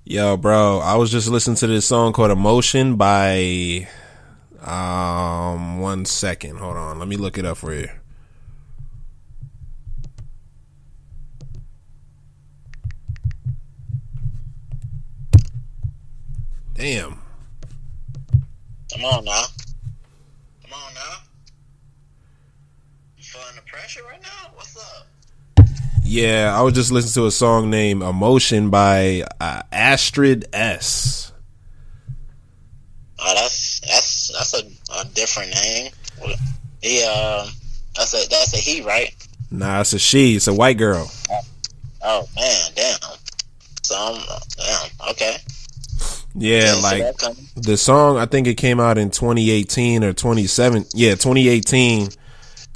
Yo, bro, I was just listening to this song called Emotion by 1 second. Hold on. Let me look it up for you. Damn. Come on now. Come on now. You feeling the pressure right now? What's up? Yeah, I was just listening to a song named Emotion by Astrid S. Oh, that's a different name. Yeah, that's a he, right? Nah, it's a she. It's a white girl. Oh man, damn. So damn. Okay. Yeah, like the song, I think it came out in 2018 or 27. Yeah, 2018.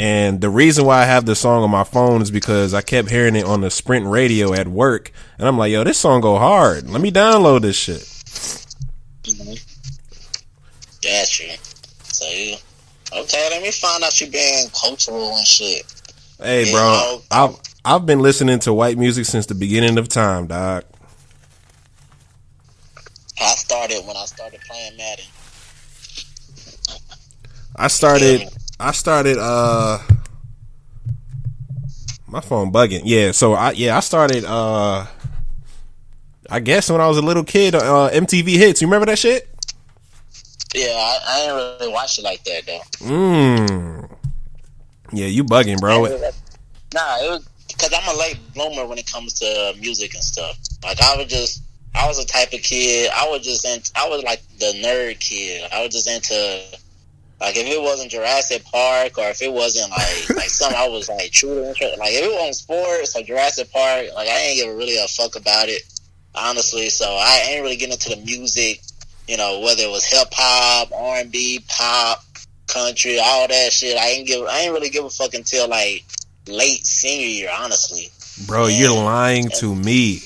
And the reason why I have the song on my phone is because I kept hearing it on the Sprint radio at work. And I'm like, yo, this song go hard. Let me download this shit. Mm-hmm. Got you. So, okay, let me find out you being cultural and shit. Hey, bro, I've been listening to white music since the beginning of time, dog. I started when I started playing Madden. I started my phone bugging. Yeah, so I started I guess when I was a little kid, MTV Hits. You remember that shit? Yeah, I didn't really watch it like that though. Yeah, you bugging, bro. Nah, it was because I'm a late bloomer when it comes to music and stuff. Like I was the type of kid. I was like the nerd kid. I was just into, like, if it wasn't Jurassic Park or if it wasn't like something I was like true to interest. Like if it wasn't sports or Jurassic Park, like I ain't give really a fuck about it, honestly. So I ain't really getting into the music. You know, whether it was hip hop, R&B, pop, country, all that shit. I ain't really give a fuck until like late senior year, honestly. Bro, you're lying to me.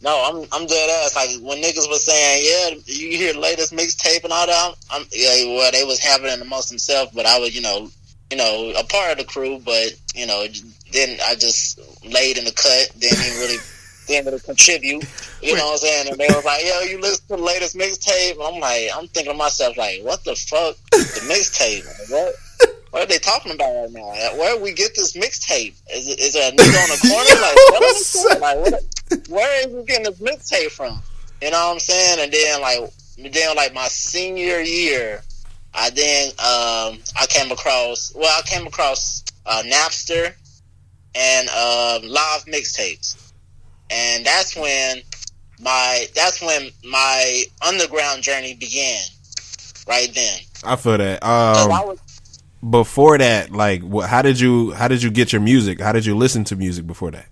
No, I'm dead ass. Like when niggas was saying, yeah, you hear the latest mixtape and all that. Well, they was having it amongst themselves, but I was, you know, a part of the crew. But then I just laid in the cut. Didn't really contribute. You know what I'm saying? And they was like, yo, you listen to the latest mixtape? I'm thinking to myself, like, what the fuck? The mixtape? What? What are they talking about right now? Where we get this mixtape? Is there a nigga on the corner? Like, where is we getting this mixtape from? You know what I'm saying? And then like my senior year, I came across Napster and live mixtapes, and that's when my underground journey began. Right then, I feel that. Before that, like, how did you get your music? How did you listen to music before that?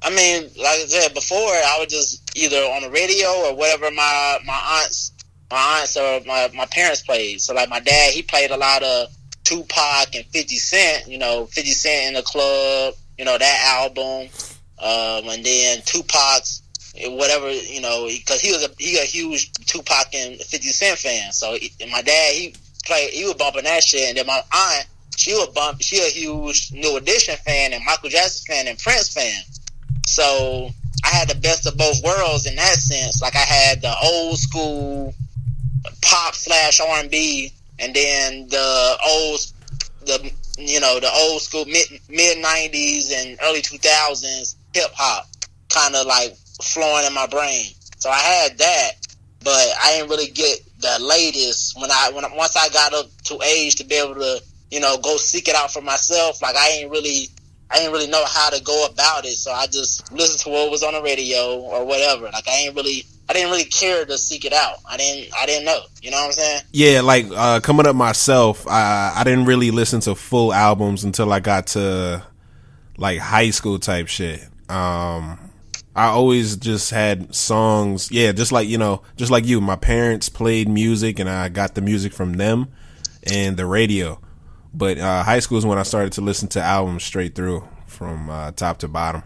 I mean, like I said before, I was just either on the radio or whatever my aunts or my parents played. So like my dad, he played a lot of Tupac and 50 Cent. 50 Cent in the Club. That album, and then Tupac's whatever. Because he a huge Tupac and 50 Cent fan. So my dad, he was bumping that shit, and then my aunt, she a huge New Edition fan and Michael Jackson fan and Prince fan. So I had the best of both worlds in that sense. Like I had the old school pop / R&B, and then the old school mid 90s and early 2000s hip hop kind of like flowing in my brain. So I had that, but I didn't really get the latest once I got up to age to be able to go seek it out for myself. Like I didn't really know how to go about it, so I just listened to what was on the radio or whatever. Like I didn't really care to seek it out. I didn't know. You know what I'm saying? Yeah, like coming up myself, I didn't really listen to full albums until I got to like high school type shit. I always just had songs, just like you. My parents played music, and I got the music from them and the radio. But high school is when I started to listen to albums straight through from top to bottom.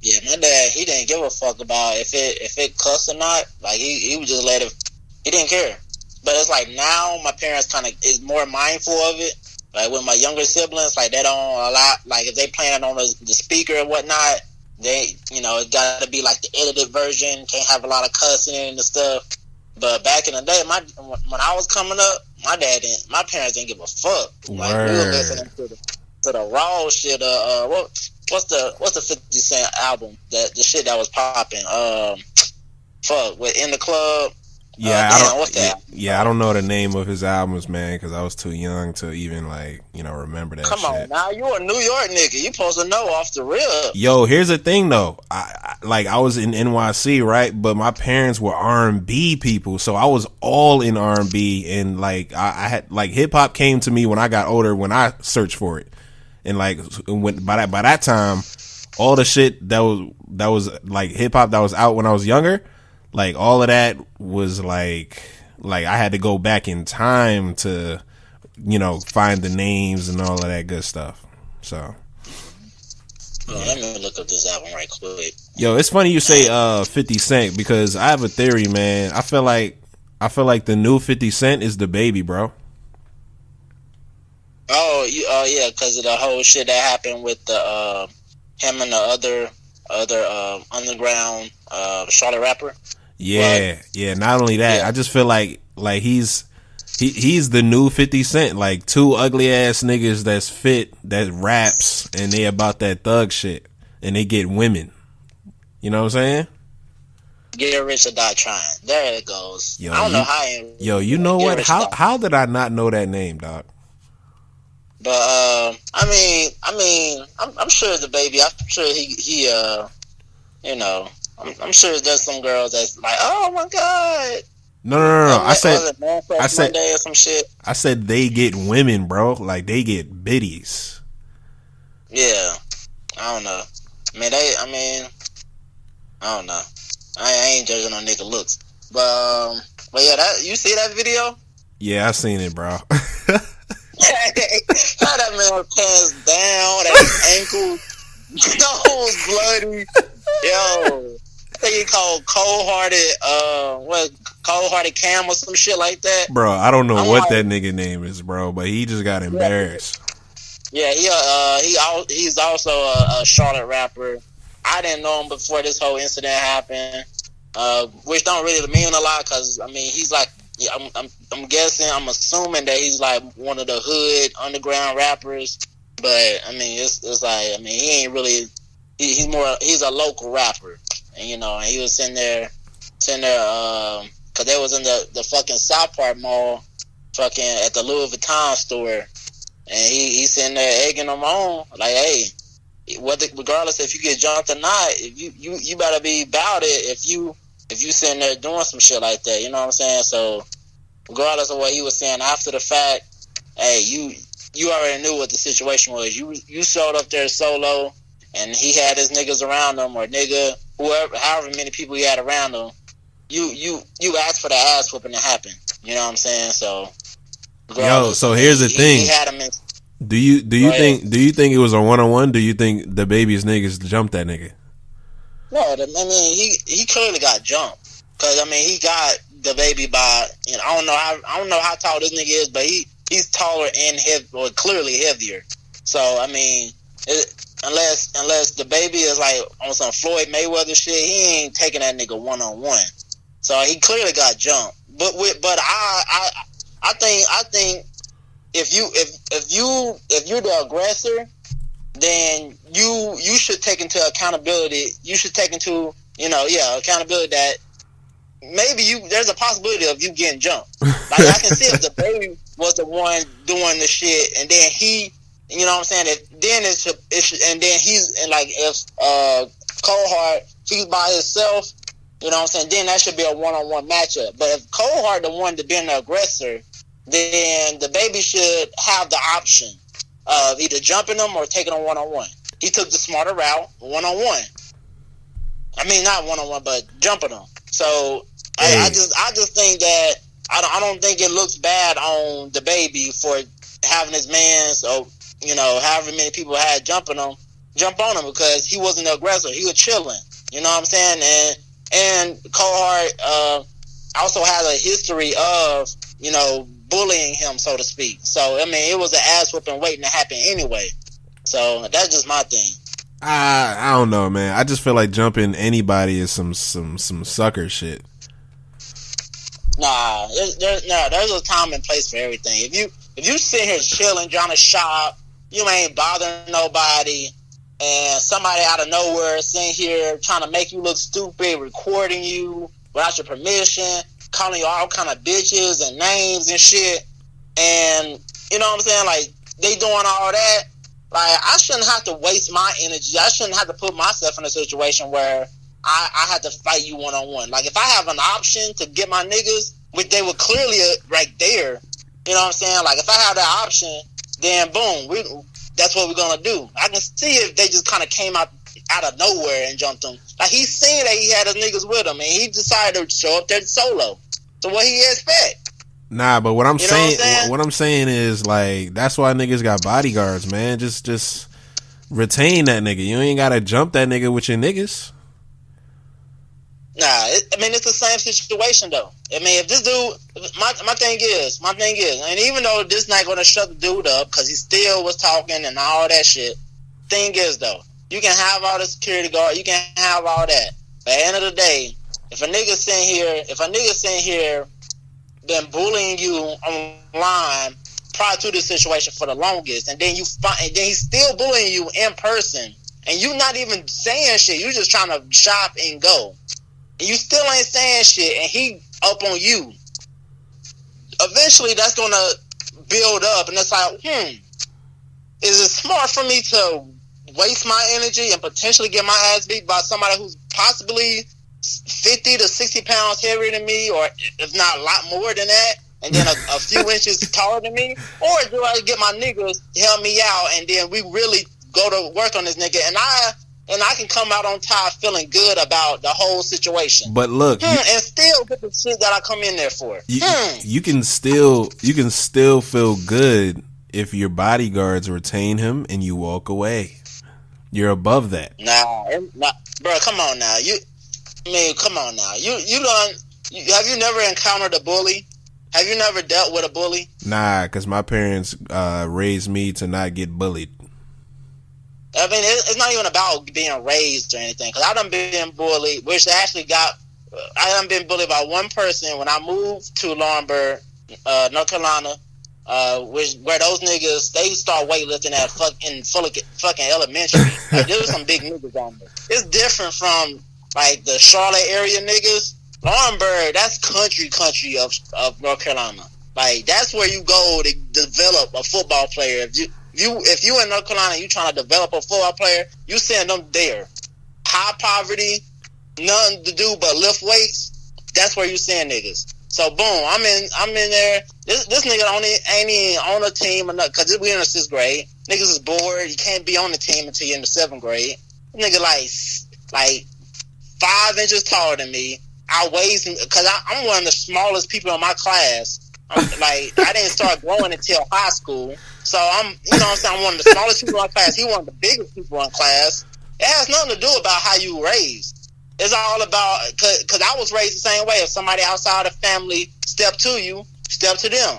Yeah, my dad, he didn't give a fuck about if it cussed or not. Like he would just let it. He didn't care. But it's like now my parents kind of is more mindful of it. Like with my younger siblings, like they don't a lot. Like if they playing it on the speaker or whatnot, They, it got to be like the edited version. Can't have a lot of cussing and stuff. But back in the day, when I was coming up, my parents didn't give a fuck. Like, we were listening to the raw shit. What's the 50 Cent album? The shit that was popping. With In the Club. Yeah, I don't know the name of his albums, man, because I was too young to even remember that. Come on, now you a New York nigga, you supposed to know off the rip. Yo, here's the thing though, I was in NYC, right? But my parents were R&B people, so I was all in R&B, and I had hip hop came to me when I got older, when I searched for it, and by that time, all the shit that was like hip hop that was out when I was younger. Like, all of that was like I had to go back in time to, find the names and all of that good stuff. So. Let me look up this album right quick. Yo, it's funny you say 50 Cent, because I have a theory, man. I feel like the new 50 Cent is the baby, bro. Oh yeah, because of the whole shit that happened with the him and the other underground Charlotte rapper. Yeah, yeah. Not only that, I just feel like he's the new 50 Cent. Like, two ugly ass niggas that's fit, that raps, and they about that thug shit, and they get women. You know what I'm saying? Get rich or die trying. There it goes. Yo, I don't know how. You know what? How did I not know that name, dog? But I'm sure the baby. I'm sure he I'm sure there's some girls that's like, oh my god. No. I said Monday or some shit. I said they get women, bro. Like, they get biddies. Yeah, I don't know. I don't know. I ain't judging on nigga looks, but yeah, you see that video? Yeah, I seen it, bro. How that man pants down, that ankle, nose bloody. Yo, I think he called cold-hearted Cam or some shit like that. Bro, I don't know what that nigga name is, bro, but he just got embarrassed. Yeah, he's also a Charlotte rapper. I didn't know him before this whole incident happened, which don't really mean a lot, because he's like, I'm guessing, I'm assuming that he's like one of the hood underground rappers, but it's like, he ain't really. He's a local rapper, and and he was sitting there, because they was in the fucking South Park Mall, fucking at the Louis Vuitton store, and he's sitting there egging them on, like, hey, regardless if you get jumped or not, if you better be about it if you sitting there doing some shit like that, you know what I'm saying? So regardless of what he was saying after the fact, hey, you already knew what the situation was. You showed up there solo, and he had his niggas around him, or whoever, however many people he had around him. You asked for the ass whooping to happen. You know what I'm saying? So, so here's the thing. He had him in. Do you think it was a 1-on-1? Do you think the baby's niggas jumped that nigga? No, he clearly got jumped, because he got the baby by, I don't know how tall this nigga is, but he's taller and clearly heavier. So unless the baby is like on some Floyd Mayweather shit, he ain't taking that nigga 1-on-1. So he clearly got jumped. But I think if you're the aggressor, then you should take into accountability. You should take into accountability that maybe there's a possibility of you getting jumped. Like, I can see if the baby was the one doing the shit, and then he. You know what I'm saying? And then he's like, if Cold-Heart, he's by himself, you know what I'm saying? Then that should be a 1-on-1 matchup. But if Cold-Heart the one to be the aggressor, then the baby should have the option of either jumping him or taking him 1-on-1. He took the smarter route, 1-on-1. Not 1-on-1, but jumping him. So I just think that I don't think it looks bad on the baby for having his mans, or however many people had jump on him, because he wasn't the aggressor. He was chilling. You know what I'm saying? And Cold-Heart also has a history of, bullying him, so to speak. So, it was an ass whooping waiting to happen anyway. So, that's just my thing. I don't know, man. I just feel like jumping anybody is some sucker shit. Nah, there's a time and place for everything. If you sit here chilling, trying to shop, you ain't bothering nobody, and somebody out of nowhere sitting here trying to make you look stupid, recording you without your permission, calling you all kind of bitches and names and shit, and you know what I'm saying? Like, they doing all that. Like, I shouldn't have to waste my energy. I shouldn't have to put myself in a situation where I had to fight you one-on-one. Like, if I have an option to get my niggas, which they were clearly right there, you know what I'm saying? Like, if I have that option, then boom, that's what we're going to do. I can see if they just kind of came out of nowhere and jumped him. Like, he's seen that he had his niggas with him, and he decided to show up there solo. So what he expect? Nah, but what I'm saying is, like, that's why niggas got bodyguards, man. Just retain that nigga. You ain't gotta jump that nigga with your niggas. Nah, it's the same situation though. I mean, if this dude, my thing is, and even though this not gonna shut the dude up because he still was talking and all that shit. Thing is though, you can have all the security guard, you can have all that. But at the end of the day, if a nigga sitting here been bullying you online prior to this situation for the longest, and then he's still bullying you in person, and you not even saying shit, you just trying to shop and go, and you still ain't saying shit, and he up on you. Eventually, that's gonna build up, and it's like, is it smart for me to waste my energy and potentially get my ass beat by somebody who's possibly 50 to 60 pounds heavier than me, or if not a lot more than that, and then a few inches taller than me? Or do I get my niggas to help me out, and then we really go to work on this nigga, and I can come out on top feeling good about the whole situation? But look, and still get the shit that I come in there for. You can still feel good if your bodyguards retain him and you walk away. You're above that. Nah, bro, come on now. Come on now. Have you never encountered a bully? Have you never dealt with a bully? Nah, because my parents raised me to not get bullied. I mean, it's not even about being raised or anything. Because I done been bullied, I done been bullied by one person when I moved to Laurinburg, North Carolina, where those niggas, they start weightlifting at fucking elementary. Like, there was some big niggas on there. It's different from like the Charlotte area niggas. Laurinburg, that's country of North Carolina. Like, that's where you go to develop a football player. If you in North Carolina and you trying to develop a football player, you send them there. High poverty, nothing to do but lift weights. That's where you send niggas. So boom, I'm in there. This nigga ain't even on a team or nothing, because we in the 6th grade. Niggas is bored. You can't be on the team until you're in the 7th grade. Nigga like 5 inches taller than me. Because I'm one of the smallest people in my class. I didn't start growing until high school. So I'm one of the smallest people in my class. He one of the biggest people in class. It has nothing to do about how you raised. It's all about, because I was raised the same way. If somebody outside the family step to you, step to them.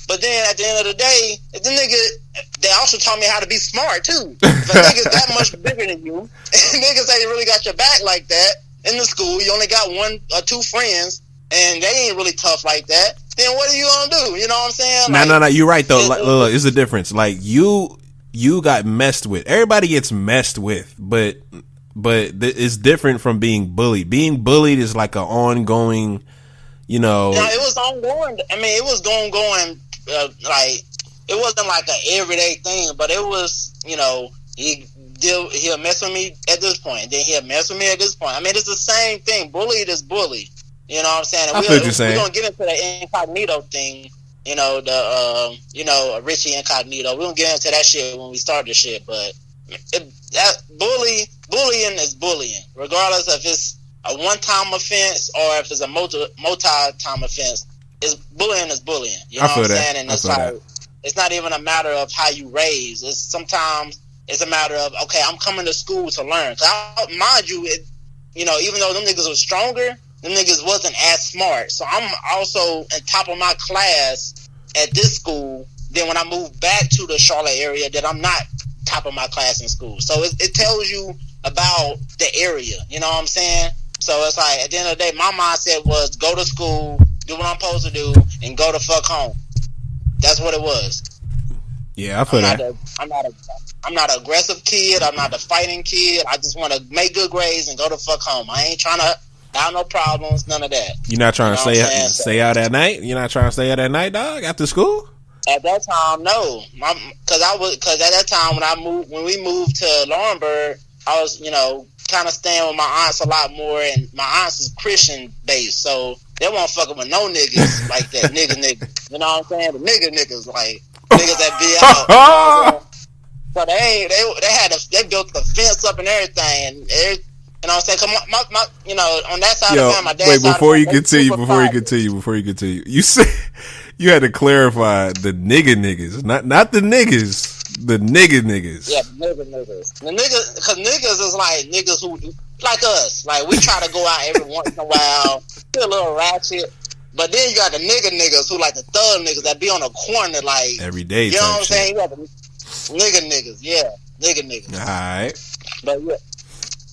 But then at the end of the day, if the nigga, they also taught me how to be smart too. If a nigga's that much bigger than you, and niggas ain't really got your back like that in the school, you only got 1 or 2 friends, and they ain't really tough like that, then what are you gonna do? You know what I'm saying? No, you're right though. Look, it's a difference. Like, you got messed with. Everybody gets messed with, but it's different from being bullied. Being bullied is like an ongoing, No, it was ongoing. I mean, it was going. Like, it wasn't like an everyday thing, but it was. He'll mess with me at this point, then he'll mess with me at this point. I mean, it's the same thing. Bullied is bullied. You know what I'm saying? I feel what you're saying. We're gonna get into the incognito thing. Richie Incognito. We're gonna get into that shit when we start this shit. But bullying is bullying, regardless if it's a one-time offense or if it's a multi-time offense. Bullying is bullying. You know what I'm saying? And it's like, it's not even a matter of how you raise. It's a matter of, okay, I'm coming to school to learn. Mind you, even though them niggas were stronger, them niggas wasn't as smart. So I'm also on top of my class at this school. Then when I moved back to the Charlotte area, that I'm not top of my class in school. So it tells you about the area. You know what I'm saying? So it's like, at the end of the day, my mindset was go to school, do what I'm supposed to do, and go the fuck home. That's what it was. Yeah, I feel that. I'm not an aggressive kid. I'm not a fighting kid. I just want to make good grades and go the fuck home. I ain't trying to have no problems, none of that. You're not trying to stay out at night? You're not trying to stay out at night, dog, after school? At that time, no. Because at that time when we moved to Laurinburg, I was, kind of staying with my aunts a lot more, and my aunts is Christian based, so they won't fucking with no niggas like that. niggas. You know what I'm saying? The niggas, like niggas that be out. So they built the fence up and everything, and you know what I'm saying? Cause my on that side of the family, my dad's side before of you the family, before you continue, you said you had to clarify the niggas, not the niggas. The niggas. Yeah, niggas. The niggas, because niggas is like niggas who, like us. Like, we try to go out every once in a while, be a little ratchet. But then you got the niggas who like the thug niggas that be on the corner, like, every day. You know what I'm saying? You got the niggas. Yeah, niggas. Alright.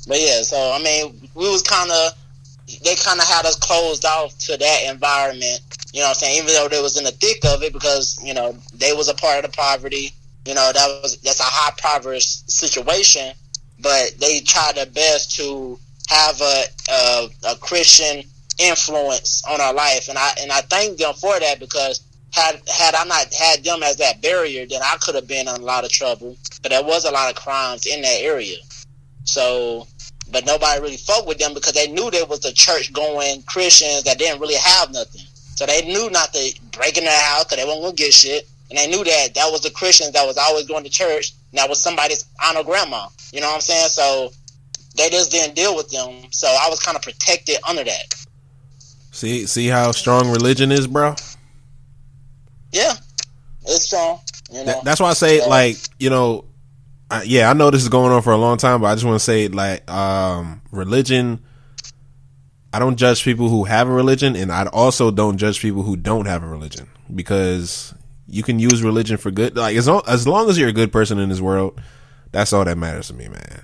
But yeah, so, I mean, they kind of had us closed off to that environment. You know what I'm saying? Even though they was in the thick of it, because, they was a part of the poverty. That's a high impoverished situation, but they tried their best to have a Christian influence on our life, and I thank them for that, because had I not had them as that barrier, then I could have been in a lot of trouble. But there was a lot of crimes in that area. So, but nobody really fucked with them because they knew there was the church going Christians that didn't really have nothing. So they knew not to break in their house because they weren't gonna get shit. And they knew that was the Christians that was always going to church, and that was somebody's aunt or grandma. You know what I'm saying? So they just didn't deal with them. So I was kind of protected under that. See how strong religion is, bro? Yeah, it's strong. That's why I say, I know this is going on for a long time, but I just want to say, religion, I don't judge people who have a religion, and I also don't judge people who don't have a religion, because you can use religion for good. Like, as long as you're a good person in this world, that's all that matters to me, man.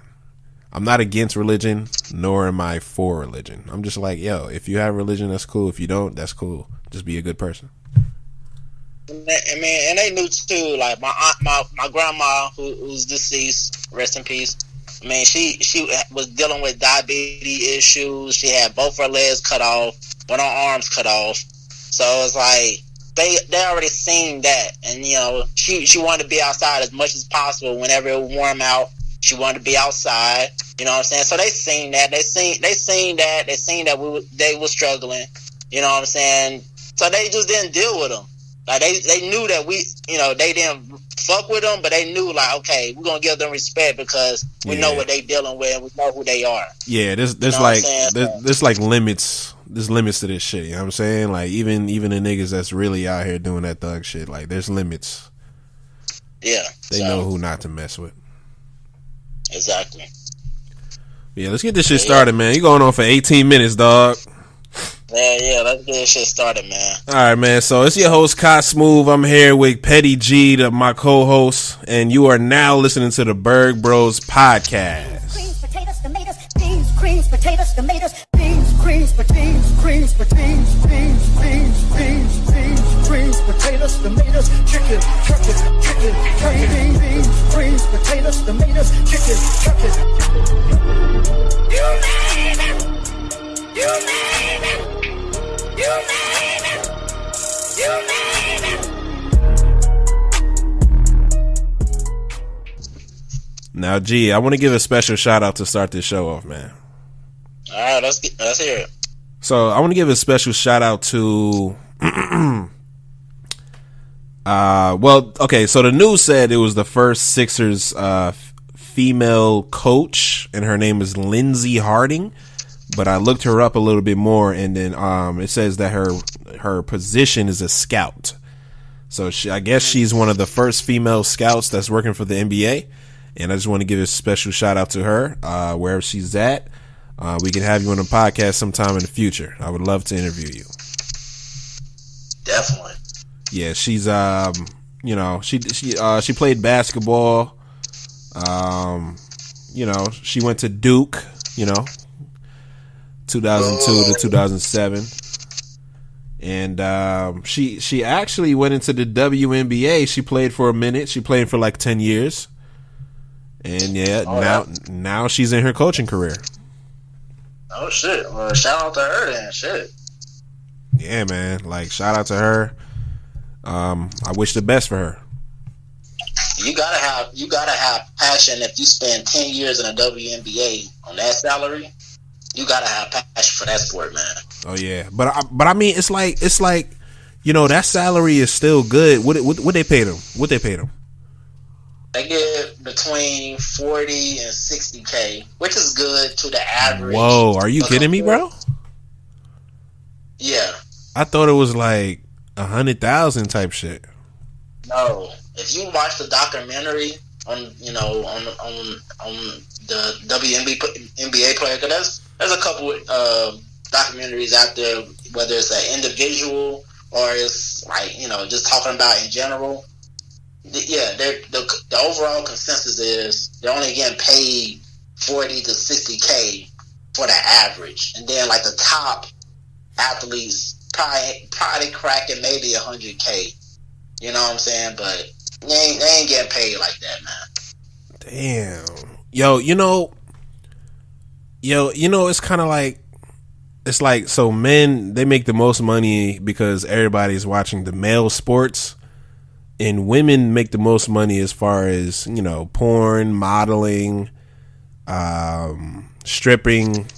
I'm not against religion, nor am I for religion. I'm just like, yo, if you have religion, that's cool. If you don't, that's cool. Just be a good person. I mean, and they knew too. Like my grandma, who's deceased, rest in peace. I mean, she was dealing with diabetes issues. She had both her legs cut off, one of her arms cut off. So it's like, they already seen that, and she wanted to be outside as much as possible. Whenever it would warm out, she wanted to be outside. You know what I'm saying? So they seen that. They seen that they were struggling. You know what I'm saying? So they just didn't deal with them. Like, they knew that they didn't fuck with them, but they knew, like, okay, we're gonna give them respect because we know what they dealing with, and we know who they are. Yeah, there's limits. There's limits to this shit. You know what I'm saying? Like, even the niggas that's really out here doing that thug shit, like, there's limits. Yeah, they know who not to mess with. Exactly. Yeah, let's get this shit started, man. You going on for 18 minutes, dog. Yeah, let's get this shit started, man. All right, man. So it's your host, Smoove. I'm here with Petty G, my co-host, and you are now listening to the Burg Bros podcast. Creams, potatoes, tomatoes, beans, creams, potatoes, tomatoes, beans, creams, potatoes, creams, potatoes, beans, creams, potatoes, tomatoes, chicken, beans, creams, potatoes, tomatoes, chicken. You made it! You made it! You made it! You made it! Now, G, I want to give a special shout out to start this show off, man. All right, let's hear it. So I want to give a special shout out to so the news said it was the first Sixers female coach, and her name is Lindsey Harding. But I looked her up a little bit more, and then it says that her position is a scout. So I guess she's one of the first female scouts that's working for the NBA. And I just want to give a special shout out to her, wherever she's at. We can have you on the podcast sometime in the future. I would love to interview you. Definitely. Yeah, she's she played basketball. You know, she went to Duke, you know, 2002 to 2007. And she actually went into the WNBA. She played for a minute. She played for like 10 years. And now she's in her coaching career. Oh shit! Well, shout out to her then. Shit. Yeah, man. Like, shout out to her. I wish the best for her. You gotta have passion. If you spend 10 years in a WNBA on that salary, you gotta have passion for that sport, man. Oh yeah, but I mean, it's like, you know, that salary is still good. What they paid them? What they paid them? They get between 40 and 60K, which is good to the average. Whoa, are you kidding me, bro? Yeah. I thought it was like 100,000 type shit. No, if you watch the documentary on the WNBA player, because there's a couple documentaries out there, whether it's an individual or it's like, you know, just talking about in general. Yeah, the overall consensus is they're only getting paid 40 to 60K for the average, and then like the top athletes probably cracking maybe 100K. You know what I'm saying? But they ain't getting paid like that, man. Damn, yo, you know, it's kind of like, it's like, so men, they make the most money because everybody's watching the male sports. And women make the most money as far as, you know, porn, modeling, stripping,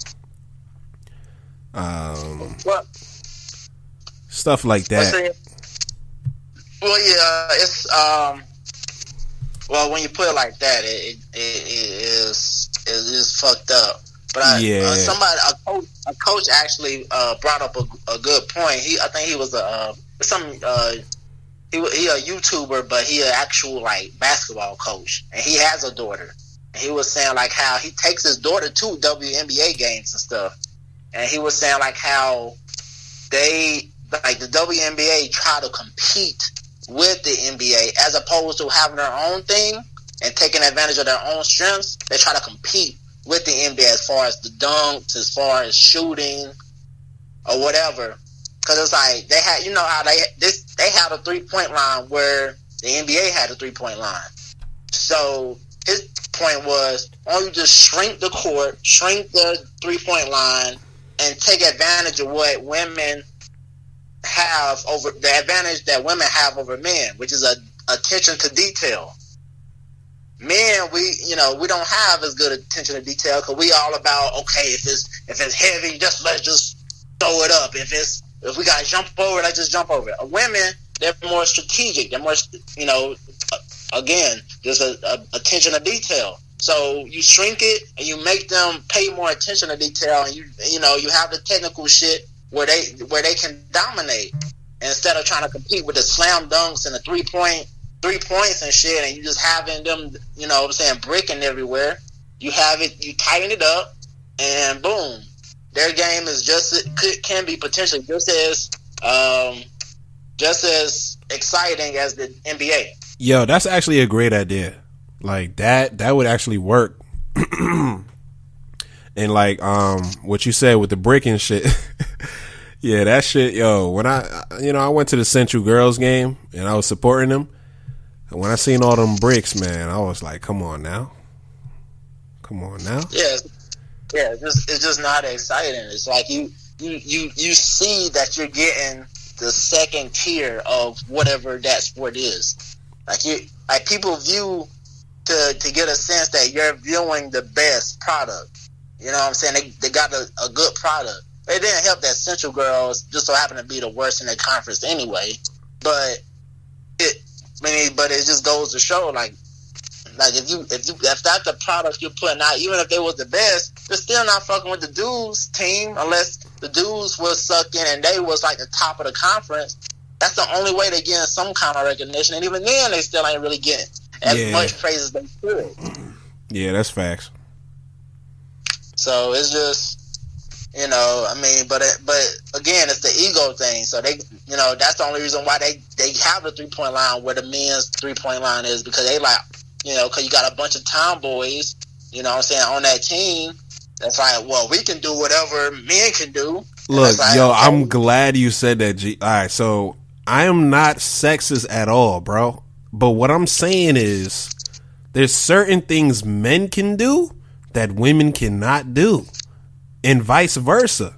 stuff like that. Well, yeah, it's well, when you put it like that, it is fucked up. But a coach actually brought up a good point. I think he was He a YouTuber, but he an actual like basketball coach, and he has a daughter. And he was saying like how he takes his daughter to WNBA games and stuff. And he was saying like how they, like, the WNBA try to compete with the NBA as opposed to having their own thing and taking advantage of their own strengths. They try to compete with the NBA as far as the dunks, as far as shooting or whatever. Because it's like they had, you know how they had a 3-point line where the NBA had a 3-point line. So his point was, why don't you just shrink the court, shrink the 3-point line, and take advantage of what women have over the advantage that women have over men, which is attention to detail. Men, we don't have as good attention to detail because we all about, okay, if it's heavy, let's just throw it up. If we gotta jump over, let's just jump over it. Women, they're more strategic. They're more, again, just attention to detail. So you shrink it and you make them pay more attention to detail, and you have the technical shit where they can dominate instead of trying to compete with the slam dunks and the 3 points and shit, and you just having them, bricking everywhere. You have it, you tighten it up, and boom, their game is can be potentially just as exciting as the NBA. Yo, that's actually a great idea. Like that would actually work. And like what you said with the breaking shit. Yeah, that shit, yo, when I went to the Central Girls game and I was supporting them, and when I seen all them bricks, man, I was like, come on now. Yeah, it's just not exciting. It's like you see that you're getting the second tier of whatever that sport is. Like people view to get a sense that you're viewing the best product. You know what I'm saying? They got a good product. It didn't help that Central Girls just so happen to be the worst in their conference anyway. But it just goes to show like if that's the product you're putting out, even if they was the best, they're still not fucking with the dudes team unless the dudes was sucking and they was like the top of the conference. That's the only way they're getting some kind of recognition, and even then they still ain't really getting as much praise as they should. Yeah, that's facts. So it's just, but again, it's the ego thing. So they, that's the only reason why they have the 3-point line where the men's 3-point line is, because they like, you know, because you got a bunch of tomboys, you know what I'm saying, on that team. That's like, well, we can do whatever men can do. Look, like, yo, okay. I'm glad you said that, G. All right, so I am not sexist at all, bro. But what I'm saying is there's certain things men can do that women cannot do, and vice versa.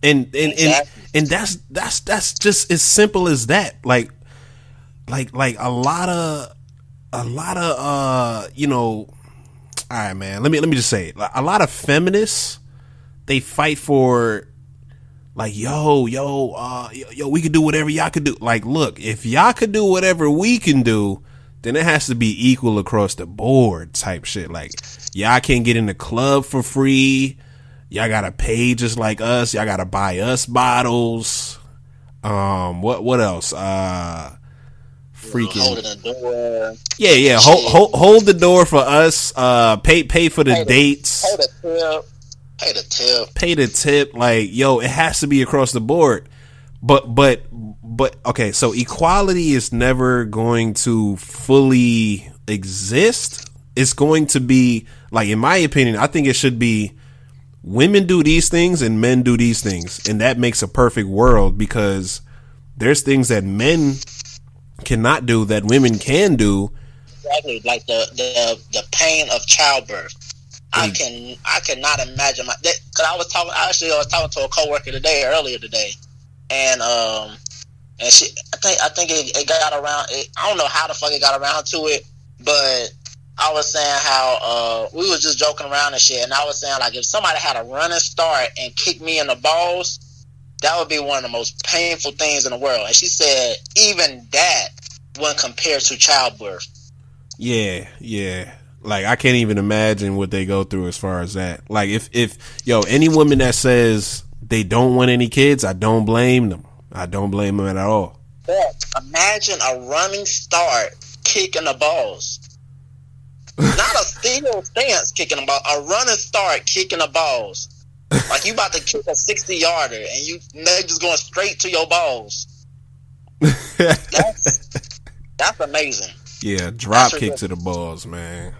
And that's just as simple as that. Like a lot of you know, all right, man. Let me just say it. A lot of feminists, they fight for like, yo, we could do whatever y'all could do. Like, look, if y'all could do whatever we can do, then it has to be equal across the board type shit. Like, y'all can't get in the club for free. Y'all gotta pay just like us. Y'all gotta buy us bottles. What else? Freaking holding the door. Yeah. Hold the door for us. Pay for the dates. Pay the tip. Like, yo, it has to be across the board. But okay, so equality is never going to fully exist. It's going to be, like, in my opinion, I think it should be women do these things and men do these things, and that makes a perfect world, because there's things that men cannot do that women can do. Exactly, like the pain of childbirth. I cannot imagine because I was talking to a coworker earlier today, and she I think it got around. I don't know how the fuck it got around to it, but I was saying how we was just joking around and shit, and I was saying, like, if somebody had a running start and kicked me in the balls, that would be one of the most painful things in the world. And she said even that wouldn't compare to childbirth. Yeah. Like, I can't even imagine what they go through as far as that. Like, if any woman that says they don't want any kids, I don't blame them. I don't blame them at all. But imagine a running start kicking the balls. Not a still stance kicking the ball, a running start kicking the balls. Like, you about to kick a 60-yarder and they just going straight to your balls. That's amazing. Yeah, drop kick to the balls, man.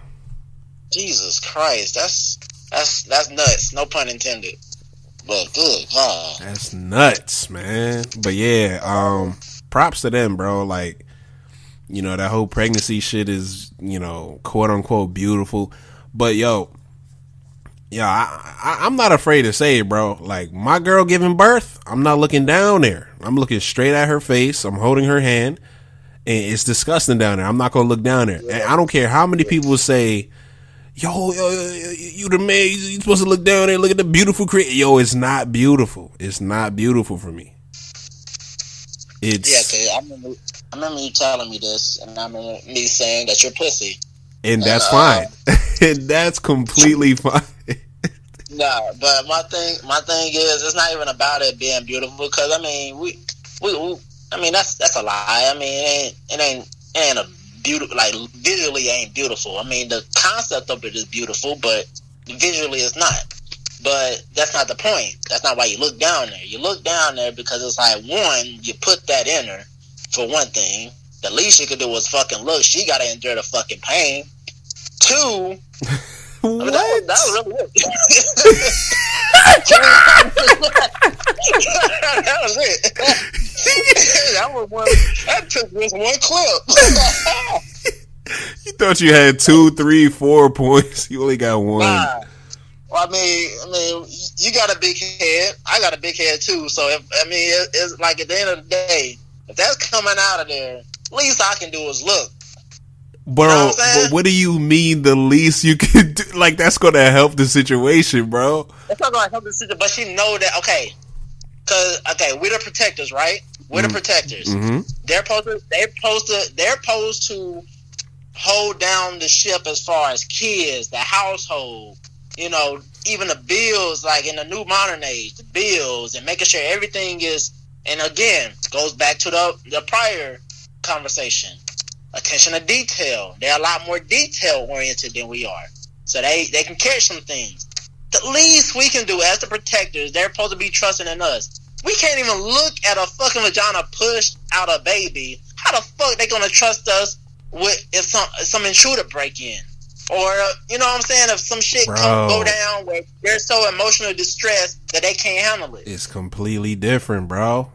Jesus Christ, that's nuts. No pun intended. But good God, that's nuts, man. But yeah, props to them, bro. Like, you know, that whole pregnancy shit is, you know, quote unquote beautiful. But I'm not afraid to say it, bro. Like, my girl giving birth, I'm not looking down there. I'm looking straight at her face. I'm holding her hand, and it's disgusting down there. I'm not gonna look down there. And I don't care how many people say, yo, you the man, you supposed to look down there, look at the beautiful Yo, it's not beautiful. It's not beautiful for me. Cause I remember you telling me this, and I remember me saying that you're pussy. And that's fine. And that's completely fine. Nah, but my thing is, it's not even about it being beautiful, because I mean, we I mean, that's a lie. I mean, it ain't a beautiful, like, visually ain't beautiful. I mean, the concept of it is beautiful, but visually it's not. But that's not the point. That's not why you look down there. You look down there because it's like, one, you put that in her, for one thing. The least you could do was fucking look. She got to endure the fucking pain. Two, what? I mean, that was really it. That was it. That took just one clip. You thought you had 2, 3, 4 points. You only got one. Nah. Well, I mean, you got a big head. I got a big head too. So it's like, at the end of the day, if that's coming out of there, least I can do is look. Bro, you know but what do you mean the least you can do? Like, that's going to help the situation, bro. It's not going to help the situation, but she know that, okay. Because, okay, we're the protectors, right? We're the protectors. Mm-hmm. They're supposed to hold down the ship as far as kids, the household, you know, even the bills, like in the new modern age, the bills, and making sure everything is, and again, goes back to the prior conversation. Attention to detail. They're a lot more detail oriented than we are. So they can catch some things. The least we can do as the protectors, they're supposed to be trusting in us. We can't even look at a fucking vagina push out a baby. How the fuck they gonna trust us if some intruder break in, or you know what I'm saying, if some shit go down where they're so emotionally distressed that they can't handle it. It's completely different, bro.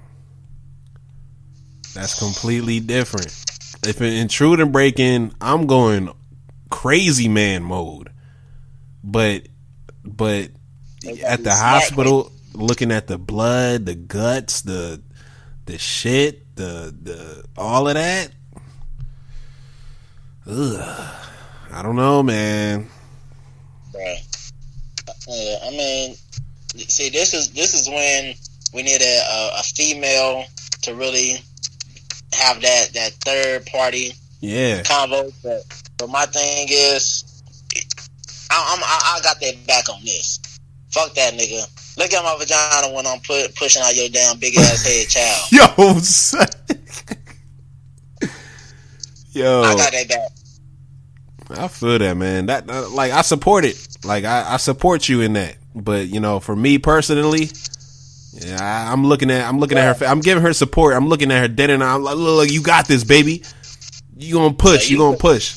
That's completely different. If an intruder break in, I'm going crazy man mode. But at the hospital, looking at the blood, the guts, the shit, the all of that. Ugh. I don't know, man. Bruh. I mean, see, this is when we need a female to really have that third party convo. But my thing is, I got that back on this. Fuck that nigga. Look at my vagina when I'm pushing out your damn big ass head, child. Yo, son. Yo, I got that back. I feel that, man. That like I support it. Like I support you in that. But you know, for me personally, yeah, I'm looking at her. I'm giving her support. I'm looking at her dead and I'm like, look, you got this, baby. You gonna push. So you gonna push.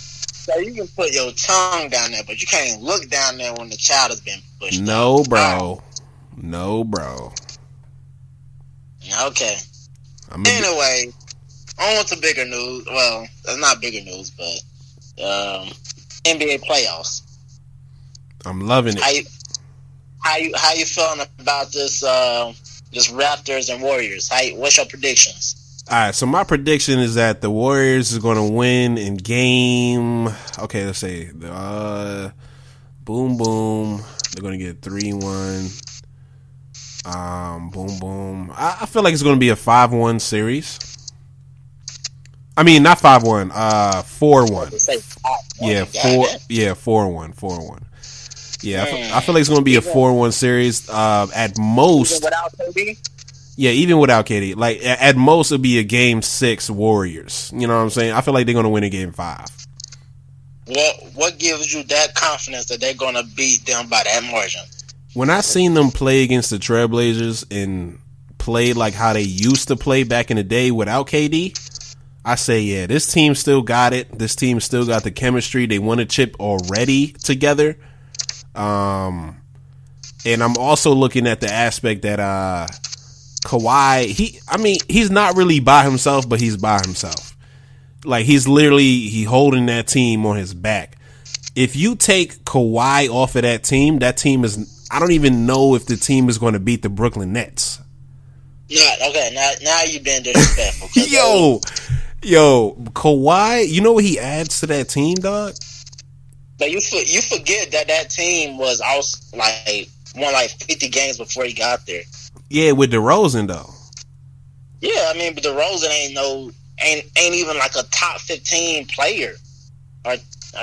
So you can put your tongue down there, but you can't look down there when the child has been pushed. No, bro. No, bro. Okay. Anyway, on to bigger news. Well, that's not bigger news, but NBA playoffs. I'm loving it. How you feeling about this Raptors and Warriors? What's your predictions? All right, so my prediction is that the Warriors is going to win in game. Okay, let's say boom boom. They're going to get 3-1. Boom boom. I feel like it's going to be a 5-1 series. I mean, not 5-1. 4-1. Yeah, 4-1. 4-1. Yeah, I feel like it's going to be a 4-1 series. At most, even without KD. Yeah, even without KD. Like at most, it'll be a game 6 Warriors. You know what I'm saying? I feel like they're going to win a game 5. What gives you that confidence that they're going to beat them by that margin? When I seen them play against the Trailblazers and play like how they used to play back in the day without KD, I say, yeah, this team still got it. This team still got the chemistry. They won a chip already together. And I'm also looking at the aspect that Kawhi, he's not really by himself, but he's by himself. Like he's holding that team on his back. If you take Kawhi off of that team is, I don't even know if the team is going to beat the Brooklyn Nets. Now you've been disrespectful. Yo, Kawhi, you know what he adds to that team, dog? But you forget that team was also won 50 games before he got there. Yeah, with DeRozan though. Yeah, I mean, but DeRozan ain't even like a top 15 player, or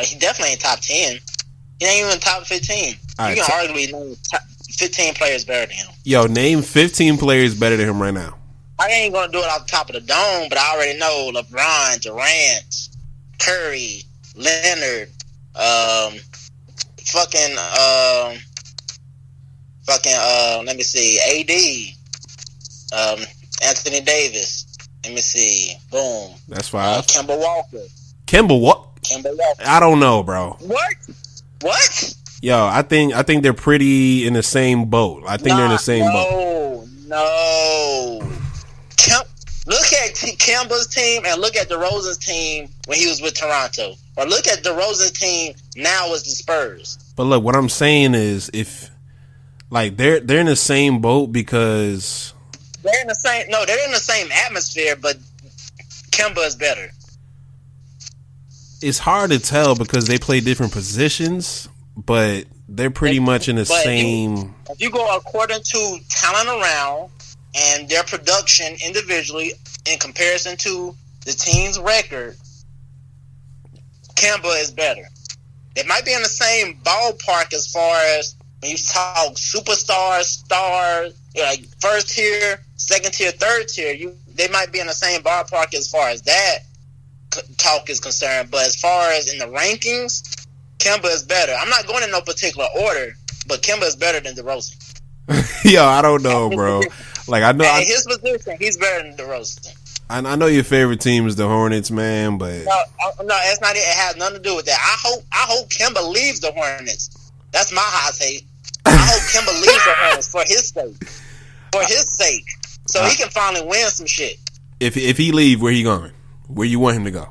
he definitely ain't top 10. He ain't even top 15. Right, you can arguably name 15 players better than him. Yo, name 15 players better than him right now. I ain't gonna do it off the top of the dome, but I already know LeBron, Durant, Curry, Leonard, let me see, AD, Anthony Davis. Let me see, boom. That's 5. Kemba Walker. Kemba Walker. I don't know, bro. What? Yo, I think they're pretty in the same boat. They're in the same boat. No. Look at Kemba's team and look at DeRozan's team when he was with Toronto. Or look at DeRozan's team now as the Spurs. But look, what I'm saying is if they're in the same boat because they're in the same atmosphere, but Kemba is better. It's hard to tell because they play different positions, but they're pretty much in the same. If you go according to talent around and their production individually in comparison to the team's record, Kemba is better. They might be in the same ballpark as far as when you talk superstars, stars, like first tier, second tier, third tier. They might be in the same ballpark as far as that talk is concerned. But as far as in the rankings, Kemba is better. I'm not going in no particular order, but Kemba is better than DeRozan. Yo, I don't know, bro. I know at his position, he's better than DeRozan. I know your favorite team is the Hornets, man, but no, it's not. It has nothing to do with that. I hope Kemba leaves the Hornets. That's my hot take. I hope Kemba leaves the Hornets for his sake, so he can finally win some shit. If he leave, where he going? Where you want him to go?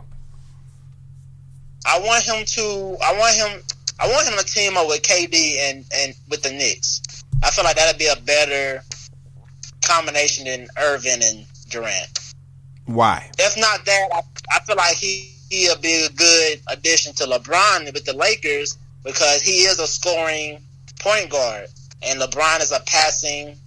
I want him to team up with KD and with the Knicks. I feel like that'd be a better combination than Irvin and Durant. Why? If not that, I feel like he'll be a good addition to LeBron with the Lakers because he is a scoring point guard and LeBron is a passing,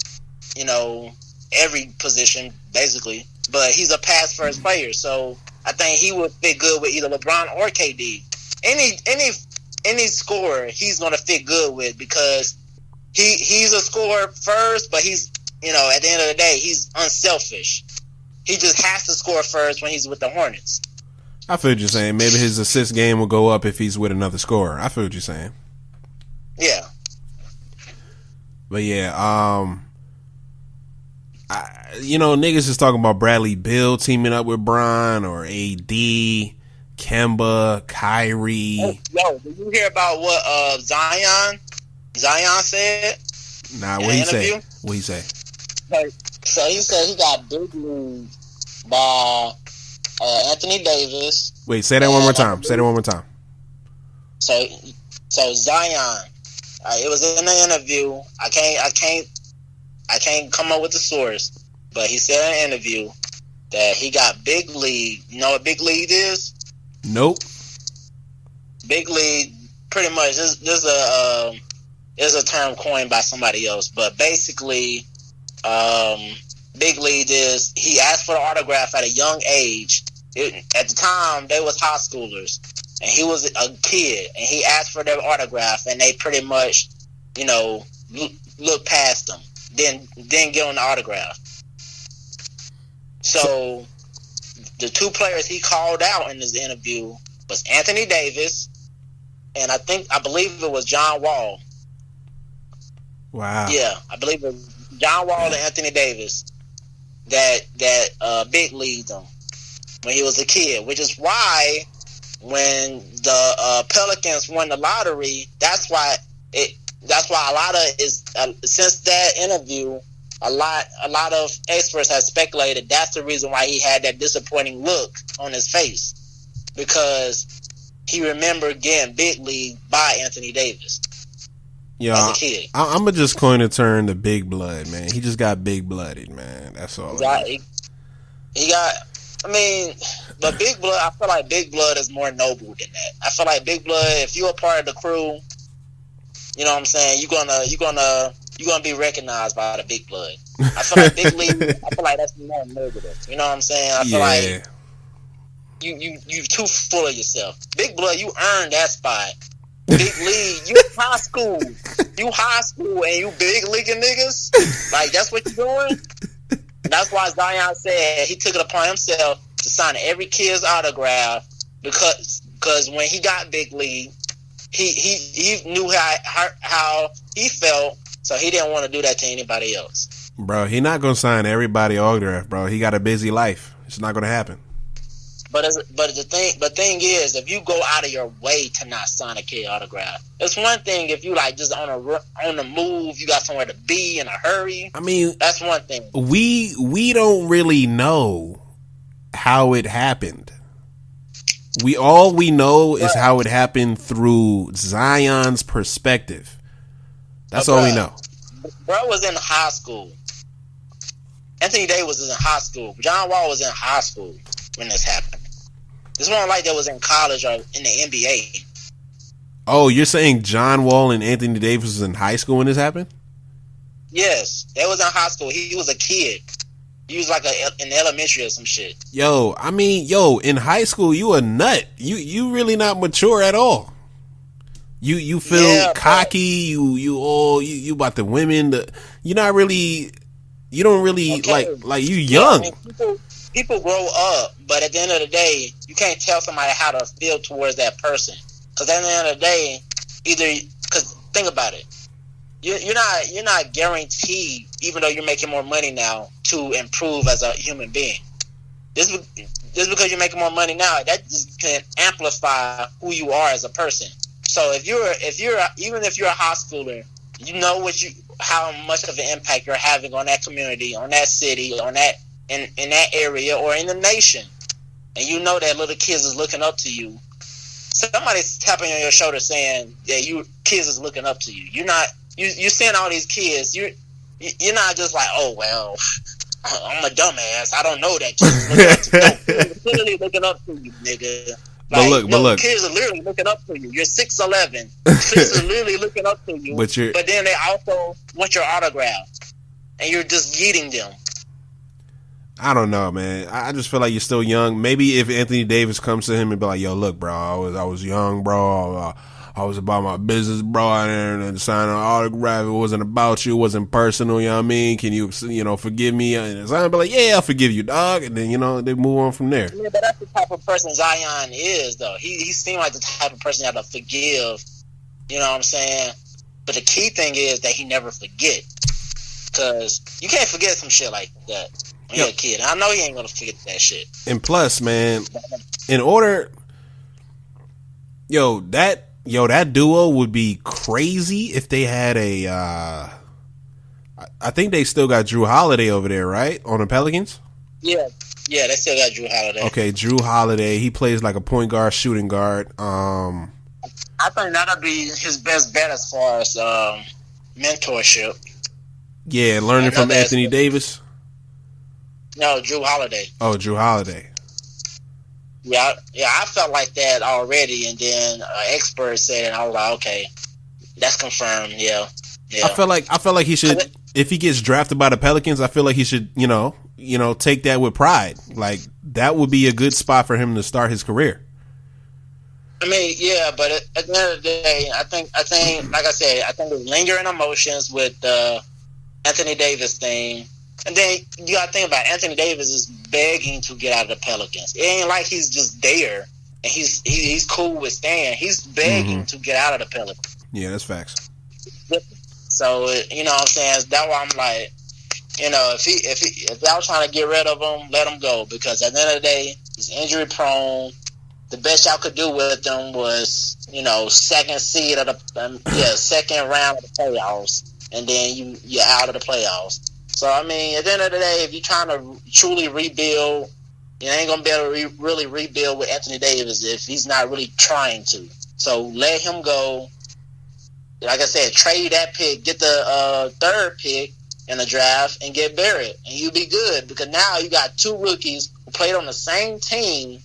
every position basically, but he's a pass first player. So I think he would fit good with either LeBron or KD. Any scorer he's going to fit good with because he's a scorer first, but he's at the end of the day he's unselfish. He just has to score first when he's with the Hornets. I feel what you're saying. Maybe his assist game will go up if he's with another scorer. I feel what you're saying. Yeah. But yeah, niggas is talking about Bradley Beal teaming up with Bron or AD, Kemba, Kyrie. Yo, did you hear about what Zion said? Nah, what he say? What he say? So he said he got big league by Anthony Davis. Wait, say that one more time. Say that one more time. So Zion, it was in the interview. I can't come up with the source, but he said in an interview that he got big league. You know what big league is? Nope. Big league, pretty much. There's a term coined by somebody else, but basically. Big league is he asked for the autograph at a young age. At the time, they was high schoolers, and he was a kid, and he asked for their autograph, and they pretty much, look past them, then get on the autograph. So the two players he called out in this interview was Anthony Davis, and I believe it was John Wall. Wow. Yeah, I believe it was John Wall and Anthony Davis that big leagued him when he was a kid, which is why when the Pelicans won the lottery, that's why a lot of since that interview, a lot of experts have speculated that's the reason why he had that disappointing look on his face because he remembered getting big league by Anthony Davis. Yeah, I'm gonna just coin the term the big blood, man. He just got big blooded, man. That's all. But big blood. I feel like big blood is more noble than that. I feel like big blood. If you're a part of the crew, you know what I'm saying. You're gonna be recognized by the big blood. I feel like big league. I feel like that's more negative. You know what I'm saying. I feel like you too full of yourself. Big blood. You earned that spot. Big league, you high school and you big leaguing niggas. Like that's what you're doing. And that's why Zion said he took it upon himself to sign every kid's autograph because when he got big league, he knew how he felt, so he didn't want to do that to anybody else. Bro, he not gonna sign everybody autograph, bro. He got a busy life. It's not gonna happen. But the thing is, if you go out of your way to not sign a kid autograph, it's one thing if you like just on the move, you got somewhere to be in a hurry. I mean, that's one thing. We don't really know how it happened. All we know is how it happened through Zion's perspective. That's all we know. Bro was in high school. Anthony Davis was in high school. John Wall was in high school when this happened. This wasn't like they was in college or in the NBA. Oh, you're saying John Wall and Anthony Davis was in high school when this happened? Yes, they was in high school. He was a kid. He was like in elementary or some shit. In high school you a nut. You really not mature at all. You feel cocky. You about the women. You don't really like you young. I mean, people grow up, but at the end of the day, you can't tell somebody how to feel towards that person. Because at the end of the day, because think about it, you're not guaranteed, even though you're making more money now, to improve as a human being. Just because you're making more money now, that just can amplify who you are as a person. So even if you're a high schooler, you know how much of an impact you're having on that community, on that city, on that in that area or in the nation, and you know that little kids is looking up to you. Somebody's tapping on your shoulder saying that kids is looking up to you. You're not you seeing all these kids. You're not just like, oh well, I'm a dumbass. I don't know that kids literally looking up to you, nigga. Like, but look, kids are literally looking up to you. You're 6'11". Kids are literally looking up to you. But then they also want your autograph, and you're just yeeting them. I don't know, man. I just feel like you're still young. Maybe if Anthony Davis comes to him and be like, "Yo, look, bro, I was young, bro. I was about my business, bro. I didn't sign an autograph. It wasn't about you. It wasn't personal. You know what I mean? Can you forgive me?" And Zion be like, "Yeah, I'll forgive you, dog." And then they move on from there. Yeah, but that's the type of person Zion is, though. He seemed like the type of person you have to forgive. You know what I'm saying? But the key thing is that he never forget, because you can't forget some shit like that when you're a kid. I know he ain't gonna forget that shit. And plus, man, that duo would be crazy if they had I think they still got Drew Holiday over there, right? On the Pelicans? Yeah, they still got Drew Holiday. Okay, Drew Holiday. He plays like a point guard, shooting guard. I think that'll be his best bet as far as mentorship. Yeah, learning from Anthony Davis? No, Drew Holiday. Oh, Drew Holiday. Yeah, I felt like that already, and then an expert said it, and I was like, okay, that's confirmed. Yeah. I felt like he should, if he gets drafted by the Pelicans, I feel like he should, take that with pride. Like, that would be a good spot for him to start his career. I mean, yeah, but at the end of the day, I think, like I said, I think there's lingering emotions with the Anthony Davis thing. And then you got to think about it. Anthony Davis is begging to get out of the Pelicans. It ain't like he's just there and he's cool with staying. He's begging to get out of the Pelicans. Yeah, that's facts. So you know what I'm saying? That's why I'm like, if y'all trying to get rid of him, let him go, because at the end of the day, he's injury prone. The best y'all could do with him was, second seed of second round of the playoffs, and then you're out of the playoffs. So, I mean, at the end of the day, if you're trying to truly rebuild, you ain't going to be able to really rebuild with Anthony Davis if he's not really trying to. So, let him go. Like I said, trade that pick, get the third pick in the draft, and get Barrett, and you'll be good, because now you got two rookies who played on the same team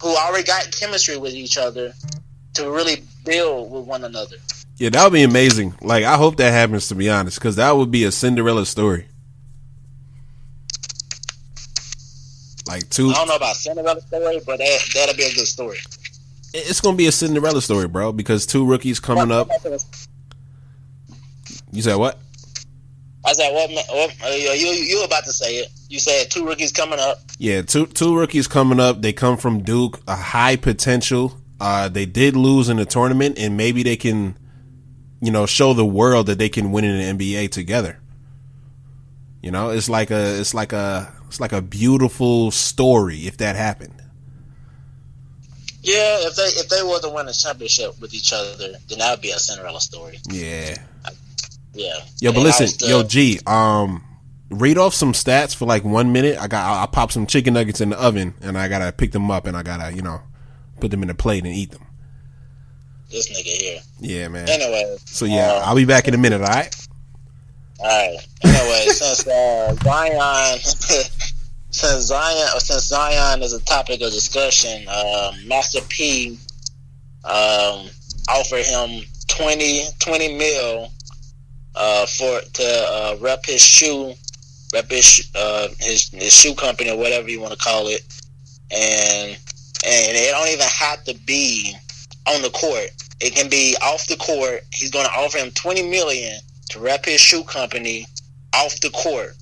who already got chemistry with each other to really build with one another. Yeah, that would be amazing. Like, I hope that happens, to be honest, because that would be a Cinderella story. Like, I don't know about Cinderella story, but that'll be a good story. It's going to be a Cinderella story, bro, because two rookies coming up. You said what? I said, what you were about to say it. You said two rookies coming up. Yeah, two rookies coming up. They come from Duke, a high potential. They did lose in the tournament, and maybe they can, show the world that they can win in the NBA together. It's like a beautiful story if that happened. Yeah, if they were to win a championship with each other, then that would be a Cinderella story. Yeah. Yeah. Yo, but listen, G, read off some stats for like 1 minute. I pop some chicken nuggets in the oven, and I gotta pick them up, and I gotta, put them in a plate and eat them. This nigga here. Yeah, man. Anyway. So yeah, I'll be back in a minute. All right. Anyway, since Zion is a topic of discussion, Master P offered him 20 mil to rep his shoe company or whatever you want to call it, and it don't even have to be on the court. It can be off the court. He's going to offer him $20 million to rep his shoe company off the court,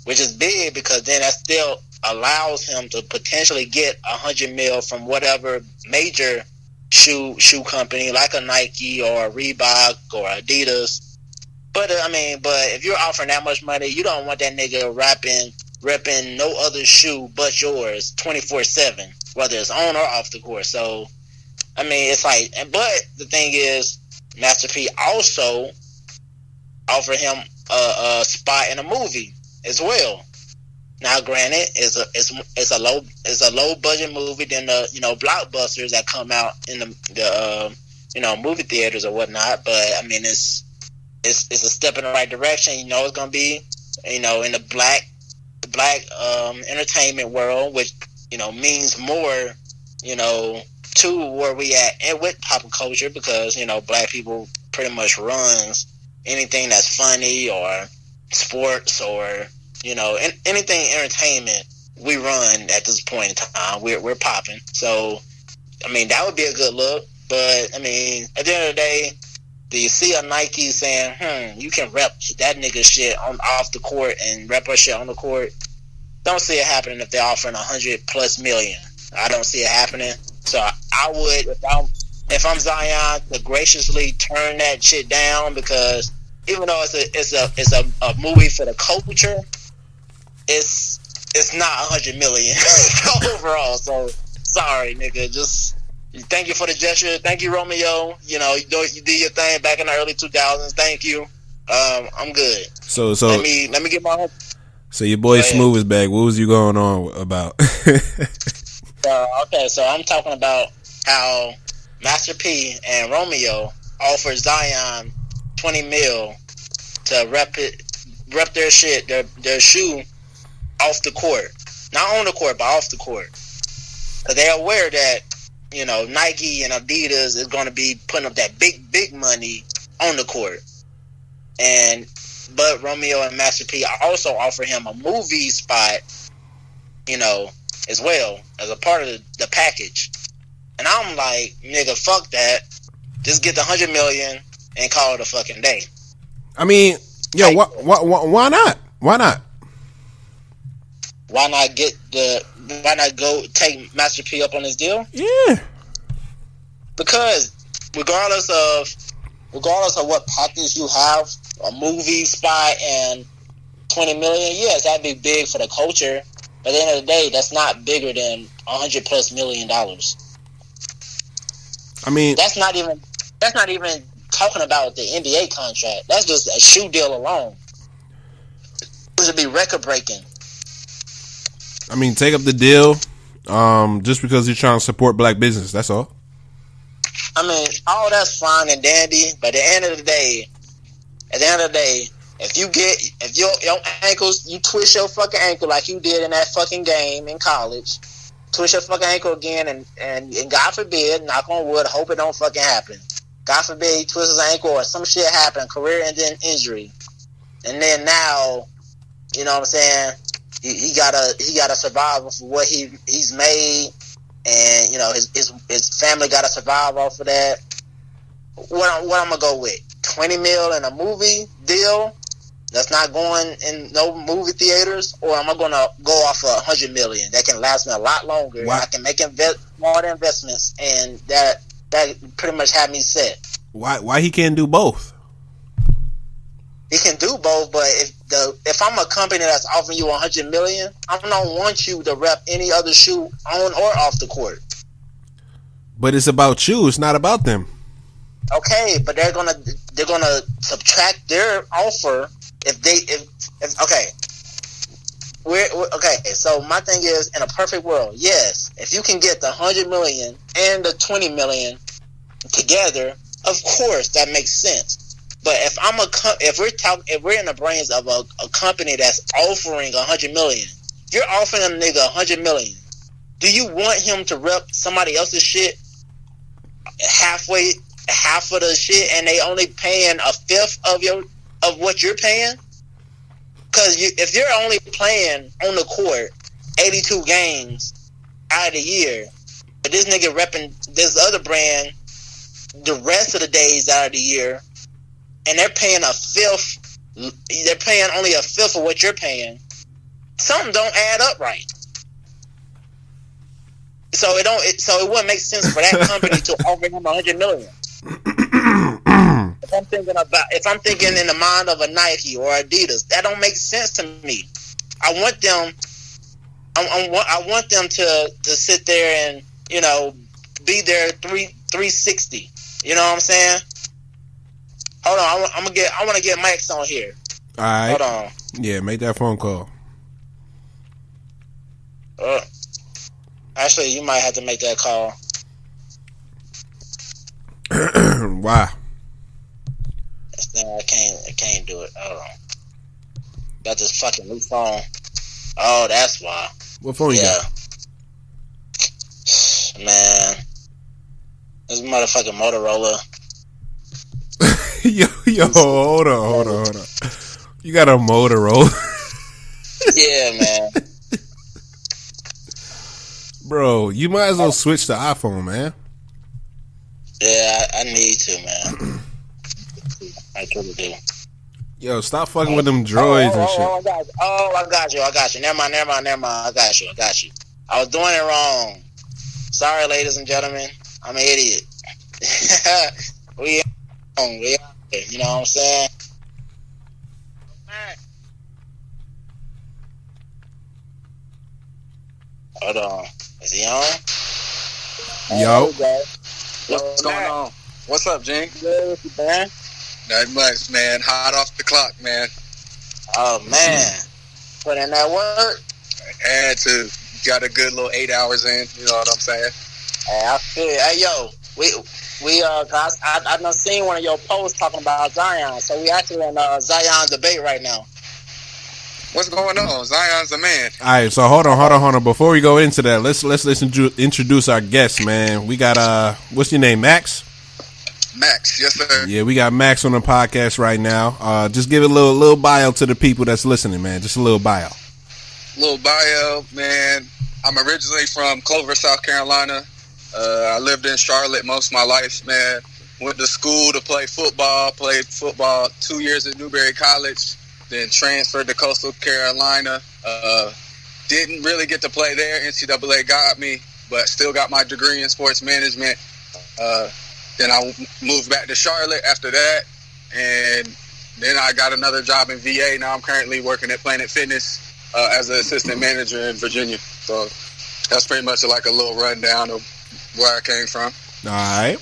which is big, because then that still allows him to potentially get $100 million from whatever major shoe company like a Nike or a Reebok or Adidas. But if you're offering that much money, you don't want that nigga rapping repping no other shoe but yours 24/7, whether it's on or off the court. So, I mean, it's like, but the thing is, Master P also offered him a spot in a movie as well. Now, granted, it's a low budget movie than the blockbusters that come out in the movie theaters or whatnot. But I mean, it's a step in the right direction. You know, it's gonna be in the black entertainment world, which means more to where we at and with pop culture, because black people pretty much runs anything that's funny or sports or anything entertainment. We run at this point in time. We're popping. So I mean, that would be a good look. But I mean, at the end of the day, do you see a Nike saying, you can rep that nigga shit off the court and rep her shit on the court? Don't see it happening if they're offering $100+ million. I don't see it happening. So I would, if I'm Zion, to graciously turn that shit down, because even though it's a movie for the culture, it's not $100 million overall. So sorry, nigga. Just thank you for the gesture. Thank you, Romeo. You did your thing back in the early 2000s. Thank you. I'm good. So let me get my. So your boy Smoove is back. What was you going on about? Okay, so I'm talking about how Master P and Romeo offered Zion $20 million to rep their shit, their shoe off the court, not on the court, but off the court. Because they're aware that Nike and Adidas is going to be putting up that big money on the court, but Romeo and Master P also offer him a movie spot, as well as a part of the package. And I'm like, nigga, fuck that. Just get the $100 million and call it a fucking day. I mean, yo, why not? Why not? Why not go take Master P up on his deal? Yeah. Because regardless of what package you have, a movie spot and $20 million, yes, that'd be big for the culture. But at the end of the day, that's not bigger than $100+ million. I mean, that's not even talking about the NBA contract. That's just a shoe deal alone. It would be record breaking. I mean, take up the deal, just because you're trying to support black business. That's all. I mean, all that's fine and dandy, but at the end of the day, if your ankles, you twist your fucking ankle like you did in that fucking game in college, twist your fucking ankle again, and God forbid, knock on wood, hope it don't fucking happen. God forbid he twists his ankle or some shit happen, career-ending injury, and then now, you know what I'm saying? He gotta survive for what he's made, and his family gotta survive off of that. What I'm gonna go with? $20 million in a movie deal that's not going in no movie theaters, or am I gonna go off of $100 million that can last me a lot longer? Why? And I can make smarter investments, and that pretty much have me set. Why he can't do both? He can do both, but if I'm a company that's offering you $100 million, I don't want you to rep any other shoe on or off the court. But it's about you. It's not about them. Okay, but they're gonna subtract their offer okay. Okay. So my thing is, in a perfect world, yes, if you can get the $100 million and the $20 million together, of course that makes sense. But if we're in the brains of a company that's offering $100 million, if you're offering a nigga $100 million, do you want him to rep somebody else's shit half of the shit, and they only paying a fifth of what you're paying? Because if you're only playing on the court 82 games out of the year, but this nigga repping this other brand the rest of the days out of the year, and they're paying only a fifth of what you're paying, something don't add up right. So it wouldn't make sense for that company to offer him $100 million. If I'm thinking in the mind of a Nike or Adidas, that don't make sense to me. I want them. I want them to sit there and be there 360. You know what I'm saying? Hold on, I want to get Mike's on here. All right. Hold on. Yeah, make that phone call. Actually, you might have to make that call. Why? I can't do it. Hold on. Got this fucking new phone. Oh, that's why. What phone you got? Man, this motherfucking Motorola. yo, hold on. You got a Motorola? Yeah, man. Bro, you might as well switch to iPhone, man. Yeah, I need to, man. I truly do. Yo, stop fucking with them droids and shit. I got you. Never mind. I got you. I was doing it wrong. Sorry, ladies and gentlemen. I'm an idiot. We out here, you know what I'm saying? Hold on. Is he on? Yo. What's going on? What's up, Jing? Good, man. Not much, man. Hot off the clock, man. Oh, man. Put in that work. Had to. Got a good little 8 hours in. You know what I'm saying? Hey, I feel it. Hey, yo. Guys, I done seen one of your posts talking about Zion. So we actually in Zion debate right now. What's going on? Zion's the man. All right, so hold on. Before we go into that, let's introduce our guests, man. We got what's your name, Max? Max, yes sir. Yeah, we got Max on the podcast right now. Just give a little bio to the people that's listening, man. Just a little bio. Little bio, man. I'm originally from Clover, South Carolina. I lived in Charlotte most of my life, man. Went to school to play football. Played football 2 years at Newberry College. Then transferred to Coastal Carolina. Didn't really get to play there. NCAA got me, but still got my degree in sports management. Then I moved back to Charlotte after that, and then I got another job in VA. Now I'm currently working at Planet Fitness as an assistant manager in Virginia. So that's pretty much like a little rundown of where I came from. All right.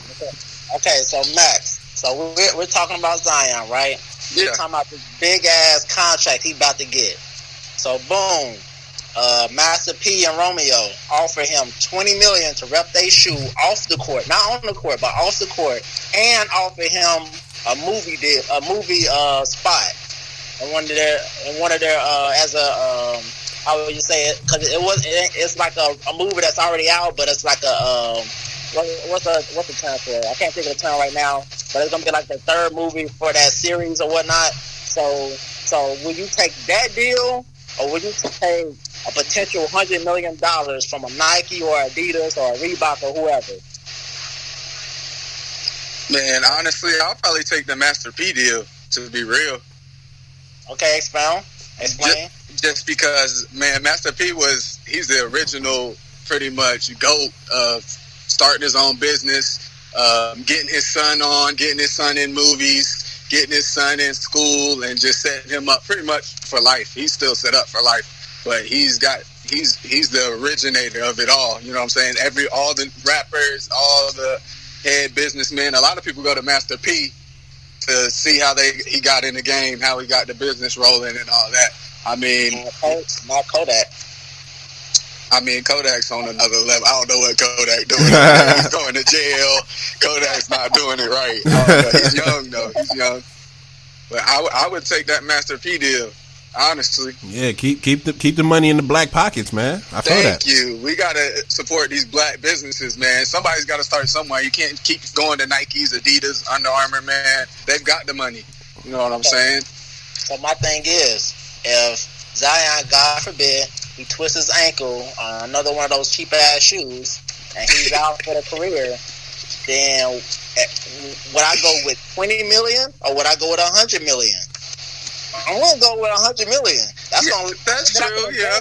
Okay, so Max, so we're talking about Zion, right? We're talking about this big ass contract he about to get. So boom, Master P and Romeo offer him $20 million to rep their shoe off the court, not on the court, but off the court, and offer him a movie spot in one of their as a how would you say it? Because it's like a movie that's already out, but it's like a what's the term for it? I can't think of the term right now, but it's gonna be like the third movie for that series or whatnot. So will you take that deal, or would you take a potential $100 million from a Nike or Adidas or a Reebok or whoever? Man, honestly, I'll probably take the Master P deal, to be real. Okay, explain. Just because, man, Master P he's the original, pretty much, GOAT of starting his own business, getting his son in movies, getting his son in school, and just setting him up pretty much for life. He's still set up for life, but he's the originator of it all. You know what I'm saying? All the rappers, all the head businessmen, a lot of people go to Master P to see how he got in the game, how he got the business rolling and all that. I mean, not Kodak. I mean, Kodak's on another level. I don't know what Kodak doing. He's going to jail. Kodak's not doing it right. He's young, though. He's young. But I would take that Master P deal, honestly. Yeah, keep the money in the black pockets, man. I feel that. Thank you. We got to support these black businesses, man. Somebody's got to start somewhere. You can't keep going to Nikes, Adidas, Under Armour, man. They've got the money. You know what I'm saying? So my thing is, if Zion, God forbid, he twists his ankle on another one of those cheap ass shoes and he's out for the career, then would I go with $20 million or would I go with $100 million? I'm gonna go with $100 million. That's true. Yeah.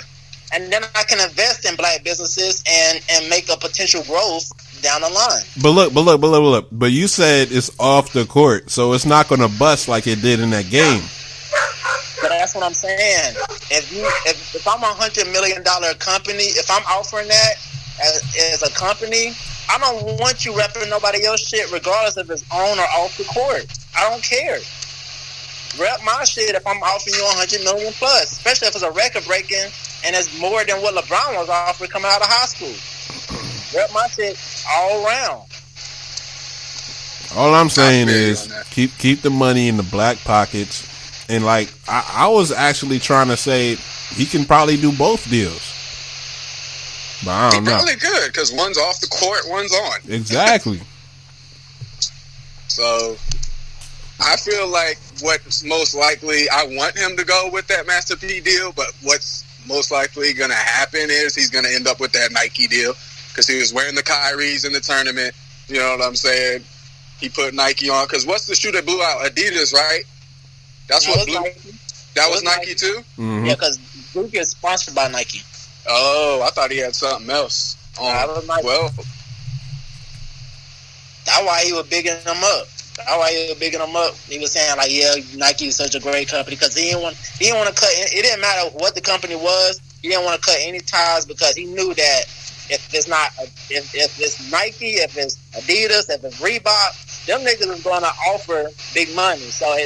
And then I can invest in black businesses and make a potential growth down the line. But look. But you said it's off the court, so it's not gonna bust like it did in that game. But that's what I'm saying. If I'm $100 million company, if I'm offering that as a company, I don't want you repping nobody else's shit, regardless if it's on or off the court. I don't care. Rep my shit if I'm offering you $100 million plus, especially if it's a record breaking and it's more than what LeBron was offering coming out of high school. Rep my shit all around. All I'm saying is keep the money in the black pockets, and like I was actually trying to say he can probably do both deals, but I don't know. He probably could, because one's off the court, one's on. Exactly. So I feel like what's most likely, I want him to go with that Master P deal, but what's most likely going to happen is he's going to end up with that Nike deal, because he was wearing the Kyries in the tournament. You know what I'm saying? He put Nike on, because what's the shoe that blew out? Adidas, right? That's what blew. Nike. That was Nike too? Mm-hmm. Yeah, because Burg is sponsored by Nike. Oh, I thought he had something else. Well, that's why he was bigging them up. He was saying like, yeah, Nike is such a great company, because he didn't want to cut. It didn't matter what the company was. He didn't want to cut any ties, because he knew that if it's Nike, if it's Adidas, if it's Reebok, them niggas is going to offer big money. So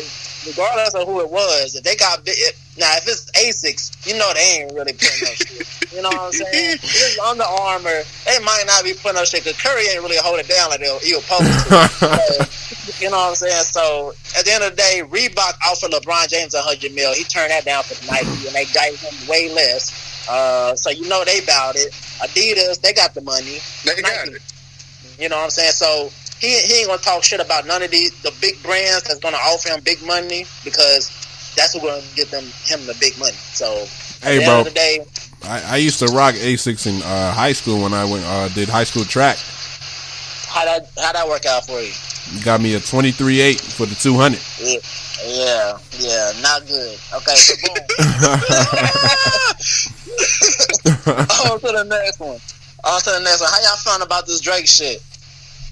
regardless of who it was, if they got big, now if it's Asics, you know they ain't really putting no shit. You know what I'm saying? If it's Under Armour, they might not be putting no shit, because Curry ain't really hold it down like he was supposed to. You know what I'm saying? So at the end of the day, Reebok offered LeBron James $100 million. He turned that down for Nike, and they gave him way less. So you know they about it. Adidas, they got the money. They got it. You know what I'm saying? So he ain't gonna talk shit about none of the big brands that's gonna offer him big money, because that's what's gonna get him the big money. So hey, at the bro, end of the day, I used to rock Asics in high school when I did high school track. How that work out for you? Got me a 23.8 for the 200. Yeah, not good. Okay, so boom. On to the next one. How y'all feeling about this Drake shit?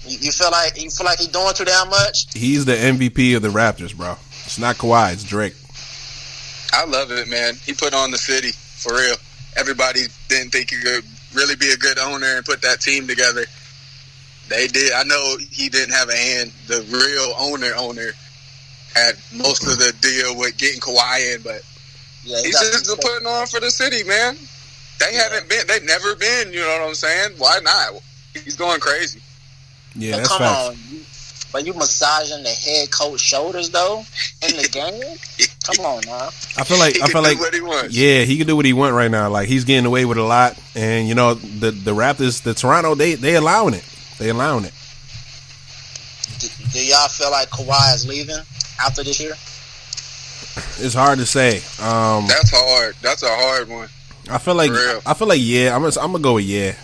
You feel like he's doing too damn much? He's the MVP of the Raptors, bro. It's not Kawhi, it's Drake. I love it, man. He put on the city, for real. Everybody didn't think he could really be a good owner and put that team together. They did. I know he didn't have a hand. The real owner had most of the deal with getting Kawhi in, but he's just putting on for the city, man. They've never been, you know what I'm saying? Why not? He's going crazy. Yeah, but that's facts. But you massaging the head coach shoulders though in the game? Come on now. I feel like what he wants. Yeah, he can do what he wants right now. Like, he's getting away with a lot, and you know the Raptors, the Toronto, they allowing it. They allowing it. Do y'all feel like Kawhi is leaving after this year? It's hard to say. That's hard. That's a hard one. I feel like yeah. I'm gonna go with yeah.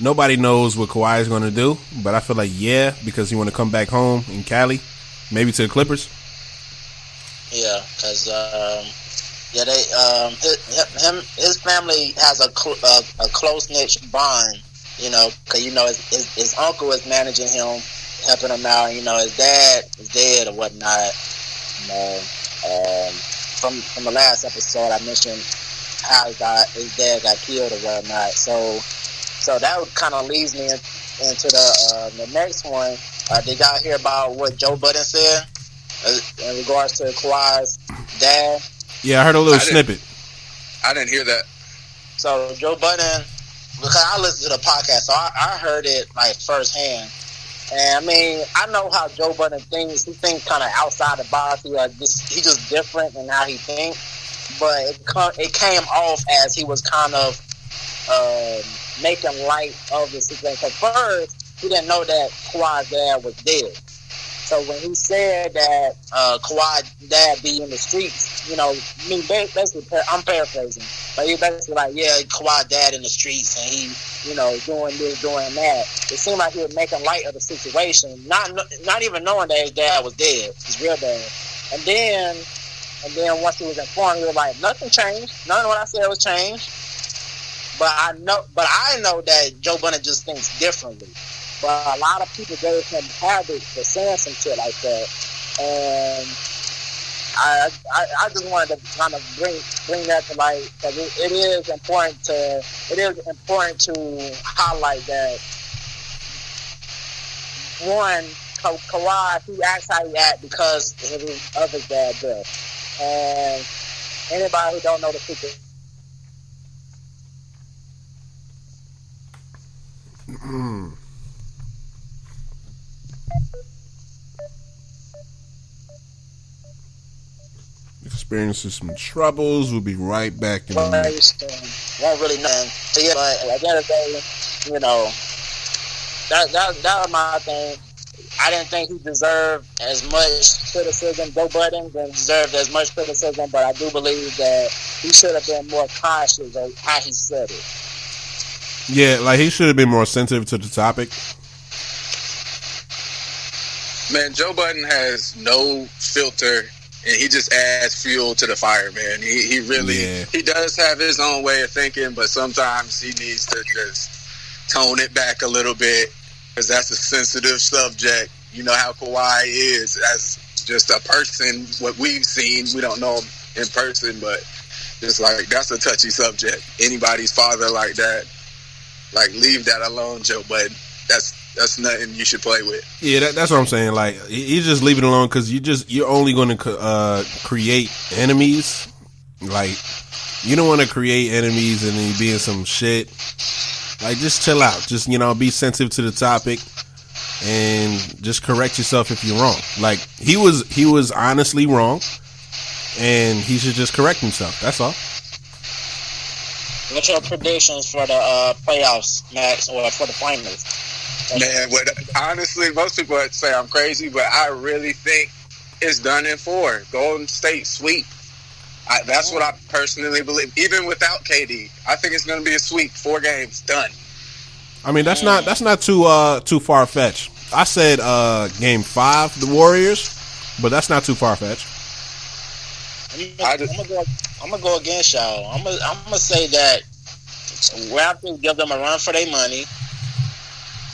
Nobody knows what Kawhi is gonna do, but I feel like yeah, because he want to come back home in Cali, maybe to the Clippers. Yeah, because his family has a close knit bond. You know, because you know his uncle is managing him, helping him out. You know, his dad is dead or whatnot. You know, from the last episode, I mentioned how his dad got killed or whatnot. So that kind of leads me into the next one. Did y'all hear about what Joe Budden said in regards to Kawhi's dad? Yeah, I heard a little snippet. I didn't hear that. So Joe Budden, because I listened to the podcast, so I heard it like firsthand. And I mean, I know how Joe Budden thinks. He thinks kind of outside the box. He's just different in how he thinks. But it came off as he was kind of making light of the situation. Because first, he didn't know that Kawhi's dad was dead. So when he said that Kawhi's dad be in the streets, you know, I mean, basically, I'm paraphrasing, but he basically like, yeah, Kawhi's dad in the streets, and he, you know, doing this, doing that. It seemed like he was making light of the situation, not even knowing that his dad was dead. It's real bad. And then once he was informed, he was like, nothing changed. None of what I said was changed. But I know that Joe Budden just thinks differently. But a lot of people gave him habits for saying some shit like that. And I just wanted to kind of bring that to light because it is important to highlight that one, Kawhi, he acts how he acts because of his dad death. And anybody who don't know the future. Experiencing some troubles. We'll be right back in a minute. Won't really know. So yeah, but at the end of the day, you know, that was my thing. I didn't think he deserved as much criticism. Joe Budden didn't deserve as much criticism, but I do believe that he should have been more cautious of how he said it. Yeah, like he should have been more sensitive to the topic. Man, Joe Budden has no filter, and he just adds fuel to the fire, man. He really he does have his own way of thinking, but sometimes he needs to just tone it back a little bit because that's a sensitive subject. You know how Kawhi is as just a person. What we've seen, we don't know him in person, but just like that's a touchy subject. Anybody's father like that, like leave that alone, Joe Budden. That's nothing you should play with. Yeah, that's what I'm saying. Like, you just leave it alone because you're only going to create enemies. Like, you don't want to create enemies and then you be in some shit. Like, just chill out. Just, you know, be sensitive to the topic and just correct yourself if you're wrong. Like, he was honestly wrong, and he should just correct himself. That's all. What's your predictions for the playoffs, Max, or for the finals? Man, honestly, most people would say I'm crazy, but I really think it's done in 4. Golden State sweep. That's what I personally believe. Even without KD, I think it's going to be a sweep. 4 games done. I mean, that's not too far fetched. I said game 5, the Warriors, but that's not too far fetched. I'm gonna go against y'all. I'm gonna say that Raptors give them a run for their money.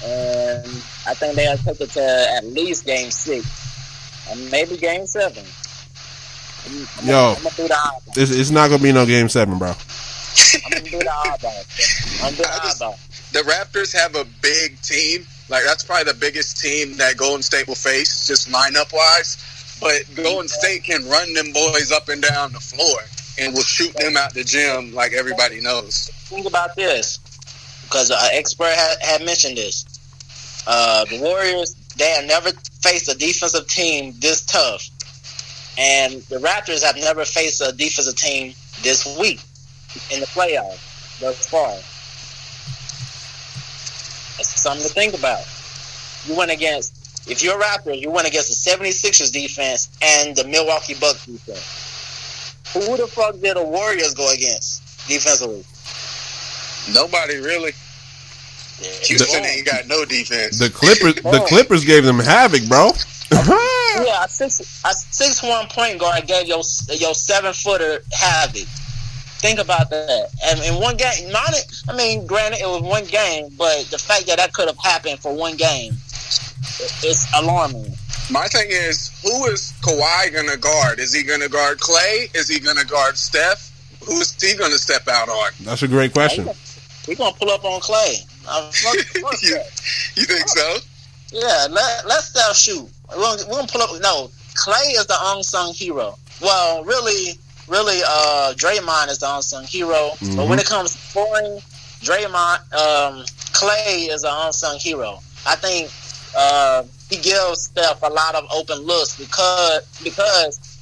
And I think they'll take it to at least game 6. And maybe game 7. I'm gonna do the eyeball. It's not going to be no game 7, bro. I'm going to do the eyeball. The Raptors have a big team. Like, that's probably the biggest team that Golden State will face, just lineup-wise. But Golden State can run them boys up and down the floor and will shoot them out the gym like everybody knows. Think about this, because an expert had mentioned this. The Warriors, they have never faced a defensive team this tough. And the Raptors have never faced a defensive team this weak in the playoffs thus far. That's something to think about. If you're a Raptor, you went against the 76ers defense and the Milwaukee Bucks defense. Who the fuck did the Warriors go against defensively? Nobody really. Houston ain't got no defense. The Clippers gave them havoc, bro. Yeah, a 6'1" point guard gave your 7-footer havoc. Think about that. And in one game, granted it was one game, but the fact that could have happened for one game, it's alarming. My thing is, who is Kawhi going to guard? Is he going to guard Clay? Is he going to guard Steph? Who is he going to step out on? That's a great question. We're going to pull up on Clay. You think so? Yeah, let Steph shoot. We're going to pull up. No, Clay is the unsung hero. Well, really, Draymond is the unsung hero. Mm-hmm. But when it comes to scoring, Clay is the unsung hero. I think he gives Steph a lot of open looks because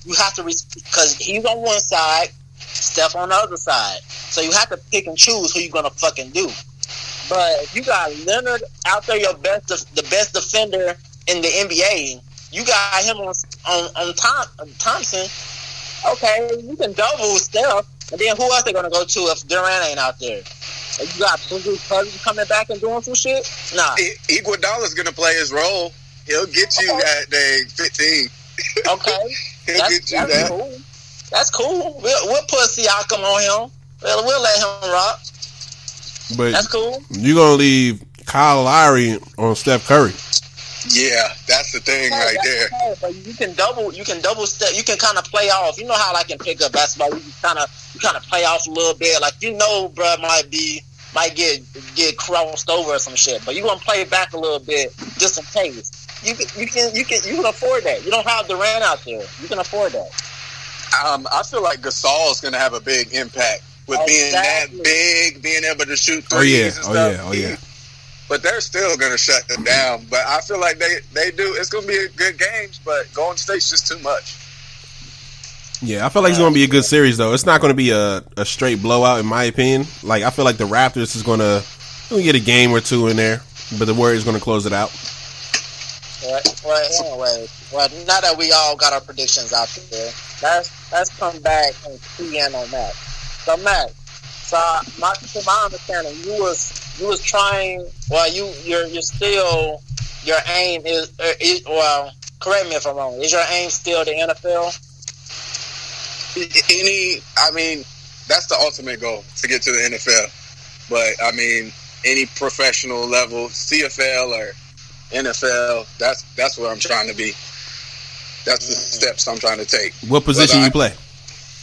you have to because he's on one side, Steph on the other side. So you have to pick and choose who you're gonna fucking do. But if you got Leonard out there, the best defender in the NBA, you got him on Thompson. Okay, you can double Steph, and then who else they gonna go to if Durant ain't out there? You got Cousins coming back and doing some shit? Nah. Iguodala's gonna play his role. He'll get you at day 15. Okay. Get you that. Cool. That's cool. We'll put Siakam on him. We'll let him rock. But that's cool. You're gonna leave Kyle Lowry on Steph Curry. Yeah, that's the thing right there. Okay, but you can double step. You can kind of play off. You know how like in pickup basketball, you kind of play off a little bit. Like bro, might get crossed over or some shit, but you gonna play back a little bit just in case. You can afford that. You don't have Durant out there. You can afford that. I feel like Gasol's gonna have a big impact with being that big, being able to shoot threes and stuff. Oh yeah. But they're still going to shut them down. But I feel like they do. It's going to be a good games, but Golden State's just too much. Yeah, I feel like it's going to be a good series, though. It's not going to be a straight blowout, in my opinion. Like, I feel like the Raptors is going to get a game or two in there, but the Warriors going to close it out. Well, anyway, now that we all got our predictions out there, let's come back and key in on that. So, Matt, to my understanding, you was trying. Well, you're still, your aim is well. Correct me if I'm wrong. Is your aim still the NFL? That's the ultimate goal, to get to the NFL. But I mean, any professional level, CFL or NFL, that's where I'm trying to be. That's the steps I'm trying to take. What position you play?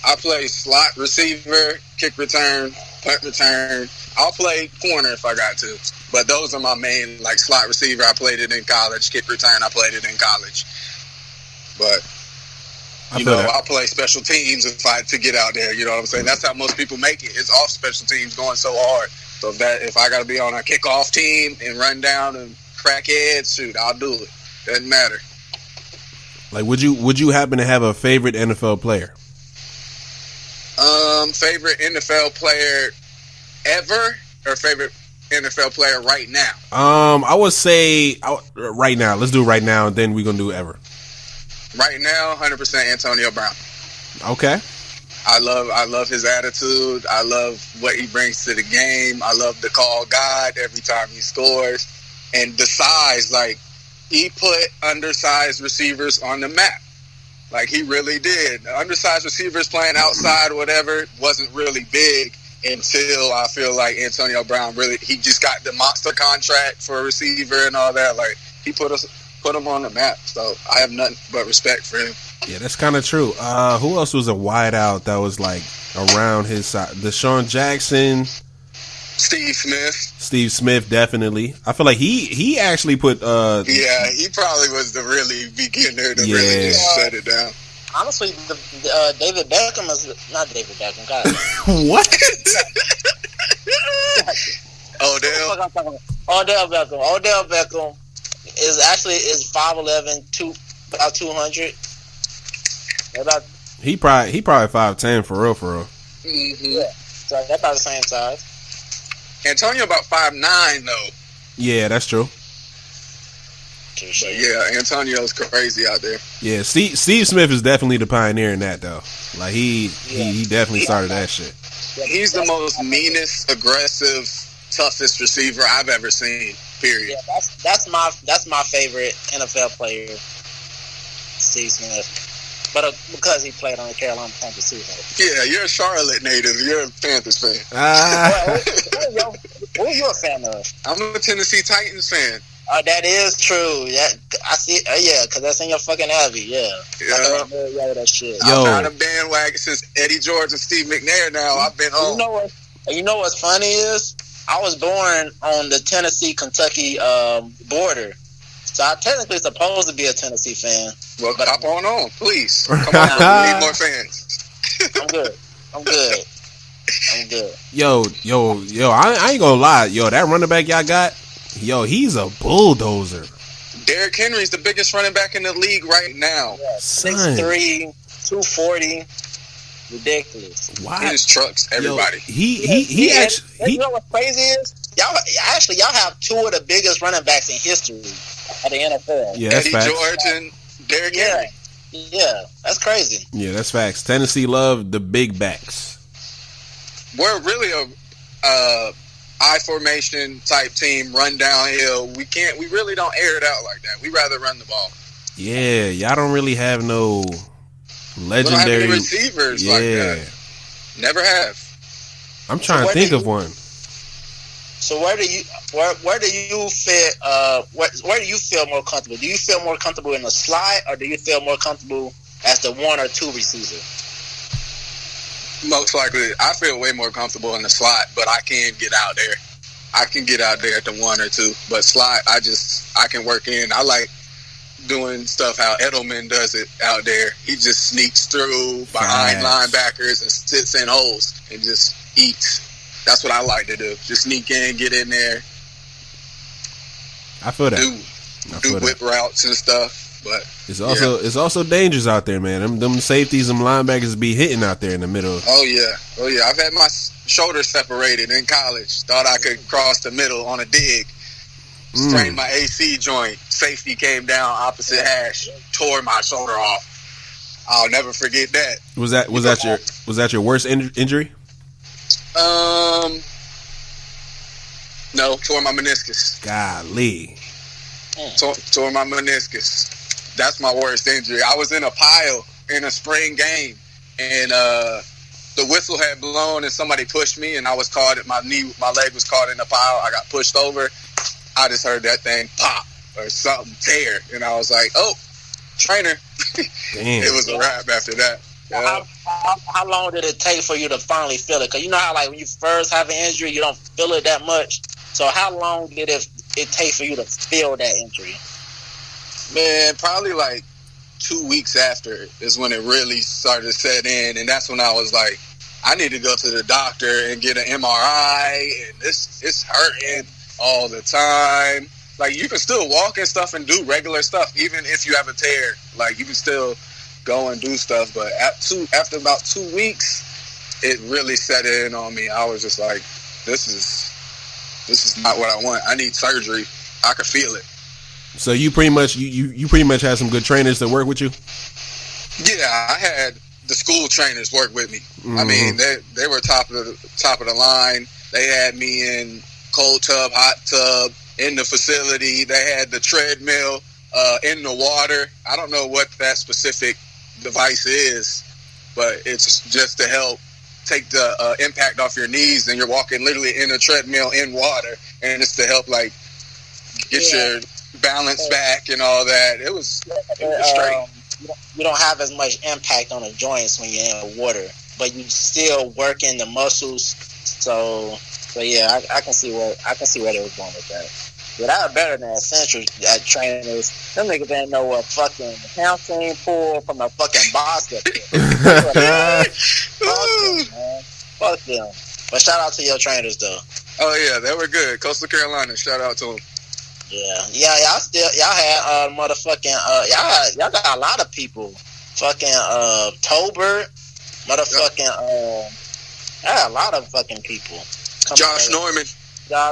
I play slot receiver, kick return, punt return. I'll play corner if I got to. But those are my main, like slot receiver. I played it in college. Kick return, I played it in college. But, I play special teams to get out there. You know what I'm saying? That's how most people make it. It's off special teams going so hard. So if I got to be on a kickoff team and run down and crack heads, shoot, I'll do it. Doesn't matter. Like, would you happen to have a favorite NFL player? Favorite NFL player ever, or favorite NFL player right now? I would say right now. Let's do it right now, and then we're gonna do ever. Right now, 100% Antonio Brown. Okay. I love his attitude. I love what he brings to the game. I love the call God every time he scores, and the size. Like, he put undersized receivers on the map. Like, he really did. Undersized receivers playing outside or whatever wasn't really big until I feel like Antonio Brown he just got the monster contract for a receiver and all that. Like, he put him on the map. So I have nothing but respect for him. Yeah, that's kind of true. Who else was a wideout that was like around his side? Deshaun Jackson. Steve Smith, definitely. I feel like he actually put. He probably was the really beginner to really just shut it down. Honestly, David Beckham is not David Beckham. God. What? Odell Beckham is 5'11", about 200. He probably 5'10" for real. Mm-hmm. Yeah, so they're about the same size. Antonio about 5'9" though. Yeah, that's true. But yeah, Antonio's crazy out there. Yeah, Steve Smith is definitely the pioneer in that though. Like he definitely started that shit. He's the most meanest, aggressive, toughest receiver I've ever seen. Period. Yeah, that's my favorite NFL player, Steve Smith. But because he played on the Carolina Panthers too. Yeah, you're a Charlotte native. You're a Panthers fan. Who are you a fan of? I'm a Tennessee Titans fan. That is true. Yeah, I see. Yeah, because that's in your fucking Abbey. Yeah. That shit. I'm not a bandwagon since Eddie George and Steve McNair. Now I've been home. You know what's funny is I was born on the Tennessee-Kentucky border. So I'm technically supposed to be a Tennessee fan. Well, but hop on, please. Come on, we need more fans. I'm good. Yo, I ain't gonna lie. Yo, that running back y'all got, he's a bulldozer. Derrick Henry's the biggest running back in the league right now. Yeah, 6'3", 240. Ridiculous. Wow. He just trucks everybody. He actually. You know what's crazy is? Y'all have two of the biggest running backs in history at the NFL. Yeah, that's Eddie facts. George and Derrick Henry. Yeah, that's crazy. Yeah, that's facts. Tennessee love the big backs. We're really a I formation type team, run downhill. We really don't air it out like that. We rather run the ball. Yeah, y'all don't really have no legendary we don't have any receivers like that. Never have. I'm trying to think of one. So where do you fit? Where do you feel more comfortable? Do you feel more comfortable in the slot, or do you feel more comfortable as the 1 or 2 receiver? Most likely, I feel way more comfortable in the slot, but I can get out there. I can get out there at the 1 or 2, but slot, I can work in. I like doing stuff how Edelman does it out there. He just sneaks through behind linebackers and sits in holes and just eats. That's what I like to do. Just sneak in, get in there. I feel that. Do whip routes and stuff. But it's also dangerous out there, man. Them safeties, them linebackers be hitting out there in the middle. Oh yeah. I've had my shoulders separated in college. Thought I could cross the middle on a dig. Strained my AC joint. Safety came down opposite hash, tore my shoulder off. I'll never forget that. Was that your worst injury? No, tore my meniscus. Golly. Tore my meniscus. That's my worst injury. I was in a pile in a spring game, and the whistle had blown, and somebody pushed me, and I was caught. My leg was caught in the pile. I got pushed over. I just heard that thing pop or something tear, and I was like, "Oh, trainer." Damn. It was a wrap after that. Yeah. How long did it take for you to finally feel it? Because you know how, like, when you first have an injury, you don't feel it that much. So how long did it take for you to feel that injury? Man, probably like 2 weeks after is when it really started to set in, and that's when I was like, I need to go to the doctor and get an MRI, and it's hurting all the time. Like, you can still walk and stuff and do regular stuff, even if you have a tear. Like, you can still go and do stuff, but after about 2 weeks, it really set in on me. I was just like, this is not what I want. I need surgery. I could feel it. So you pretty much had some good trainers that work with you? Yeah, I had the school trainers work with me. I mean, they were top of the line. They had me in cold tub, hot tub, in the facility. They had the treadmill in the water. I don't know what that specific device is, but it's just to help take the impact off your knees, and you're walking literally in a treadmill in water, and it's to help like get your balance back and all that. It was straight. You don't have as much impact on the joints when you're in the water, but you still working the muscles. So yeah, I can see where they were going with that. But that was better than essential trainers. Them niggas didn't know what fucking hamstring pull from a fucking basket. Fuck them, man. Fuck them. But shout out to your trainers though. Oh yeah, they were good. Coastal Carolina, shout out to them. Yeah. Y'all had motherfucking y'all got a lot of people. Fucking Tolbert, motherfucking I got a lot of fucking people. Josh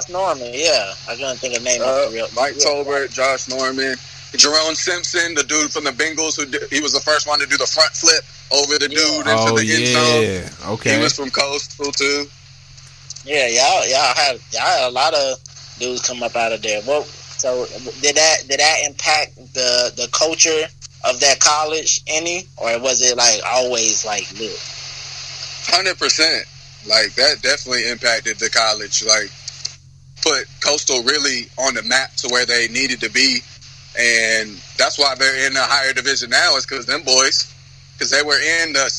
Norman, yeah. I couldn't think of name of real. Mike Tolbert, Josh Norman, Jerome Simpson, the dude from the Bengals he was the first one to do the front flip over the dude into the end zone. Okay. He was from Coastal too. Yeah, y'all had a lot of dudes come up out of there. Well, so did that impact the culture of that college any, or was it like always like lit? 100%. Like, that definitely impacted the college. Like, put Coastal really on the map to where they needed to be, and that's why they're in the higher division now. Is because them boys, because they were in the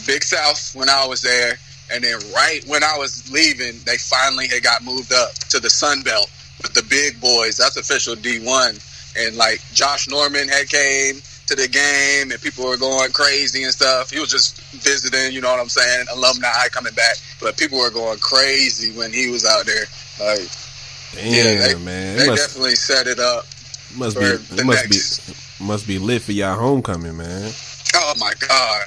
Big South when I was there. And then right when I was leaving, they finally had got moved up to the Sun Belt with the big boys. That's official D1. And like Josh Norman had came to the game, and people were going crazy and stuff. He was just visiting, you know what I'm saying, alumni coming back. But people were going crazy when he was out there. Like, damn, man, they definitely set it up. Must be lit for y'all homecoming, man. Oh my God.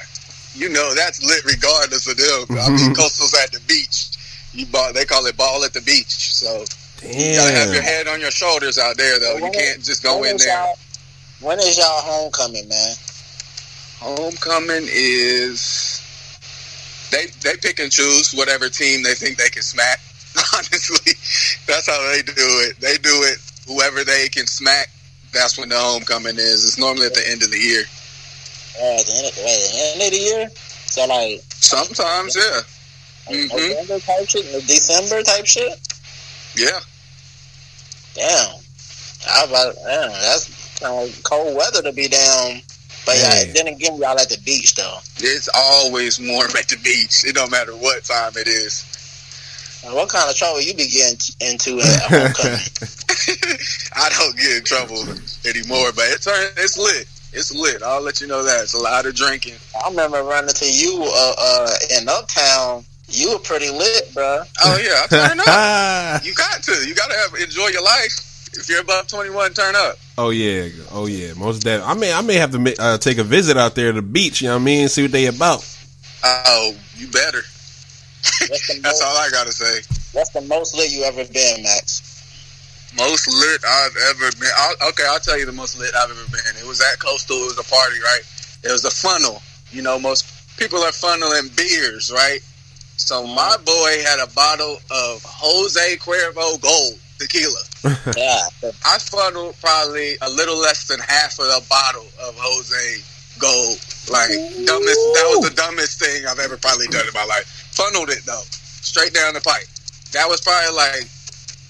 You know that's lit regardless of them. I mean, Coastal's at the beach. They call it ball at the beach. So you gotta have your head on your shoulders out there, though. You can't just go in there. When is y'all homecoming, man? Homecoming is they pick and choose whatever team they think they can smack. Honestly, that's how they do it. They do it. Whoever they can smack, that's when the homecoming is. It's normally at the end of the year. At the end of the year? So, like... Sometimes, yeah. November type shit, December type shit. Yeah. Damn. That's kind of cold weather to be down. But yeah, then again, y'all at the beach though. It's always warm at the beach. It don't matter what time it is. What kind of trouble you be getting into at homecoming? I don't get in trouble anymore, but it's lit. It's lit. I'll let you know that. It's a lot of drinking. I remember running to you in Uptown. You were pretty lit, bro. Oh yeah, I turn up. You got to. You got to enjoy your life. If you're above 21, turn up. Oh yeah. Most definitely. I may have to take a visit out there to the beach. You know what I mean? See what they about. Oh, you better. That's all I gotta say. What's the most lit you ever been, Max? Most lit I've ever been. I'll tell you the most lit I've ever been. It was at Coastal. It was a party, right? It was a funnel. You know, most people are funneling beers, right? So my boy had a bottle of Jose Cuervo Gold tequila. Yeah. I funneled probably a little less than half of a bottle of Jose Gold. Like, that was the dumbest thing I've ever probably done in my life. Funneled it, though. Straight down the pipe. That was probably like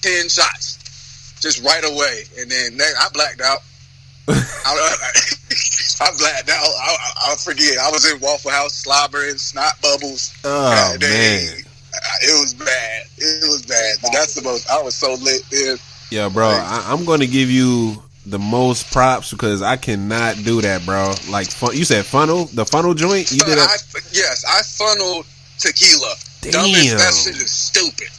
10 shots. Just right away. And then I blacked out. I blacked out. I'll forget. I was in Waffle House slobbering, snot bubbles. Oh, man. It was bad. It was bad. But that's the most. I was so lit, dude. Yeah, bro. I'm going to give you the most props because I cannot do that, bro. Like, you said funnel? The funnel joint? You did that? Yes, I funneled tequila. Damn. Dumbest, that shit is stupid.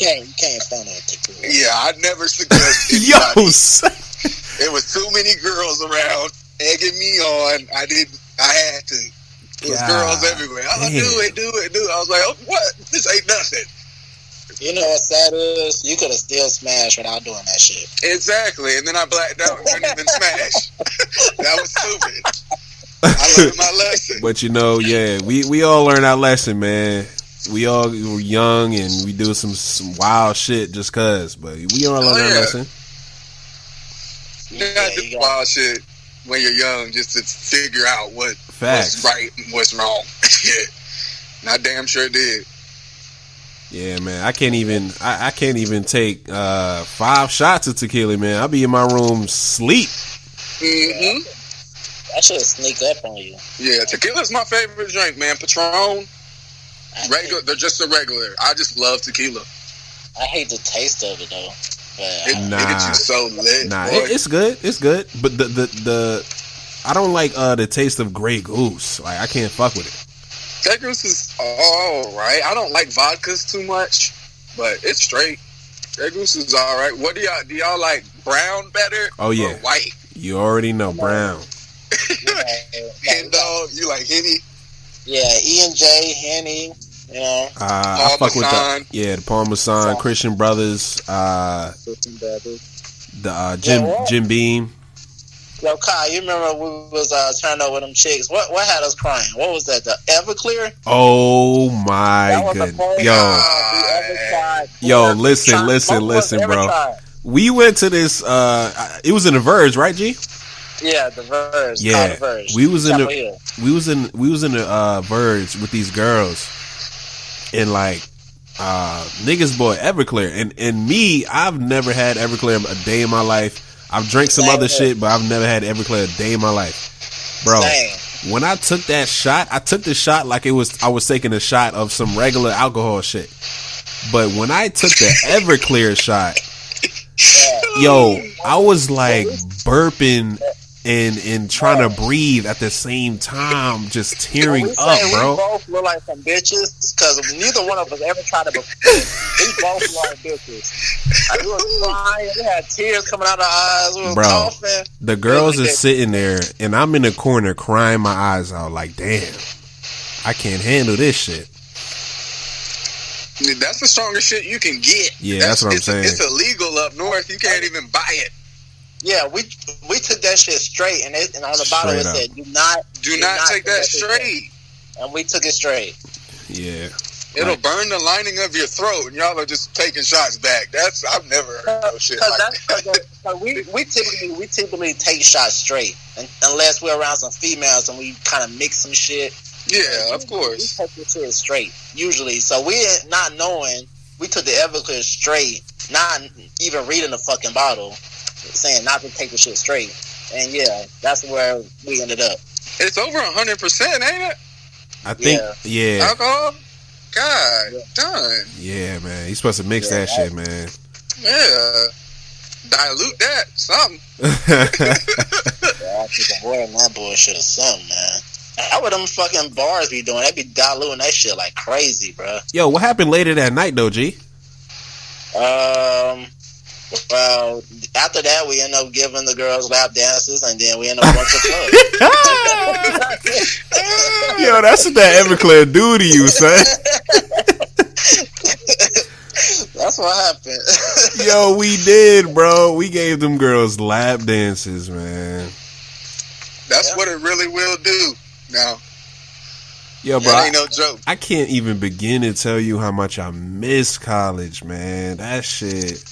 You can't funnel tequila. Yeah, I never suggest Yo, There was too many girls around egging me on. I had to. There was girls everywhere. Oh, do it. I was like, oh, what? This ain't nothing. You know what sad is? You could have still smashed without doing that shit. Exactly. And then I blacked out and couldn't even smash. That was stupid. I learned my lesson. But you know, yeah, we all learn our lesson, man. We all were young and we do some wild shit just cause, but we all learn our lesson. You gotta do wild shit when you're young just to figure out what's right and what's wrong. Yeah. And I damn sure did. Yeah, man. I can't even take 5 shots of tequila, man. I'll be in my room sleep. Mm-hmm. That should sneak up on you. Yeah, tequila's my favorite drink, man. Patron. Regular, they're just a regular. I just love tequila. I hate the taste of it though. It gets you so lit. Nah, it's good. It's good. But the I don't like the taste of Grey Goose. Like I can't fuck with it. Grey Goose is all right. I don't like vodkas too much, but it's straight. Grey Goose is all right. What do y'all like? Brown better? Oh yeah, or white. You already know brown. Hen dog, you like Henny? Yeah, E&J, Henny. You know, I fuck with the Parmesan, Christian Brothers, the Jim Beam. Yo, Kyle, you remember we was turning up with them chicks? What had us crying? What was that? The Everclear? Oh my goodness, yo, listen, bro. We went to this. It was in the Verge, right, G? Yeah, the Verge. Yeah, the Verge. we was in the Verge with these girls, and like niggas bought Everclear, and me, I've never had Everclear a day in my life. I've drank some other shit, but I've never had Everclear a day in my life, bro. When I took that shot, I took the shot like I was taking a shot of some regular alcohol shit. But when I took the Everclear shot, yo, I was like burping and trying to breathe at the same time, just tearing up, bro. We both look like some bitches because neither one of us ever tried it before. We both look like bitches. Like, we were crying, we had tears coming out of our eyes, we were coughing. The girls are sitting there, and I'm in the corner crying my eyes out, like, damn, I can't handle this shit. That's the strongest shit you can get. Yeah, that's what I'm saying. It's illegal up north. You can't even buy it. Yeah, we took that shit straight, and on the bottle it said, "Do not take that straight." And we took it straight. Yeah, it'll burn the lining of your throat, and y'all are just taking shots back. I've never heard no shit like that. We typically take shots straight, unless we're around some females and we kind of mix some shit. Yeah, of We course. take this shit straight, usually. So we, not knowing, we took the Everclear straight, not even reading the fucking bottle, saying not to take the shit straight. And yeah, that's where we ended up. It's over 100%, ain't it? I think, yeah. Alcohol? God, done. Yeah, man. You're supposed to mix that shit, man. Yeah. Dilute that, something. Yeah, I think avoiding that bullshit or something, man. How would them fucking bars be doing? They be diluting that shit like crazy, bro. Yo, what happened later that night, though, G? Well, after that, we end up giving the girls lap dances, and then we end up going to clubs. Yo, that's what that Everclear do to you, son. That's what happened. Yo, we did, bro. We gave them girls lap dances, man. That's what it really will do now. Yo, bro, That ain't no joke. I can't even begin to tell you how much I miss college, man. That shit.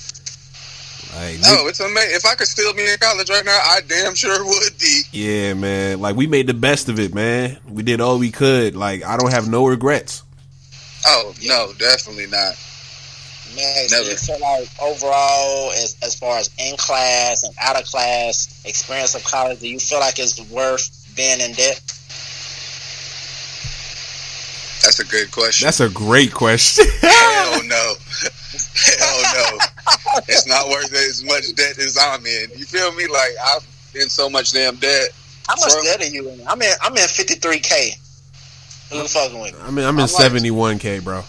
Like, No, it's amazing. If I could still be in college right now, I damn sure would be. yeah, man. Like, we made the best of it, man. We did all we could. Like, I don't have no regrets. Oh, no, definitely not. Man, so Never. you feel like overall, as far as in class and out of class experience of college, do you feel like it's worth being in debt? That's a good question. That's a great question. Hell no. Hell no. It's not worth it as much debt as I'm in. You feel me? Like, I'm in so much damn debt. How much Bro. debt are you in? I'm in 53K. Who you fucking with? I'm in 71K, bro.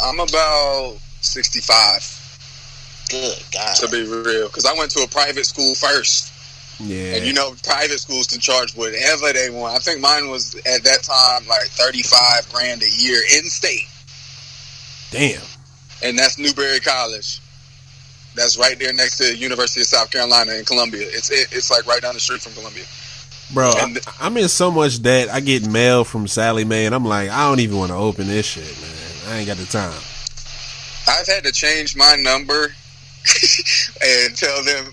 I'm about 65, Good God. to be real. Because I went to a private school first. Yeah. And you know, private schools can charge whatever they want. I think mine was, at that time, like $35,000 a year in state. Damn. And that's Newberry College. That's right there next to the University of South Carolina in Columbia. It's like right down the street from Columbia. Bro, And- I'm in so much debt. I get mail from Sally Mae, and I'm like, I don't even want to open this shit, man. I ain't got the time. I've had to change my number and tell them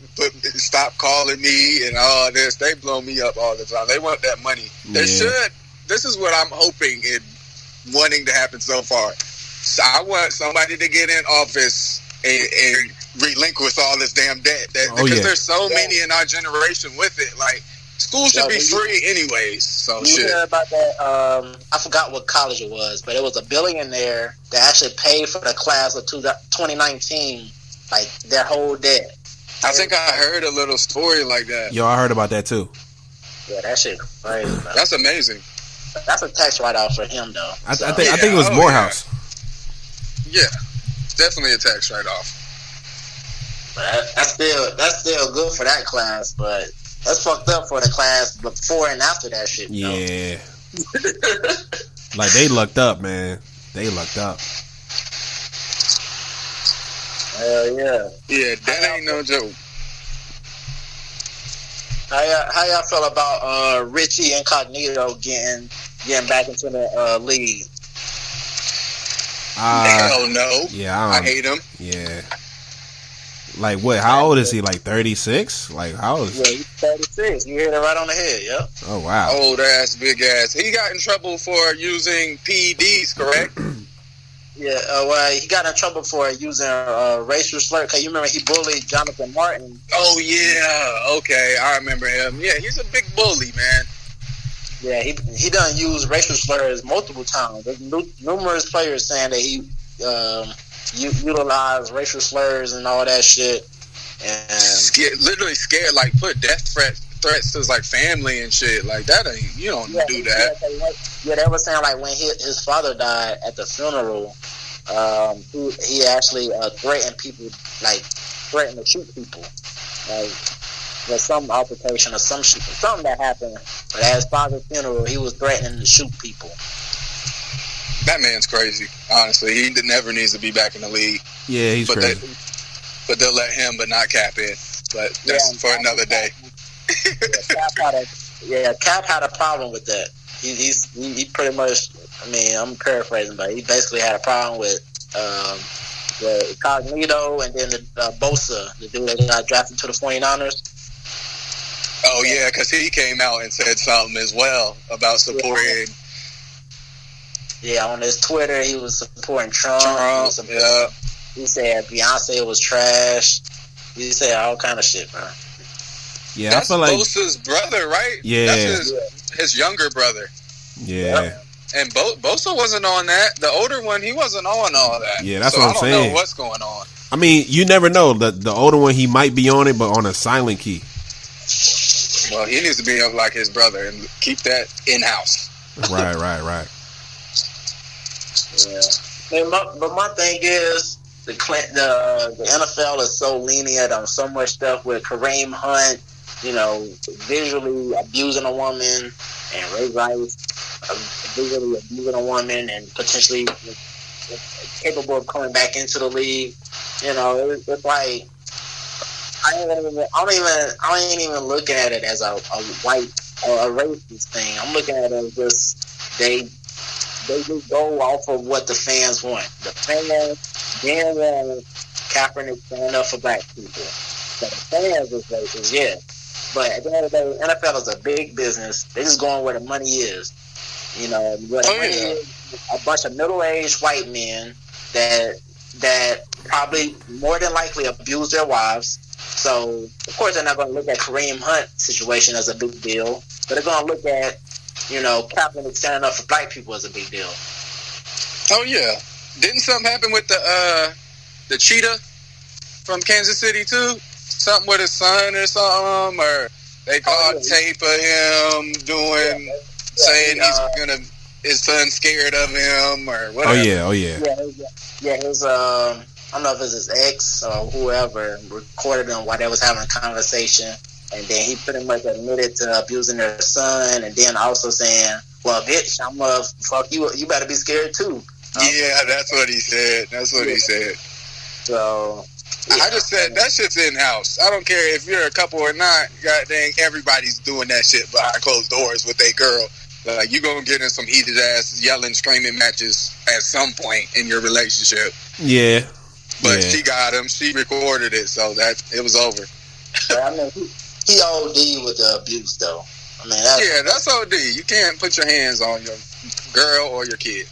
stop calling me and all this. They blow me up all the time. They want that money. They Yeah. should. This is what I'm hoping and wanting to happen so far. So I want somebody to get in office and relinquish all this damn debt. Because there's so many in our generation with it. Like, school should be free anyways. So You shit. hear about that? I forgot what college it was, but it was a billionaire that actually paid for the class of 2019, like their whole debt. I think I heard a little story like that. Yo, I heard about that too. Yeah, that shit crazy, man. That's amazing. That's a tax write-off for him, though. I So, think it was oh, Morehouse. Yeah. It's definitely a tax write-off. but that's still good for that class, but that's fucked up for the class before and after that shit. though. Yeah. Like, they lucked up, man. They lucked up. Hell yeah. Yeah, that ain't no joke. How y'all feel about Richie Incognito getting back into the league? Hell no. Yeah, I hate him. Yeah. Like, what? How old is he? Like 36? Like, how old is Yeah, he's 36. You hit it right on the head, yep. Oh, wow. Old ass, big ass. He got in trouble for using PEDs, correct? Yeah, well, he got in trouble for using racial slur. Cause you remember he bullied Jonathan Martin. Oh yeah, okay, I remember him. Yeah, he's a big bully, man. Yeah, he done used racial slurs multiple times. There's numerous players saying that he utilized racial slurs and all that shit. And Literally scared, like put death threats to his like family and shit. Like that ain't, you don't do that. Yeah, they were saying like when his father died at the funeral, he actually threatened people, like threatened to shoot people. Like there's some altercation or something that happened. But at his father's funeral, he was threatening to shoot people. That man's crazy. Honestly, he never needs to be back in the league. Yeah, he's But crazy. they'll let him, but not Cap in. But that's for another day. Cap had a problem with that. He pretty much, I mean, I'm paraphrasing, but he basically had a problem with the Incognito and then the Bosa, the dude that got drafted to the 49ers. Oh yeah, because he came out and said something as well about supporting Yeah, on his Twitter, he was supporting Trump. He said Beyonce was trash. He said all kind of shit, bro. Yeah, that's I feel like Bosa's brother, right? Yeah, that's his younger brother. Yeah, and Bosa wasn't on that. The older one, he wasn't on all that. Yeah, that's what I'm saying. I don't know what's going on. I mean, you never know. The older one, he might be on it, but on a silent key. Well, he needs to be up like his brother and keep that in house. Right. Yeah, but my thing is the NFL is so lenient on so much stuff with Kareem Hunt, visually abusing a woman, and Ray Rice visually abusing a woman and potentially capable of coming back into the league. It's like I ain't even looking at it as a white or a racist thing. I'm looking at it as just they just go off of what the fans want. The fans damn well Kaepernick stand up for black people. So the fans is racist, yeah. But at the end of the day, NFL is a big business. They're just going where the money is. Where the money is, a bunch of middle-aged white men that probably more than likely abuse their wives. So, of course, they're not going to look at Kareem Hunt situation as a big deal, but they're going to look at, Kaepernick standing up for black people as a big deal. Oh, yeah. Didn't something happen with the cheetah from Kansas City, too? Something with his son or something? Or they caught tape of him saying his son's scared of him or whatever. Oh, yeah. Yeah, his, I don't know if it's his ex or whoever recorded him while they was having a conversation, and then he pretty much admitted to abusing their son, and then also saying, "Well, bitch, I'm fuck you. You better be scared too." Yeah, that's what he said. He said. So I just said that shit's in house. I don't care if you're a couple or not. God dang, everybody's doing that shit behind closed doors with their girl. Like, you gonna get in some heated ass yelling, screaming matches at some point in your relationship. Yeah. But she got him. She recorded it, so that it was over. I mean, he OD with the abuse, though. I mean, that's OD. You can't put your hands on your girl or your kid.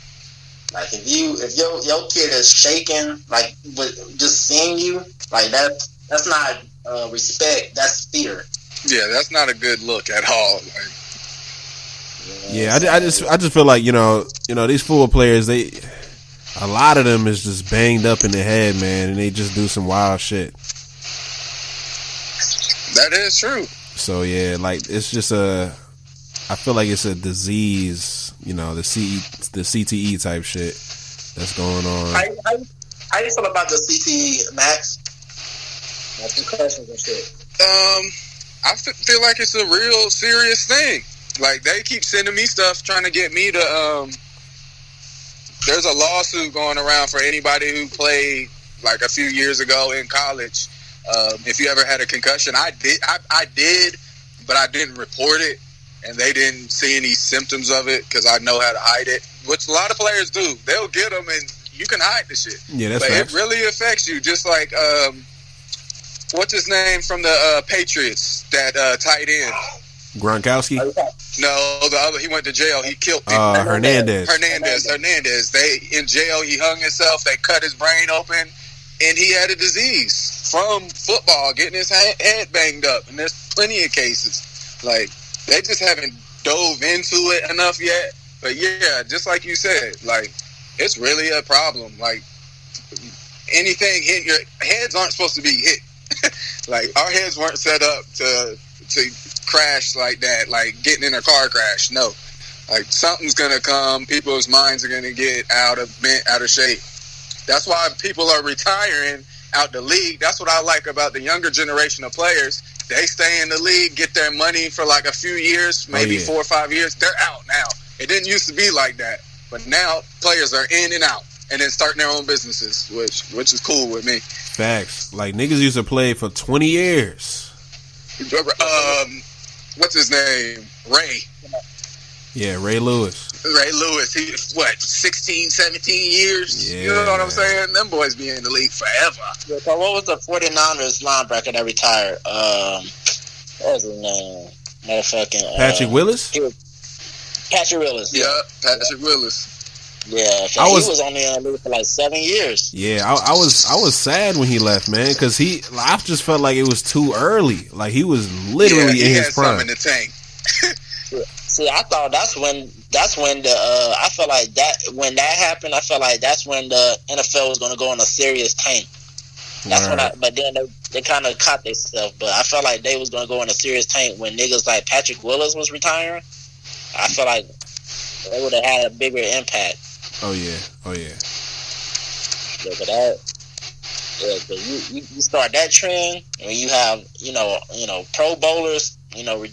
Like, if your kid is shaking, like, with just seeing you, like, that's not respect. That's fear. Yeah, that's not a good look at all. Like, yeah, I just feel like these football players, a lot of them is just banged up in the head, man, and they just do some wild shit. That is true. So yeah, like it's just I feel like it's a disease, the CTE type shit that's going on. How you feel about the CTE, Max? Like concussions and shit. I feel like it's a real serious thing. Like, they keep sending me stuff trying to get me to there's a lawsuit going around for anybody who played like a few years ago in college. If you ever had a concussion, I did, but I didn't report it, and they didn't see any symptoms of it because I know how to hide it, which a lot of players do. They'll get them, and you can hide the shit. Yeah, that's but facts. It really affects you, just like what's his name from the Patriots, that tight end? Gronkowski? No, the other. He went to jail. He killed people. Hernandez. They in jail. He hung himself. They cut his brain open, and he had a disease from football, getting his head banged up. And there's plenty of cases. Like, they just haven't dove into it enough yet. But yeah, just like you said, like, it's really a problem. Like, anything hit your heads aren't supposed to be hit. Like, our heads weren't set up to crash like that, like getting in a car crash. No, like, something's gonna come. People's minds are gonna get out of shape. That's why people are retiring out the league. That's what I like about the younger generation of players. They stay in the league, get their money for like a few years, maybe 4 or 5 years. They're out now. It didn't used to be like that, but now players are in and out, and then starting their own businesses, which is cool with me. Facts. Like, niggas used to play for 20 years. What's his name? Ray. Yeah, Ray Lewis. He, 16, 17 years? Yeah. You know what I'm saying? Them boys be in the league forever. Yeah, so what was the 49ers linebacker that retired? What was his name? Patrick Willis? Patrick Willis. Yeah, Patrick Willis. Yeah, he was only in the league for like 7 years. Yeah, I was sad when he left, man, because I just felt like it was too early. Like he was literally in his prime. In the tank. See, I thought that's when I felt like that when that happened. I felt like that's when the NFL was going to go on a serious tank. That's when but then they kind of caught themselves. But I felt like they was going to go on a serious tank when niggas like Patrick Willis was retiring. I felt like they would have had a bigger impact. Oh yeah. Yeah, but you start that trend when you have Pro Bowlers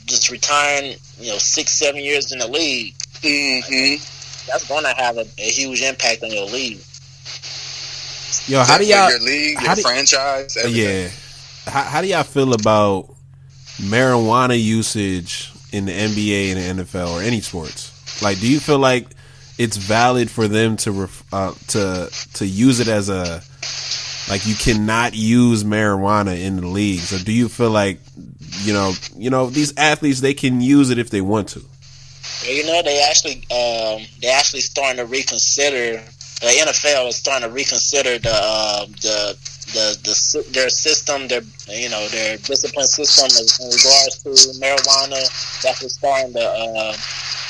just retiring 6-7 years in the league. Mm-hmm. That's going to have a huge impact on your league. Yo, how do y'all your league, your franchise? Everything. Yeah, how do y'all feel about marijuana usage in the NBA and the NFL or any sports? Like, do you feel like it's valid for them to use it as a, like, you cannot use marijuana in the leagues, or do you feel like these athletes, they can use it if they want to? They actually starting to reconsider. The NFL is starting to reconsider their system, their discipline system in regards to marijuana. That's starting to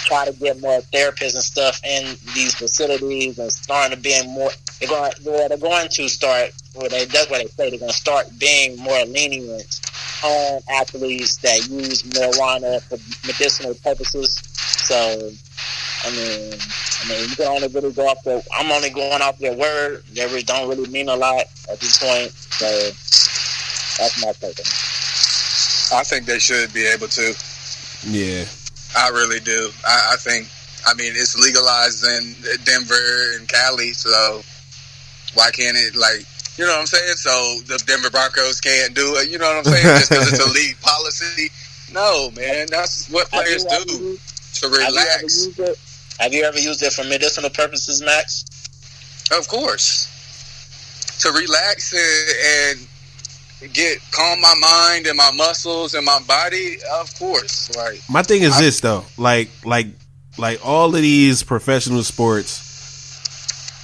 try to get more therapists and stuff in these facilities, and starting to being more. They're going to start. That's what they say. They're going to start being more lenient on athletes that use marijuana for medicinal purposes. So, I mean, you can only really go off the. I'm only going off their word. They don't really mean a lot at this point. So that's my take. I think they should be able to. Yeah, I really do. I think. I mean, it's legalized in Denver and Cali, so why can't it? Like, you know what I'm saying? So the Denver Broncos can't do it. You know what I'm saying? Just because it's a league policy. No, man, that's what players do to relax. Have you ever used it for medicinal purposes, Max? Of course. To relax and calm my mind and my muscles and my body, of course. Like, my thing is this though, like all of these professional sports,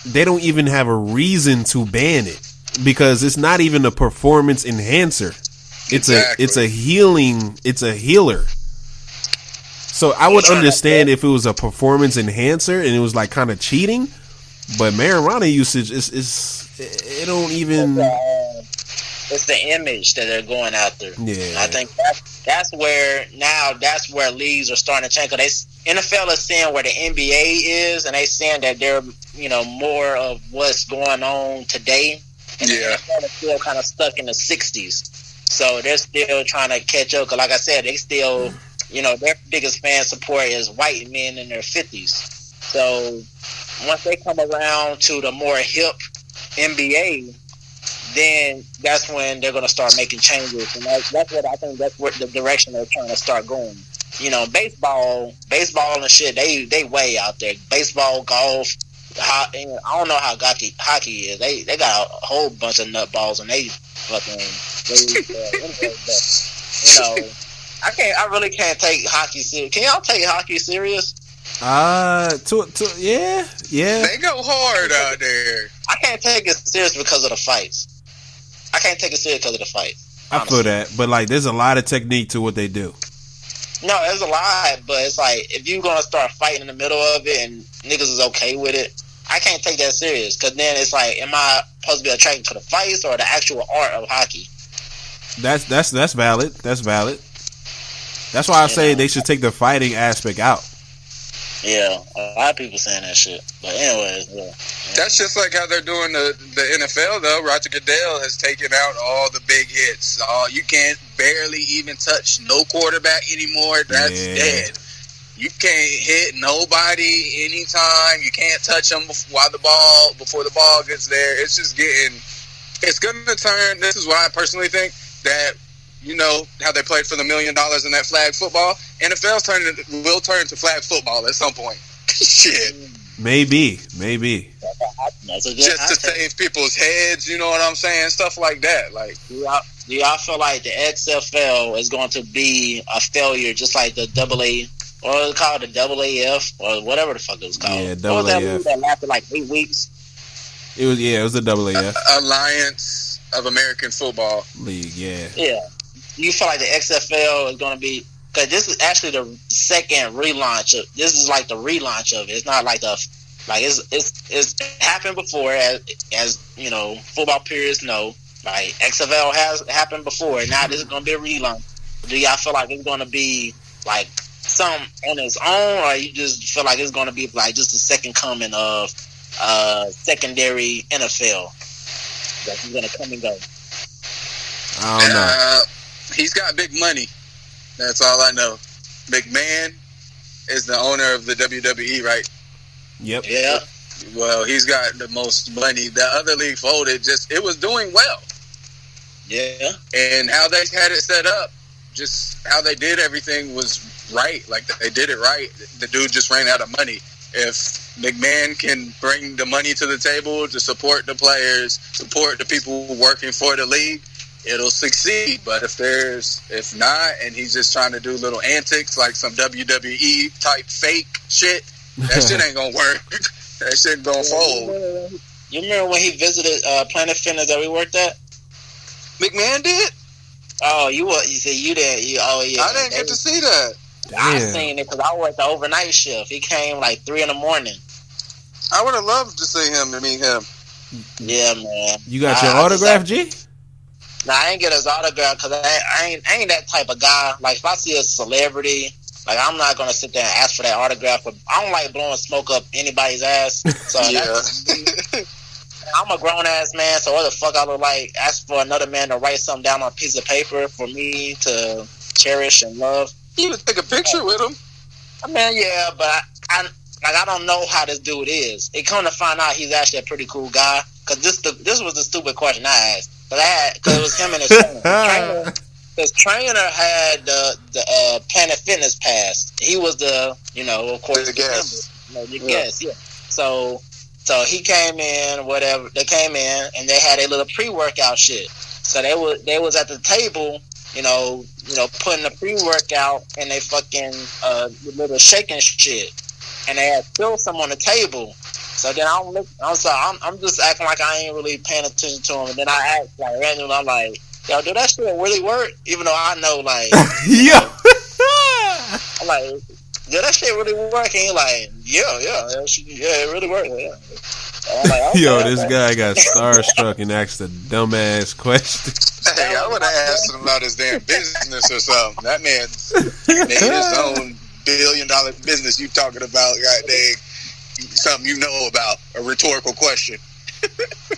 they don't even have a reason to ban it because it's not even a performance enhancer. It's a healer. So I would understand if it was a performance enhancer and it was like kind of cheating, but marijuana usage it don't even. It's the image that they're going after. Yeah, I think that's where leagues are starting to change. Cause NFL is seeing where the NBA is, and they saying that they're more of what's going on today. And the NFL is still kind of stuck in the '60s, so they're still trying to catch up. Cause like I said, they still. Their biggest fan support is white men in their 50s. So once they come around to the more hip NBA, then that's when they're going to start making changes. And that's what I think. That's what the direction they're trying to start going. Baseball and shit. They way out there. Baseball, golf. I don't know how hockey is. They got a whole bunch of nutballs and they fucking. I really can't take hockey serious. Can y'all take hockey serious? Yeah. They go hard out there. I can't take it serious because of the fights. I can't take it serious because of the fight. I feel that, but like, there's a lot of technique to what they do. No, there's a lot, but it's like if you're gonna start fighting in the middle of it and niggas is okay with it, I can't take that serious because then it's like, am I supposed to be attracted to the fights or the actual art of hockey? That's valid. That's valid. That's why I say they should take the fighting aspect out. Yeah, a lot of people saying that shit. But anyways, yeah. That's just like how they're doing the NFL, though. Roger Goodell has taken out all the big hits. You can't barely even touch no quarterback anymore. That's dead. You can't hit nobody anytime. You can't touch them before the ball gets there. It's just it's going to turn. This is why I personally think that, how they played for the $1 million in that flag football. NFL's will turn to flag football at some point. Shit. Maybe. Just to save people's heads, you know what I'm saying? Stuff like that. Like, do y'all feel like the XFL is going to be a failure, just like the AA or it was called the AAF, or whatever the fuck it was called. Yeah, What was that AAF. league that lasted like 8 weeks? It was the AAF Alliance of American Football League. Yeah. Yeah. You feel like the XFL is going to be, because this is actually the second relaunch of. This is like the relaunch of it. It's not like it's happened before, as you know, football purists know. Like XFL has happened before. Now this is going to be a relaunch. Do y'all feel like it's going to be like some on its own, or you just feel like it's going to be like just the second coming of secondary NFL that's going to come and go? I don't know. He's got big money. That's all I know. McMahon is the owner of the WWE, right? Yep. Yeah. Well, he's got the most money. The other league folded. It was doing well. Yeah. And how they had it set up, just how they did everything was right. Like, they did it right. The dude just ran out of money. If McMahon can bring the money to the table to support the players, support the people working for the league, it'll succeed. But if not, and he's just trying to do little antics like some WWE type fake shit, that shit ain't gonna work. That shit gonna fold. You remember when he visited Planet Fitness that we worked at? McMahon did? Oh, you said you didn't. Oh, yeah. I didn't get to see that. I Damn. seen it because I worked the overnight shift. He came like 3 a.m. I would have loved to see him and meet him. Yeah, man. You got your autograph, G? Nah, I ain't get his autograph because I ain't that type of guy. Like, if I see a celebrity, like, I'm not going to sit there and ask for that autograph. But I don't like blowing smoke up anybody's ass. So Yeah. I'm a grown-ass man, so what the fuck I look like ask for another man to write something down on a piece of paper for me to cherish and love? You would take a picture with him. I mean, yeah, but I don't know how this dude is. It come to find out he's actually a pretty cool guy. Because this was the stupid question I asked. Because it was him and his trainer. His trainer had the Planet Fitness pass. He was the, of course, the guest. The guest, yeah. So he came in, whatever. They came in and they had a little pre-workout shit. So they was at the table, putting the pre-workout in they fucking little shaking shit. And they had spilled some on the table. So then I'm just acting like I ain't really paying attention to him. And then I act like randomly, I'm like, yo, do that shit really work? Even though I know, like, Yo. I'm like, did that shit really work? And he's like, yeah, it really worked. Yeah. So I'm like, okay, Yo, this guy got starstruck and asked a dumbass question. Hey, I would have asked him about his damn business or something. That man made his own $1 billion business. You talking about, goddamn, something you know about, a rhetorical question.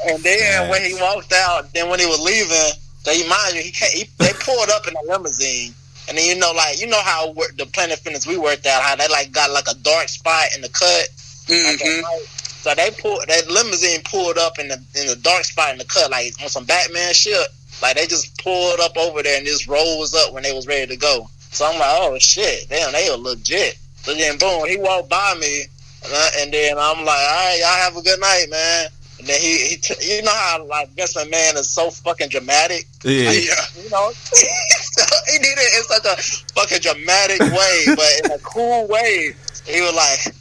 And then when he walked out, then when he was leaving, they pulled up in a limousine. And then how the Planet Fitness we worked at, how they like got like a dark spot in the cut. Mm-hmm. So that limousine pulled up in the dark spot in the cut, like on some Batman shit. Like they just pulled up over there and just rose up when they was ready to go. So I'm like, oh shit, damn, they were legit. So then boom, he walked by me, and then I'm like, all right, y'all have a good night, man. And then he you know how like Vince McMahon is so fucking dramatic. Yeah. Like, he did it in such a fucking dramatic way, but in a cool way. He was like,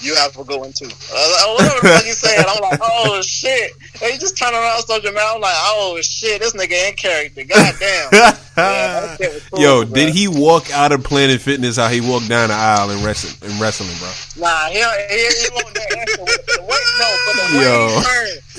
you have a good one too. Whatever the fuck he said, I'm like, oh shit. And he just turned around so dramatic. I'm like, oh shit, this nigga in character. Goddamn. That shit was cool, Yo, bro. did he walk out of Planet Fitness how he walked down the aisle in wrestling, bro? Nah, he won't answer.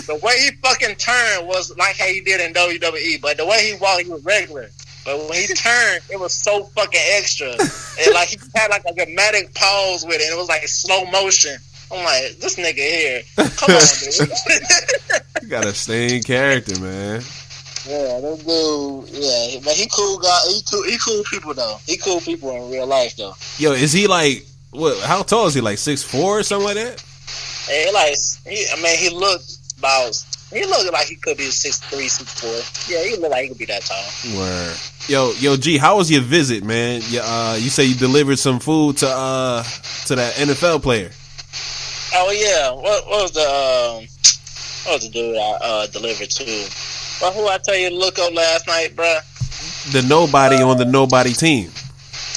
The way he fucking turned was like how he did in WWE, but the way he walked, he was regular. But when he turned, it was so fucking extra. And like he had like a dramatic pause with it. And it was like slow motion. I'm like, this nigga here. Come on, dude. You gotta stay in character, man. Yeah, this dude. Yeah, but he cool guy. He cool people though. He cool people in real life though. Yo, is he like what? How tall is he? Like 6'4" or something like that? He looked like he could be 6'3", 6'4". Yeah, he looked like he could be that tall. Word. Yo, G, how was your visit, man? You say you delivered some food to that NFL player. Oh yeah, what was the dude I delivered to? Well, who I tell you to look up last night, bruh? The nobody on the nobody team.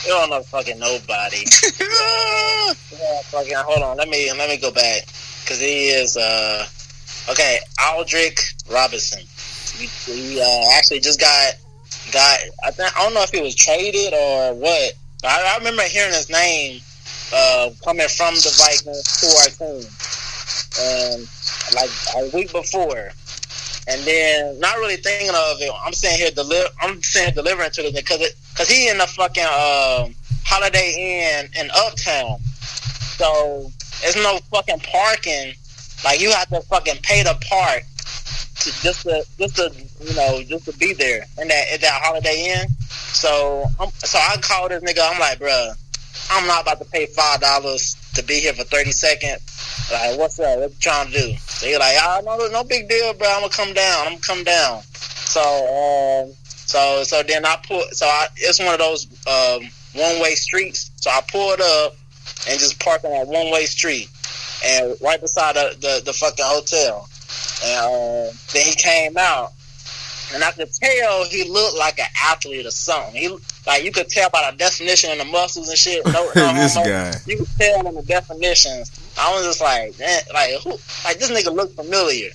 You don't know fucking nobody. Yeah, fucking, hold on. Let me go back. Because he is, okay, Aldrich Robinson. He actually just got, I don't know if he was traded or what. I remember hearing his name coming from the Vikings to our team. And like a week before. And then not really thinking of it. I'm sitting here delivering to the because he in the fucking Holiday Inn in Uptown. So there's no fucking parking. Like you have to fucking pay to park just to be there in that Holiday Inn. So I called this nigga. I'm like, bruh, I'm not about to pay $5 to be here for 30 seconds. Like, what's up? What you trying to do? So he's like, no big deal, bro. I'm gonna come down. So then it's one of those one-way streets. So I pulled up and just parked on that one-way street, and right beside the fucking hotel. And then he came out, and I could tell he looked like an athlete or something. You could tell by the definition and the muscles and shit. This guy. You could tell in the definitions. I was just like, man, this nigga look familiar.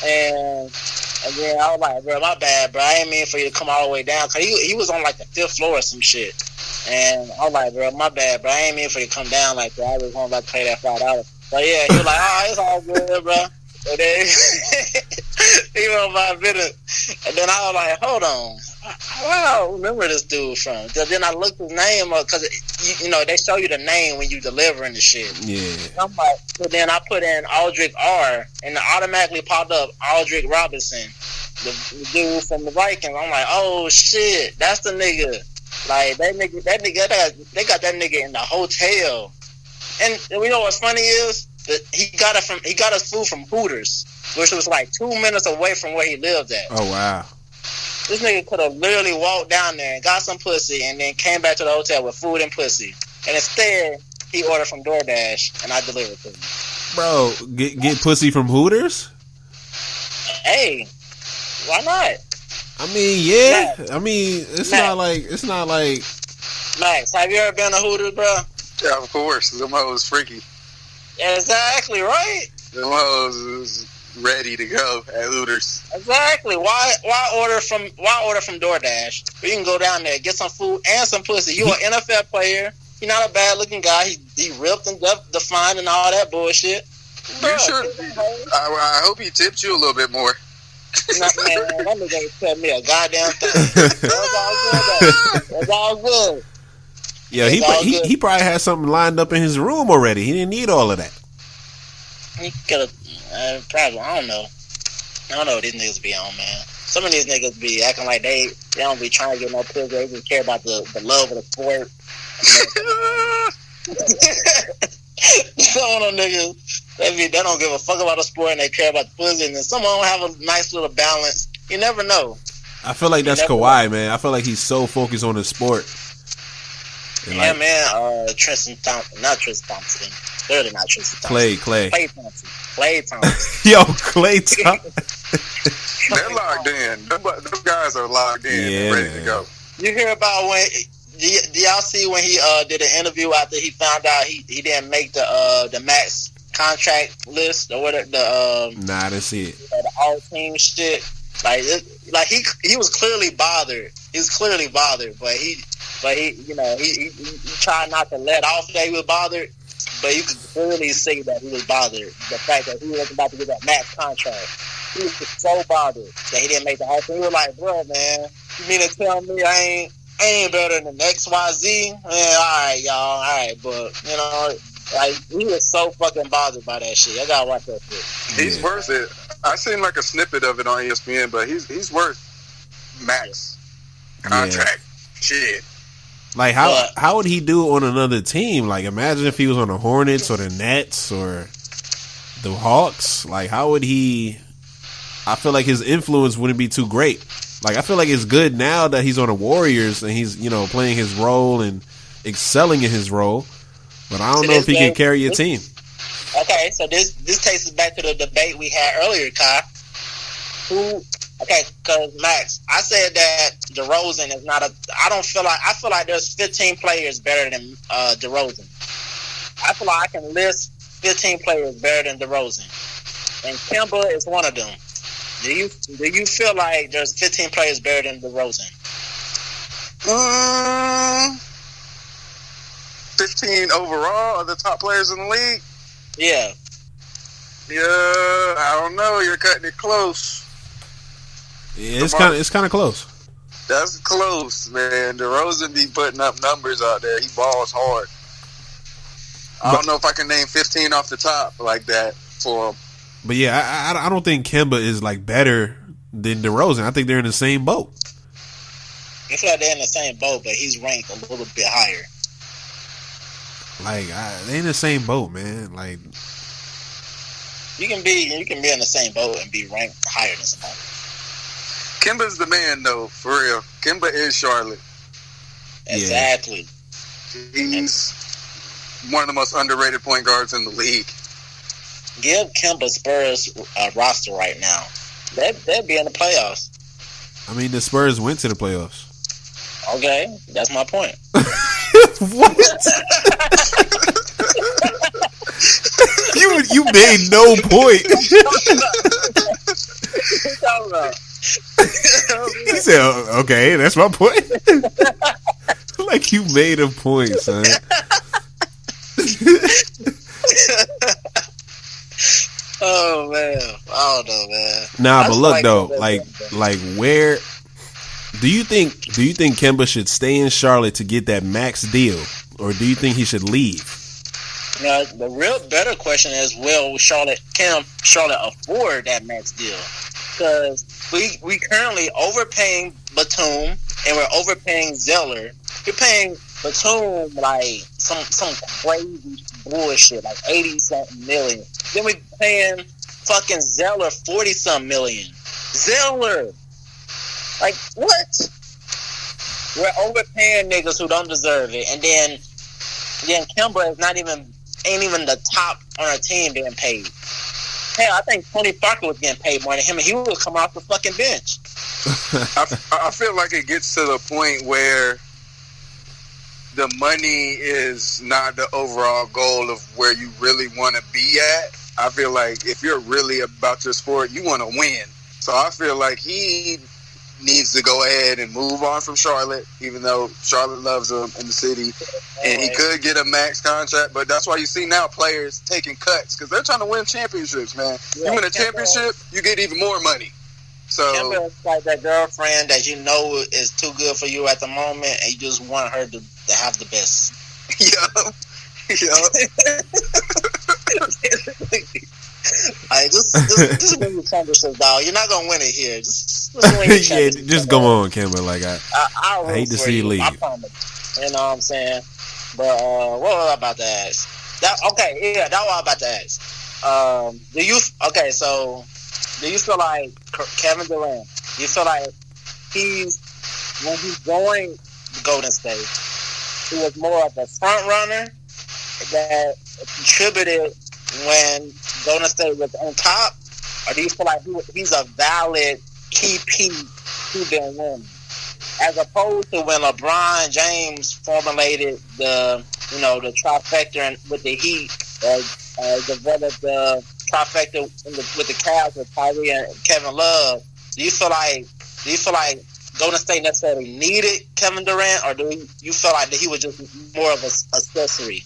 And then I was like, bro, my bad, bro. I ain't mean for you to come all the way down. Cause he was on like the 5th floor or some shit. And I was like, bro, my bad, bro. I ain't mean for you to come down like that. I was going to pay that $5. But yeah, he was like, it's all good, bro. And then he went by a minute. And then I was like, hold on. I don't remember this dude from. Then I looked his name up because, they show you the name when you delivering the shit. Yeah. I'm like, so then I put in Aldrich R, and it automatically popped up Aldrich Robinson, the dude from the Vikings. I'm like, oh shit, that's the nigga. Like they got that nigga in the hotel. And you know what's funny is that he got his food from Hooters, which was like 2 minutes away from where he lived at. Oh wow. This nigga could have literally walked down there and got some pussy and then came back to the hotel with food and pussy. And instead, he ordered from DoorDash and I delivered to him. Bro, get pussy from Hooters? Hey, why not? I mean, yeah. Max. I mean, it's not like. Max, have you ever been to Hooters, bro? Yeah, of course. Them hoes freaky. Exactly, right? Them hoes is ready to go at Hooters. Exactly. Why order from DoorDash? You can go down there, get some food and some pussy. You an NFL player. You're not a bad looking guy. He ripped and defined and all that bullshit. You sure? I hope he tipped you a little bit more. Man, that nigga ain't tell me a goddamn thing. That's all good. Yeah, he probably had something lined up in his room already. He didn't need all of that. He could have probably. I don't know what these niggas be on, man. Some of these niggas be acting like they don't be trying to get no pussy. They just care about the love of the sport. Some of them niggas, they don't give a fuck about the sport and they care about the pussy. And then some of them have a nice little balance. You never know. I feel like that's Kawhi, man. I feel like he's so focused on his sport. And yeah, man. Tristan Thompson. Not Tristan Thompson. Clearly not Tristan Thompson. Klay Thompson. Yo, Klay Thompson. They're locked in. Those guys are locked in and ready to go. You hear about when... Do y'all see when he did an interview after he found out he didn't make the max contract list or whatever? Nah, I didn't see it. The all team shit. Like he was clearly bothered. He was clearly bothered, but he tried not to let off that he was bothered. But you could clearly see that he was bothered. The fact that he wasn't about to get that max contract. He was just so bothered that he didn't make the all team. He was like, bro, man, you mean to tell me I ain't better than XYZ? Man, alright, y'all, alright, but, like, he was so fucking bothered by that shit. I gotta watch that shit. He's worth it. I seen like a snippet of it on ESPN, but he's worth max contract. Shit. Like, how would he do on another team? Like, imagine if he was on the Hornets or the Nets or the Hawks. Like, how would he... I feel like his influence wouldn't be too great. Like, I feel like it's good now that he's on the Warriors and he's, playing his role and excelling in his role. But I don't know if he can carry a team. Okay, so this takes us back to the debate we had earlier, Kai. Okay, because Max, I said that DeRozan is not a. I feel like there's 15 players better than DeRozan. I feel like I can list 15 players better than DeRozan, and Kemba is one of them. Do you feel like there's 15 players better than DeRozan? 15 overall are the top players in the league. Yeah. Yeah, I don't know. You're cutting it close. Yeah, it's kind of close. That's close, man. DeRozan be putting up numbers out there. He balls hard. I don't know if I can name 15 off the top like that for him. But yeah, I don't think Kemba is like better than DeRozan. I think they're in the same boat. I feel like they're in the same boat, but he's ranked a little bit higher. Like they in the same boat, man. Like you can be in the same boat and be ranked higher than somebody. Kemba's the man, though, for real. Kemba is Charlotte. Exactly. He's one of the most underrated point guards in the league. Give Kemba Spurs roster right now. They'd be in the playoffs. I mean, the Spurs went to the playoffs. Okay, that's my point. What? You made no point. He said, "Okay, that's my point." Like you made a point, son. Oh man, I don't know, man. Nah, but look though, like where do you think Kemba should stay in Charlotte to get that max deal, or do you think he should leave? Now, the real better question is, can Charlotte afford that max deal? Because we currently overpaying Batum and we're overpaying Zeller. We're paying Batum like some crazy bullshit, like 80-something million. Then we paying fucking Zeller 40-something million. Zeller, like what? We're overpaying niggas who don't deserve it, and then Kemba is ain't even the top on our team being paid. Hell, I think Tony Parker was getting paid more than him, and he was coming off the fucking bench. I feel like it gets to the point where the money is not the overall goal of where you really want to be at. I feel like if you're really about your sport, you want to win. So I feel like he needs to go ahead and move on from Charlotte, even though Charlotte loves him in the city. And he could get a max contract, but that's why you see now players taking cuts because they're trying to win championships, man. Yeah, you win a championship, you get even more money. So Kemba's like that girlfriend that you know is too good for you at the moment, and you just want her to have the best. Yeah. Just win the championship, dog. You're not gonna win it here. Just win the championship. Just go on, Kemba. Like I hate to see you leave. I promise. You know what I'm saying? But what was I about to ask? That's what I was about to ask. Do you feel like Kevin Durant? Do you feel like when he's going to Golden State, he was more of a front runner that contributed when Golden State was on top, or do you feel like he's a valid key piece who been winning, as opposed to when LeBron James formulated the trifecta with the Heat, developed the trifecta with the Cavs with Kyrie and Kevin Love? Do you feel like Golden State necessarily needed Kevin Durant, or do you feel like that he was just more of an accessory?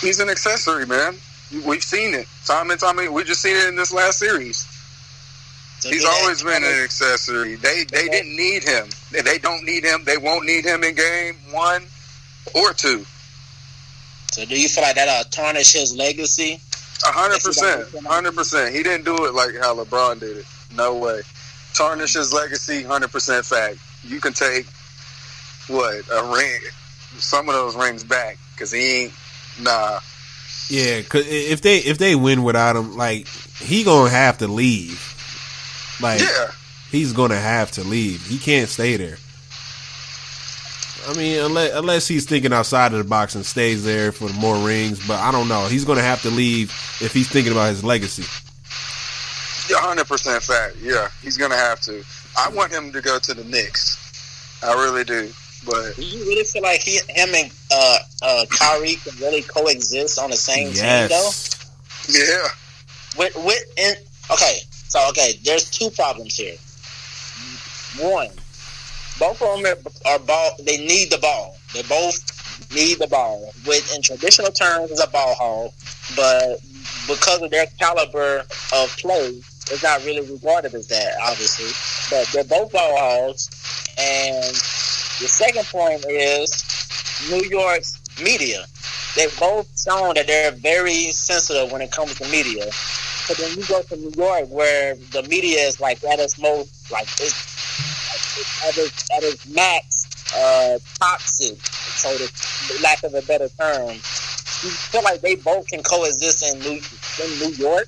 He's an accessory, man. We've seen it time and time again. We just seen it in this last series. So he's always been an accessory. They didn't need him. They don't need him. They won't need him in game 1 or 2. So do you feel like that'll tarnish his legacy? 100%. 100%. He didn't do it like how LeBron did it. No way. Tarnish his legacy, 100% fact. You can take, a ring, some of those rings back, because he ain't, nah. Yeah, because if they win without him, like, he gonna have to leave. Like, yeah. He's gonna have to leave. He can't stay there. I mean, unless he's thinking outside of the box and stays there for more rings, but I don't know. He's gonna have to leave if he's thinking about his legacy. 100% fact. Yeah, he's gonna have to. I want him to go to the Knicks. I really do. But do you really feel like him and Kyrie can really coexist on the same team though? Yeah. There's two problems here. One, both of them are ball. They need the ball. They both need the ball. Which in traditional terms is a ball hog, but because of their caliber of play, it's not really regarded as that, obviously. But they're both ball hogs. And the second point is New York's media. They've both shown that they're very sensitive when it comes to media. But then you go to New York, where the media is like at its most, like it's at its max toxic, so to lack of a better term. You feel like they both can coexist in New York?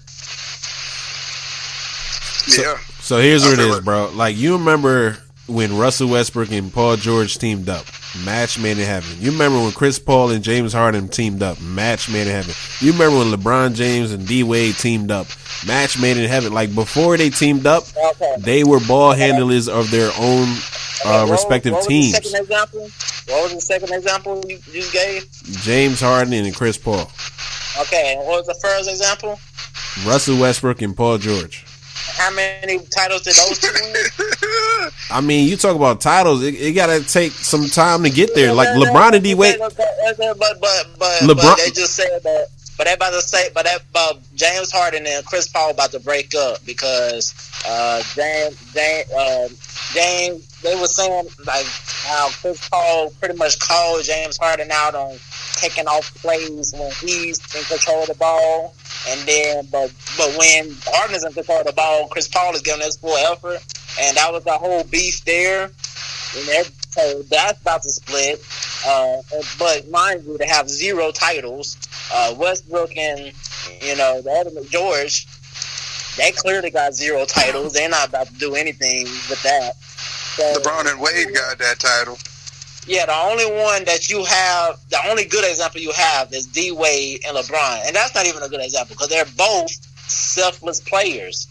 Yeah. So here's what it is, bro. Like, you remember when Russell Westbrook and Paul George teamed up? Match made in heaven. You remember when Chris Paul and James Harden teamed up? Match made in heaven. You remember when LeBron James and D Wade teamed up? Match made in heaven. Like, before they teamed up, they were ball handlers of their own respective teams. What was the second example you gave? James Harden and Chris Paul. Okay, and what was the first example? Russell Westbrook and Paul George. How many titles did those two win? I mean, you talk about titles. It got to take some time to get there. Like LeBron and D Wade. But they just said that. But they about to say, but James Harden and Chris Paul about to break up because James they were saying like how Chris Paul pretty much called James Harden out on taking off plays when he's in control of the ball. And then, but when Harden is in control of the ball, Chris Paul is giving his full effort, and that was the whole beef there. And so that's about to split. But mind you, they have 0 titles. Westbrook and the other George, they clearly got 0 titles. They're not about to do anything with that. So, LeBron and Wade got that title. Yeah, the only one that you have, the only good example you have is D Wade and LeBron. And that's not even a good example because they're both selfless players.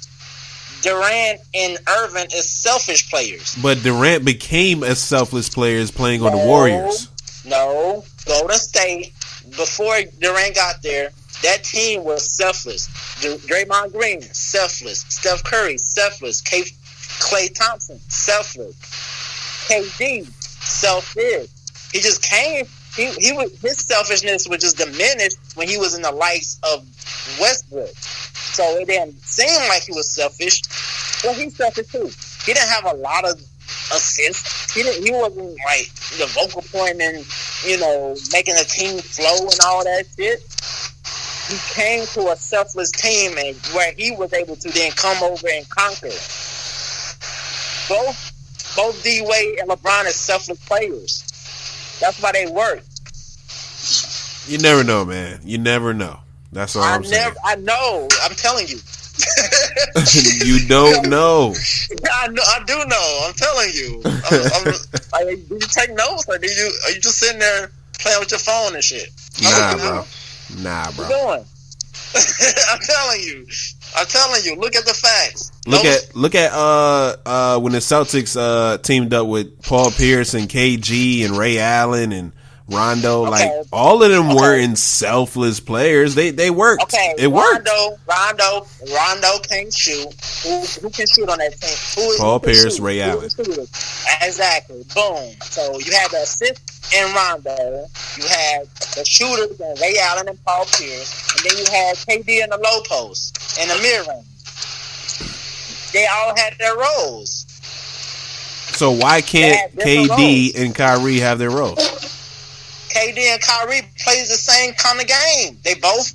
Durant and Irvin is selfish players. But Durant became a selfless player playing on the Warriors. No, Golden State, before Durant got there, that team was selfless. Draymond Green, selfless. Steph Curry, selfless. Klay Thompson, selfless. KD, selfish. He just came. He was, his selfishness was just diminished when he was in the likes of Westbrook. So it didn't seem like he was selfish, but he's selfish too. He didn't have a lot of assists. He wasn't like the vocal point and making the team flow and all that shit. He came to a selfless team and where he was able to then come over and conquer. Both D Wade and LeBron are selfless players. That's why they work. You never know, man. You never know. That's all I'm saying. I know. I'm telling you. You don't know. I know. I do know. I'm telling you. Do you take notes, or are you just sitting there playing with your phone and shit? Nah, bro. What you doing? I'm telling you. Look at the facts. Look at when the Celtics teamed up with Paul Pierce and KG and Ray Allen and Rondo. Okay. Like all of them weren't selfless players. They worked. Okay. It worked. Rondo can't shoot. Who can shoot on that team? Paul Pierce, Ray Allen. Exactly. Boom. So you had the assist in Rondo. You had the shooters and Ray Allen and Paul Pierce, and then you had KD in the low post and the mid-range. They all had their roles. So why can't KD and Kyrie have their roles? KD and Kyrie plays the same kind of game. They both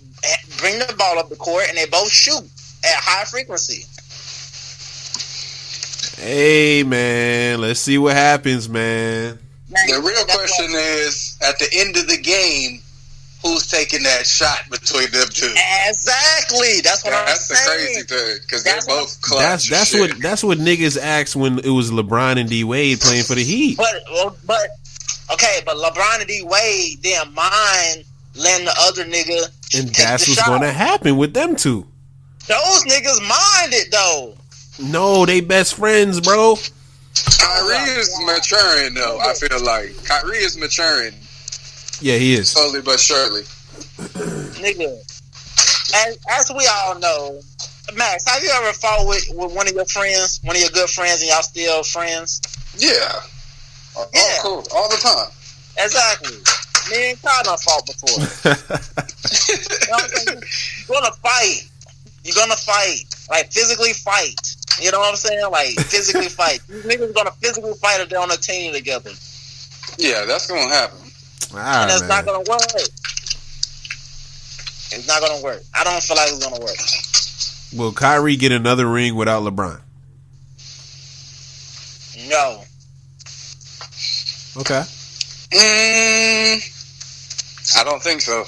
bring the ball up the court and they both shoot at high frequency. Hey, man, let's see what happens, man. The real question is, at the end of the game, who's taking that shot between them two? Exactly. That's what I'm saying. That's the crazy thing, because they're both clutch. That's what niggas asked when it was LeBron and D Wade playing for the Heat. But LeBron and D Wade didn't mind letting the other nigga. And that's what's going to happen with them two. Those niggas mind it though. No, they best friends, bro. Kyrie is maturing though. I feel like Kyrie is maturing. Yeah, he is. Slowly but surely. Nigga, as we all know, Max, have you ever fought with one of your friends, one of your good friends, and y'all still friends? Yeah. Yeah. Cool. All the time. Exactly. Me and Kyle done fought before. You know what I'm saying? You're gonna fight. You're gonna fight. Like, physically fight. You know what I'm saying? Like, physically fight. These niggas gonna physically fight if they're on a team together. Yeah, that's gonna happen. And that's not gonna work. It's not gonna work. I don't feel like it's gonna work. Will Kyrie get another ring without LeBron? No. Okay. I don't think so.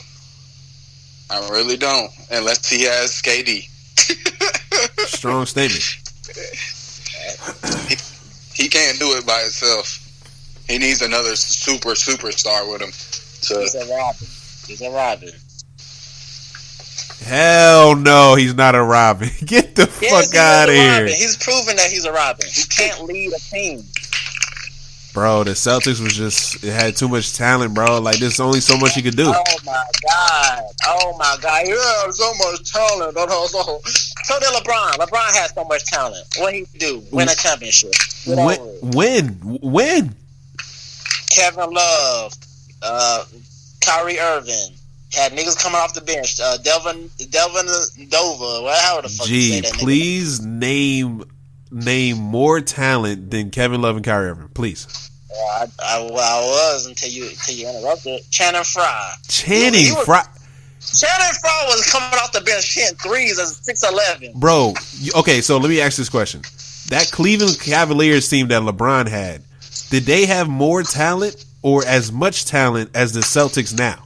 I really don't, unless he has KD. Strong statement. He can't do it by himself. He needs another superstar with him. So. He's a Robin. Hell no, he's not a Robin. Get the fuck out of here. Robin. He's proven that he's a Robin. He can't lead a team. Bro, the Celtics was just, it had too much talent, bro. Like, there's only so much you could do. Oh my God. Yeah, so much talent. So did LeBron. LeBron has so much talent. What he do? Win a championship. When? Kevin Love, Kyrie Irving. Had niggas coming off the bench. Delvin Dover. However the fuck you say that nigga. Please name more talent than Kevin Love and Kyrie Irving, please. I was until you interrupted. Channing Frye. Channing Frye was coming off the bench hitting threes as 6'11". Bro, okay, so let me ask this question. That Cleveland Cavaliers team that LeBron had, did they have more talent or as much talent as the Celtics now?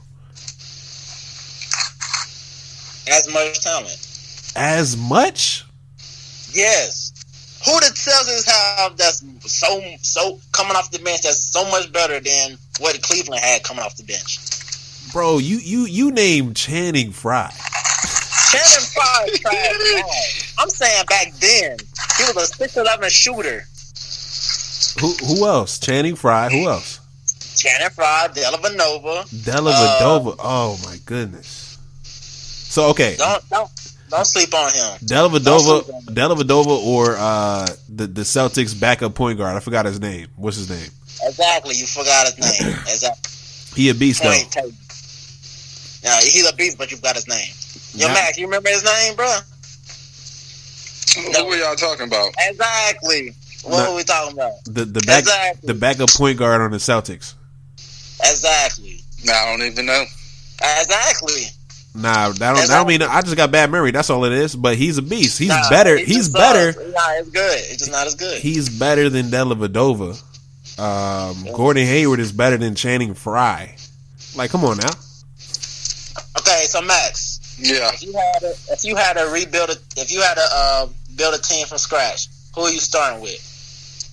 As much talent. As much? Yes. Who the Celtics have that's so coming off the bench that's so much better than what Cleveland had coming off the bench? Bro, you named Channing Frye. Channing Frye is trash. I'm saying back then he was a 6'11" shooter. Who else? Channing Frye. Who else? Channing Frye, Dellavedova. Oh my goodness. So okay. Don't sleep on him. Dellavedova or the Celtics backup point guard. I forgot his name. What's his name? Exactly. You forgot his name. Exactly. He a beast though. Yeah, he's a beast, but you forgot his name. Yo, Max, you remember his name, bro? Who are y'all talking about? Exactly. What are we talking about? The backup point guard on the Celtics. Exactly. I don't even know. Exactly. Nah, that don't mean I just got bad memory. That's all it is. But he's a beast. He's better. He's better. Nah, it's good. It's just not as good. He's better than Dellavedova. Gordon Hayward is better than Channing Frye. Like, come on now. Okay, so Max. Yeah. If you had to build a team from scratch, who are you starting with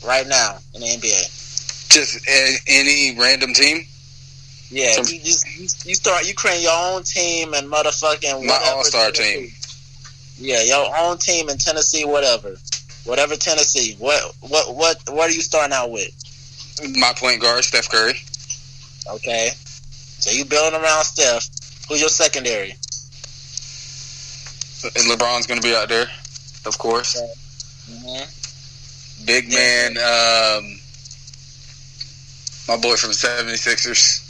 right now in the NBA? Just any random team. Yeah, you create your own team and motherfucking my all-star team. Yeah, your own team in Tennessee, whatever Tennessee. What are you starting out with? My point guard, Steph Curry. Okay, so you building around Steph. Who's your secondary? And LeBron's gonna be out there, of course. Okay. Mm-hmm. Big man, my boy from 76ers.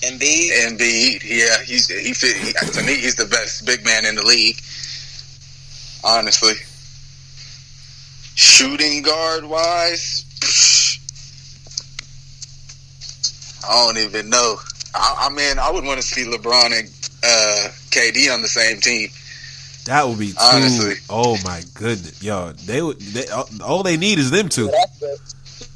Embiid, yeah, to me, he's the best big man in the league. Honestly, shooting guard wise, I don't even know. I mean, I would want to see LeBron and KD on the same team. That would be honestly. Oh my goodness, yo, all they need is them two.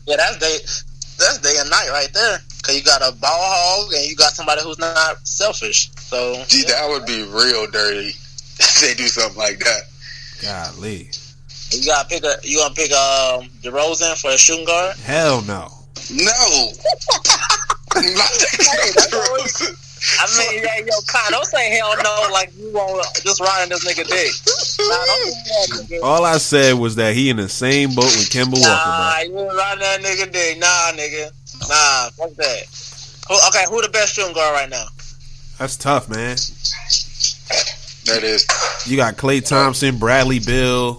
That's day and night right there. Cause you got a ball hog and you got somebody who's not selfish. So that would be real dirty if they do something like that. Golly. You gonna pick DeRozan for a shooting guard? Hell no. No. I mean, yeah, yo, Kyle, don't say hell no like you won't just riding this nigga dick. Nah, don't do that, nigga. All I said was that he in the same boat with Kemba Walker, Nah, bro. you ain't riding that nigga dick. Nah, nigga. Nah, fuck that. Who the best shooting guard right now? That's tough, man. That is. You got Klay Thompson, Bradley Beal,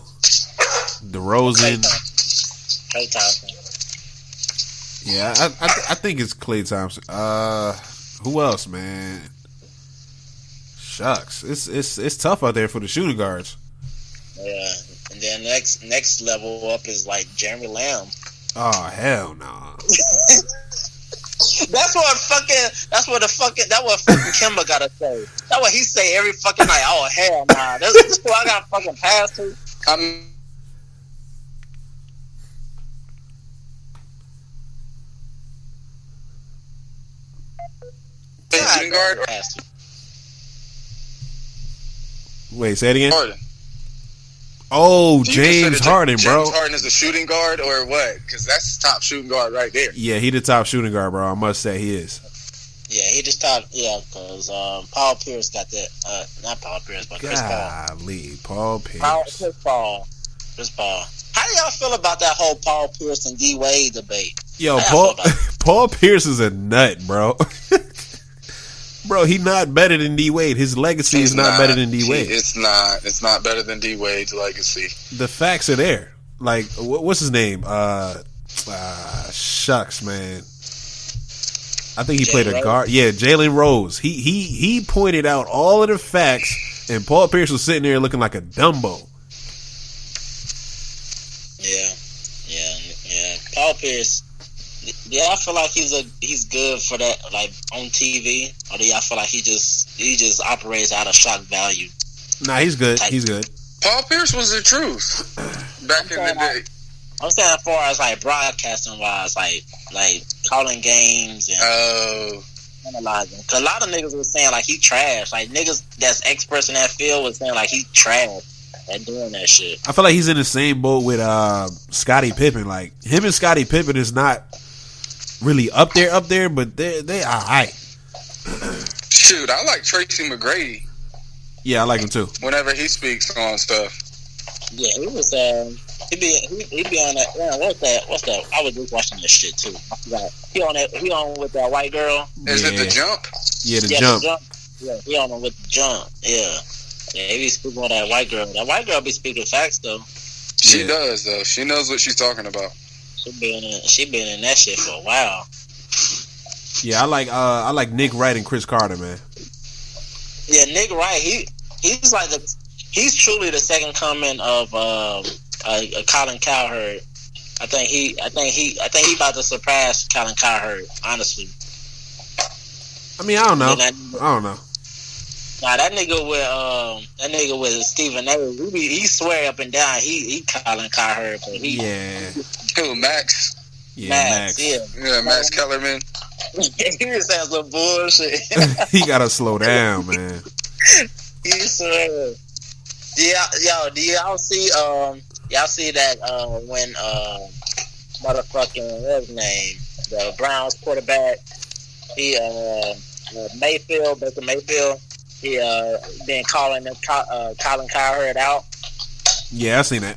DeRozan. Klay Thompson. Yeah, I think it's Klay Thompson. Who else, man? Shucks, it's tough out there for the shooting guards. Yeah, and then next level up is like Jeremy Lamb. Oh hell no! That's what fucking Kimba gotta say. That's what he say every fucking night. Oh hell nah, this who I got fucking pass to. Shooting guard. Wait, say it again. Harden. Oh, So James Harden, bro. James Harden is a shooting guard or what? Because that's the top shooting guard right there. Yeah, he the top shooting guard, bro. I must say he is. Yeah, he just top. Yeah, because Paul Pierce got that. Not Paul Pierce, but Chris Paul. Golly, Paul Pierce. Chris Paul. How do y'all feel about that whole Paul Pierce and D Wade debate? Yo, How y'all feel about Paul Pierce is a nut, bro. Bro, he not better than D Wade. His legacy is not better than D Wade. It's not. It's not better than D Wade's legacy. The facts are there. Like, what's his name? Shucks, man. I think he played a guard. Yeah, Jalen Rose. He pointed out all of the facts, and Paul Pierce was sitting there looking like a Dumbo. Yeah. Paul Pierce. Yeah, I feel like he's good for that, like on TV. Or do y'all feel like he just operates out of shock value? Nah, he's good. He's good. Paul Pierce was the truth back in the day. I'm saying as far as like broadcasting wise, like calling games and analyzing. Cause a lot of niggas was saying like he trash. Like niggas that's experts in that field was saying like he trash at doing that shit. I feel like he's in the same boat with Scottie Pippen. Like him and Scottie Pippen is not really up there, but they alright. Shoot, I like Tracy McGrady. Yeah, I like him too. Whenever he speaks on stuff. Yeah, he was he be on that. Yeah, what's that? I was just watching this shit too. I forgot. He on with that white girl. Is it The Jump? Yeah, the jump. Yeah, he on with the jump. Yeah, he be speaking on that white girl. That white girl be speaking facts though. She does though. She knows what she's talking about. She been in that shit for a while. Yeah, I like Nick Wright and Chris Carter, man. Yeah, Nick Wright. He's like he's truly the second coming of Colin Cowherd. I think he about to surpass Colin Cowherd. Honestly. I mean, I don't know. Nah, that nigga with Stephen A. He swear up and down he Colin Cowherd, but Who, Max? Yeah, Max. Yeah, Max Kellerman. He was saying some bullshit. He gotta slow down, man. He swear. Yeah, do y'all see that when motherfucking what's his name, the Browns quarterback, he Baker Mayfield, he been calling Colin Cowherd out. Yeah, I seen that.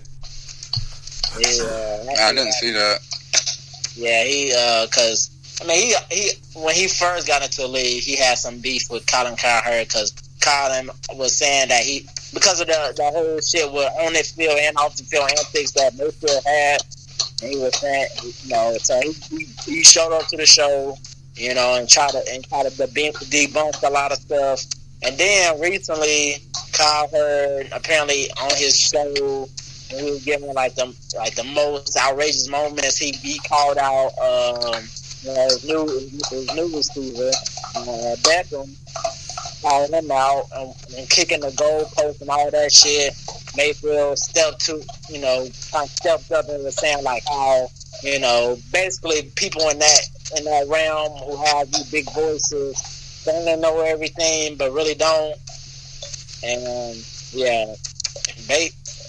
Yeah, I didn't see that. Yeah, he cause I mean he when he first got into the league, he had some beef with Colin Cowherd because Colin was saying that because of the whole shit with on the field and off the field antics that Mayfield had, and he was saying, so he showed up to the show, and try to debunk a lot of stuff. And then recently, Cowherd apparently on his show, when he was giving like the most outrageous moments, he called out his new receiver Beckham, calling him out and kicking the goalpost and all that shit. Mayfield stepped up and was saying like how basically people in that realm who have these big voices think they know everything but really don't. And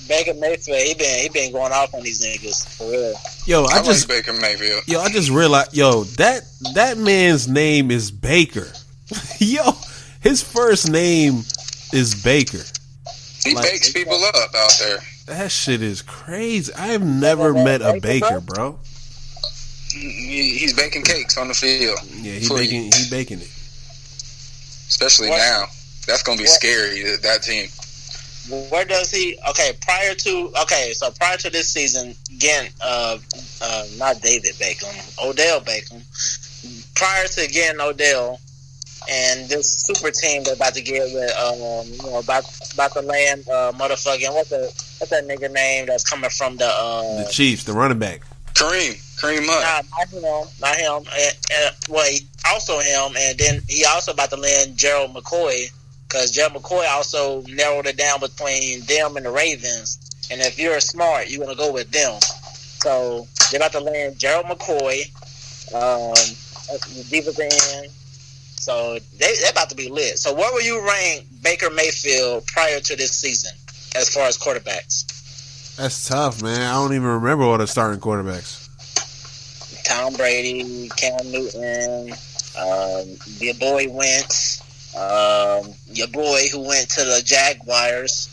Baker Mayfield, he been going off on these niggas for real. Yo, I like Baker Mayfield. Yo, I just realized, that man's name is Baker. Yo, His first name is Baker. He bakes people up out there. That shit is crazy. I have never met a baker, bro. He's baking cakes on the field. Yeah, he baking it. Especially now. That's gonna be scary. That team. Where does he? Prior to this season, again, not David Beckham, Odell Beckham. Prior to getting Odell and this super team they're about to get with, about to land, motherfucking what's that nigga name that's coming from the Chiefs, the running back, Kareem Hunt. Not him. Also him, and then he also about to land Gerald McCoy. Because Gerald McCoy also narrowed it down between them and the Ravens. And if you're smart, you're going to go with them. So they're about to land Gerald McCoy, defensive end. So they're about to be lit. So where will you rank Baker Mayfield prior to this season as far as quarterbacks? That's tough, man. I don't even remember all the starting quarterbacks. Tom Brady, Cam Newton, your boy Wentz. Your boy who went to the Jaguars.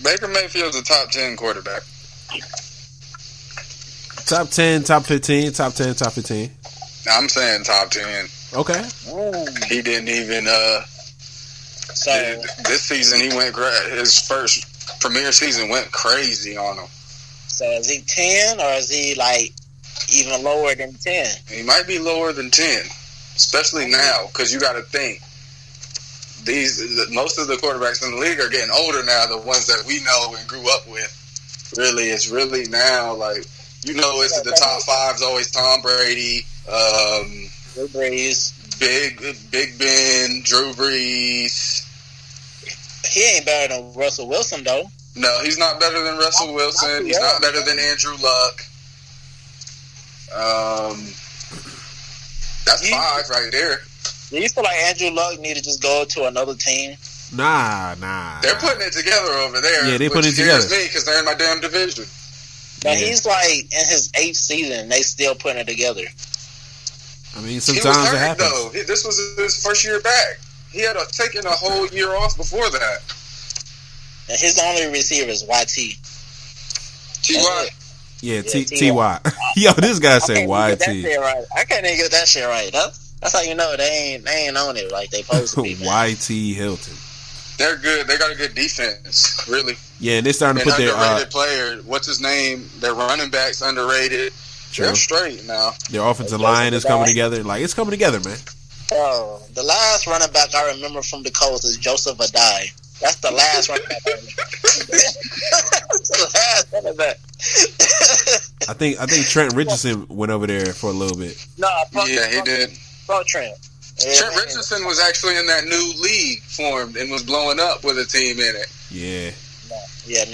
Baker Mayfield's a top 10 quarterback. Top 10, top 15, top 10, top 15. I'm saying top 10. Okay. He didn't even. This season he went. His first premier season went crazy on him. So is he 10 or is he like even lower than 10? He might be lower than 10. Especially now, because you got to think most of the quarterbacks in the league are getting older now. The ones that we know and grew up with, it's really now like it's the top 5's always Tom Brady, Drew Brees, Big Ben, Drew Brees. He ain't better than Russell Wilson though. No, he's not better than Russell Wilson. He's not better than Andrew Luck. That's 5 right there. Do you feel like Andrew Luck need to just go to another team? Nah. They're putting it together over there. Yeah, they put it together. Me because they're in my damn division. But he's like in his 8th season. They still putting it together. I mean, sometimes it happens. Though. This was his first year back. He had taken a whole year off before that. And his only receiver is YT. T.Y. Yeah, T.Y. Yo, this guy said YT. I can't even get that shit right. That's how you know they ain't on it like they supposed to be. YT Hilton. They're good. They got a good defense, really. Yeah, and they're starting to put their underrated player. What's his name? Their running backs underrated. True. They're straight now. Their offensive line is coming together. Like it's coming together, man. Oh, the last running back I remember from the Colts is Joseph Adai. That's the last running back I remember. That's the last running back. I think Trent Richardson went over there for a little bit. No, he did. Fuck Trent. Trent Richardson was actually in that new league formed and was blowing up with a team in it. Yeah. We ain't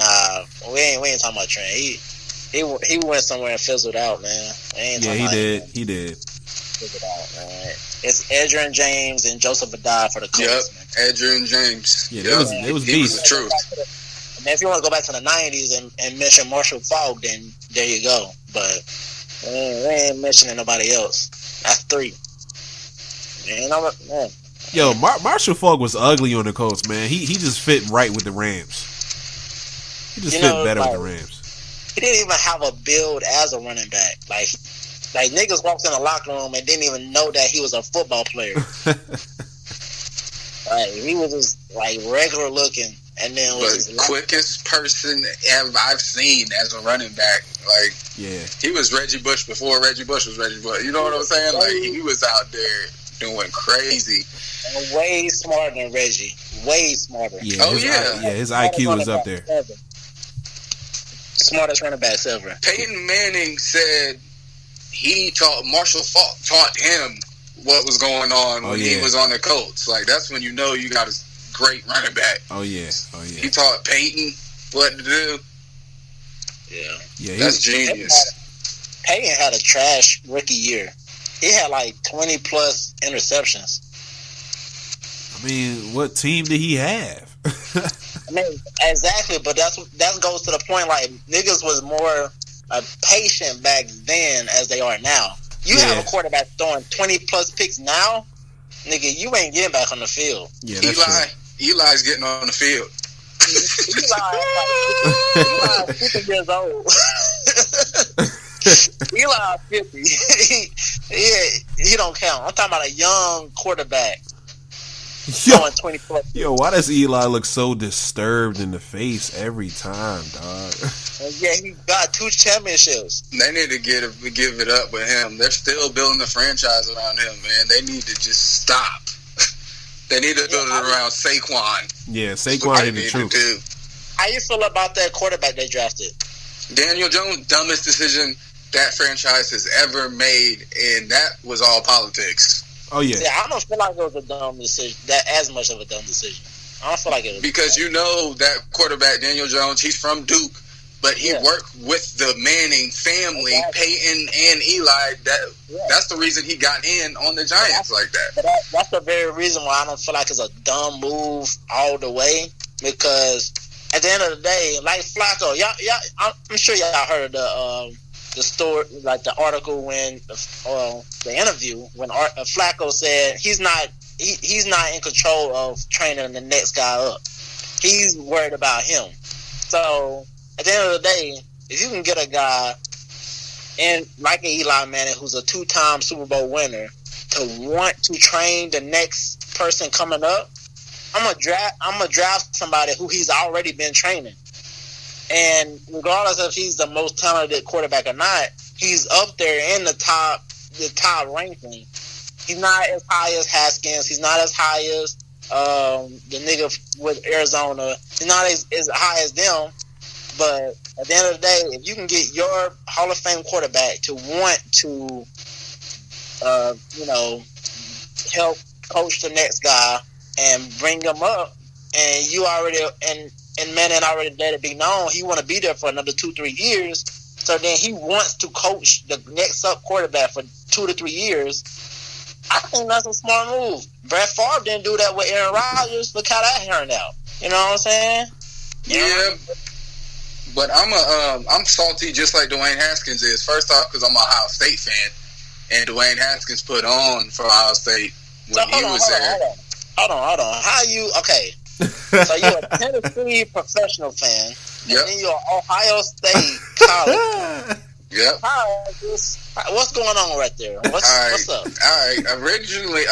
talking about Trent. He went somewhere and fizzled out, man. He did. Fizzled out, man. It's Edgerrin James and Joseph Adai for the Colts. Yep, Edgerrin James. Yeah, it was beast. The truth. And if you want to go back to the 90s and mention Marshall Faulk, then there you go. But we ain't mentioning nobody else. That's 3. Man. Yo, Marshall Faulk was ugly on the Colts, man. He just fit right with the Rams. He just fit better with the Rams. He didn't even have a build as a running back. Like niggas walked in the locker room and didn't even know that he was a football player. He was just like regular looking, and then was the quickest person I've seen as a running back. Like, he was Reggie Bush before Reggie Bush was Reggie Bush. You know what I'm saying? Like, he was out there doing crazy. And way smarter than Reggie. Way smarter. Yeah, his IQ was up there. Smartest running backs ever. Peyton Manning said Marshall Faulk taught him what was going on when he was on the Colts. Like, that's when you know you got a great running back. Oh yeah. He taught Peyton what to do. Yeah, that's genius. Peyton had a trash rookie year. He had like 20 plus interceptions. I mean, what team did he have? I mean, exactly, but that goes to the point. Like, niggas was more patient back then as they are now. You have a quarterback throwing 20 plus picks now. nigga, you ain't getting back on the field. Yeah, that's Eli's getting on the field. Eli's 50 years old. Eli's 50. he don't count. I'm talking about a young quarterback. Yo, why does Eli look so disturbed in the face every time, dog? Yeah, he got 2 championships. They need to give it up with him. They're still building the franchise around him, man. They need to just stop. They need to build it around Saquon. Yeah, Saquon hit the truth. How you feel about that quarterback they drafted? Daniel Jones, dumbest decision that franchise has ever made, and that was all politics. Oh yeah. Yeah, I don't feel like it was a dumb decision. That as much of a dumb decision. I don't feel like it was. Because you know that quarterback, Daniel Jones, he's from Duke, but he worked with the Manning family, Peyton and Eli. That's the reason he got in on the Giants like that. That's the very reason why I don't feel like it's a dumb move all the way. Because at the end of the day, like Flacco, y'all, I'm sure y'all heard the story, like the article when the interview when Flacco said he's not in control of training the next guy up. He's worried about him. So at the end of the day, if you can get a guy and like Eli Manning, who's a 2-time Super Bowl winner, to want to train the next person coming up, I'm gonna draft somebody who he's already been training. And regardless if he's the most talented quarterback or not, he's up there in the top ranking. He's not as high as Haskins. He's not as high as the nigga with Arizona. He's not as high as them. But at the end of the day, if you can get your Hall of Fame quarterback to want to, help coach the next guy and bring him up, and you already and Manning already let it be known he want to be there for another 2-3 years. So then he wants to coach the next up quarterback for 2 to 3 years. I think that's a smart move. Brett Favre didn't do that with Aaron Rodgers. Look how that turned out. You know what I'm saying? Yeah. But I'm salty just like Dwayne Haskins is. First off, because I'm an Ohio State fan, and Dwayne Haskins put on for Ohio State when he was there. Hold on. How you okay? So you're a Tennessee professional fan, and then you're an Ohio State college fan. Yep. What's going on right there? What's up? All right. Originally,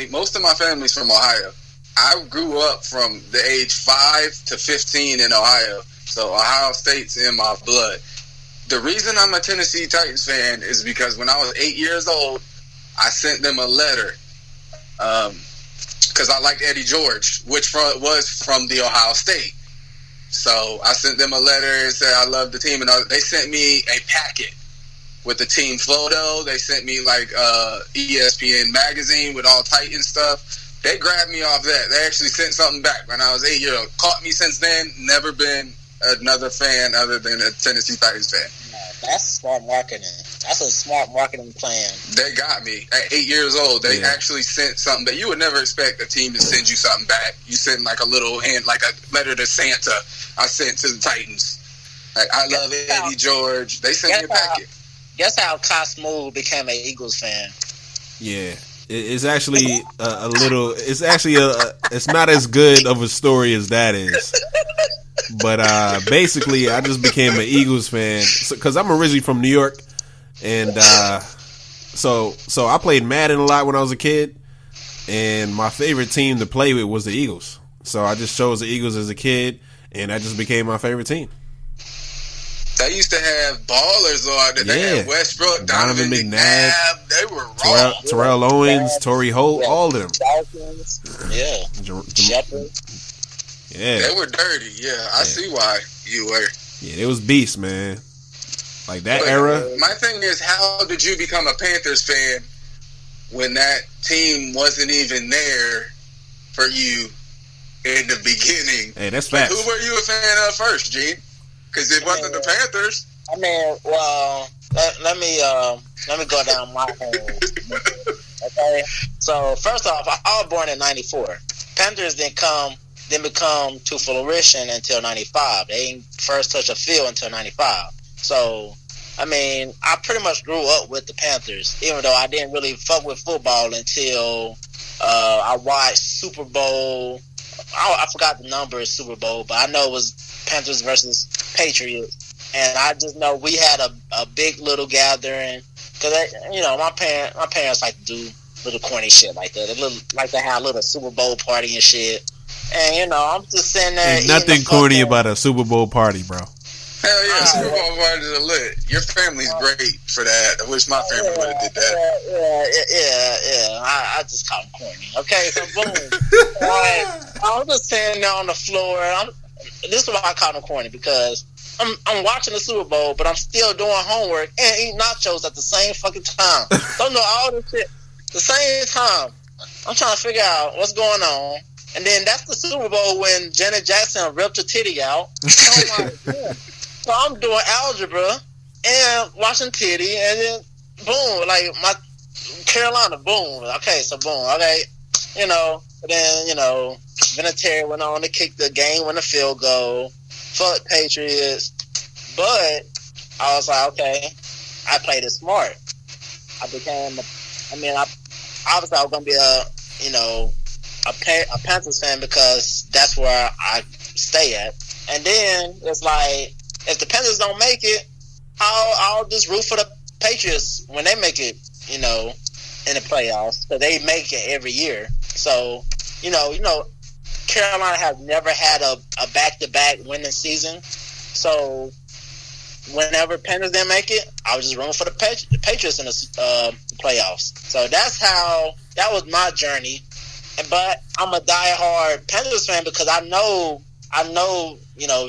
most of my family's from Ohio. I grew up from the age 5 to 15 in Ohio, so Ohio State's in my blood. The reason I'm a Tennessee Titans fan is because when I was 8 years old, I sent them a letter because I liked Eddie George, which was from the Ohio State. So I sent them a letter and said I love the team, and they sent me a packet with the team photo. They sent me like ESPN magazine with all Titan stuff. They grabbed me off that. They actually sent something back when I was 8 years old. Caught me since then. Never been another fan other than a Tennessee Titans fan. That's smart marketing. That's a smart marketing plan. They got me at 8 years old. They actually sent something that you would never expect a team to send you something back. You send like a little hand, like a letter to Santa. I sent to the Titans. Like, I love Eddie George. They sent me a packet. Guess how Smoove became an Eagles fan? Yeah. It's actually a little. It's actually it's not as good of a story as that is. But basically, I just became an Eagles fan because I'm originally from New York, and so I played Madden a lot when I was a kid, and my favorite team to play with was the Eagles. So I just chose the Eagles as a kid, and that just became my favorite team. They used to have ballers on it. They had Westbrook, Donovan McNabb. They were raw. Terrell Owens, Torrey Holt, all of them. Falcons. Yeah. Shepard. Yeah. They were dirty. Yeah, I see why you were. Yeah, it was beast, man. Like that era. My thing is, how did you become a Panthers fan when that team wasn't even there for you in the beginning? Hey, that's facts. Who were you a fan of first, Gene? Because it wasn't the Panthers. I mean, well, let me go down my hole. Okay. So first off, I was born in '94. Panthers didn't become to fruition until '95. They didn't first touch a field until '95. So I mean, I pretty much grew up with the Panthers, even though I didn't really fuck with football until I watched Super Bowl. I forgot the number of Super Bowl, but I know it was Panthers versus Patriots. And I just know we had a big little gathering because my parents like to do little corny shit like that. They like to have a little Super Bowl party and shit. And I'm just sitting there. Ain't nothing corny about a Super Bowl party, bro. Hell yeah, Super Bowl parties are lit. Your family's great for that. I wish my family would have did that. Yeah. I just call them corny. Okay, so boom. I'm just sitting there on the floor. This is why I call them corny, because I'm watching the Super Bowl, but I'm still doing homework and eating nachos at the same fucking time. Don't know all this shit at the same time. I'm trying to figure out what's going on. And then that's the Super Bowl when Janet Jackson ripped her titty out. Oh my God. So I'm doing algebra and watching titty, and then boom, like my Carolina, boom. Okay, so boom, okay, then Vinatieri went on to kick the game-winning field goal. Fuck Patriots, but I was like, okay, I played it smart. Obviously I was gonna be a Panthers fan because that's where I stay at, and then it's like, if the Panthers don't make it, I'll just root for the Patriots when they make it, in the playoffs. So they make it every year. So, Carolina has never had a back-to-back winning season. So whenever Panthers didn't make it, I was just rooting for the Patriots in the playoffs. So that was my journey. But I'm a diehard Panthers fan because I know,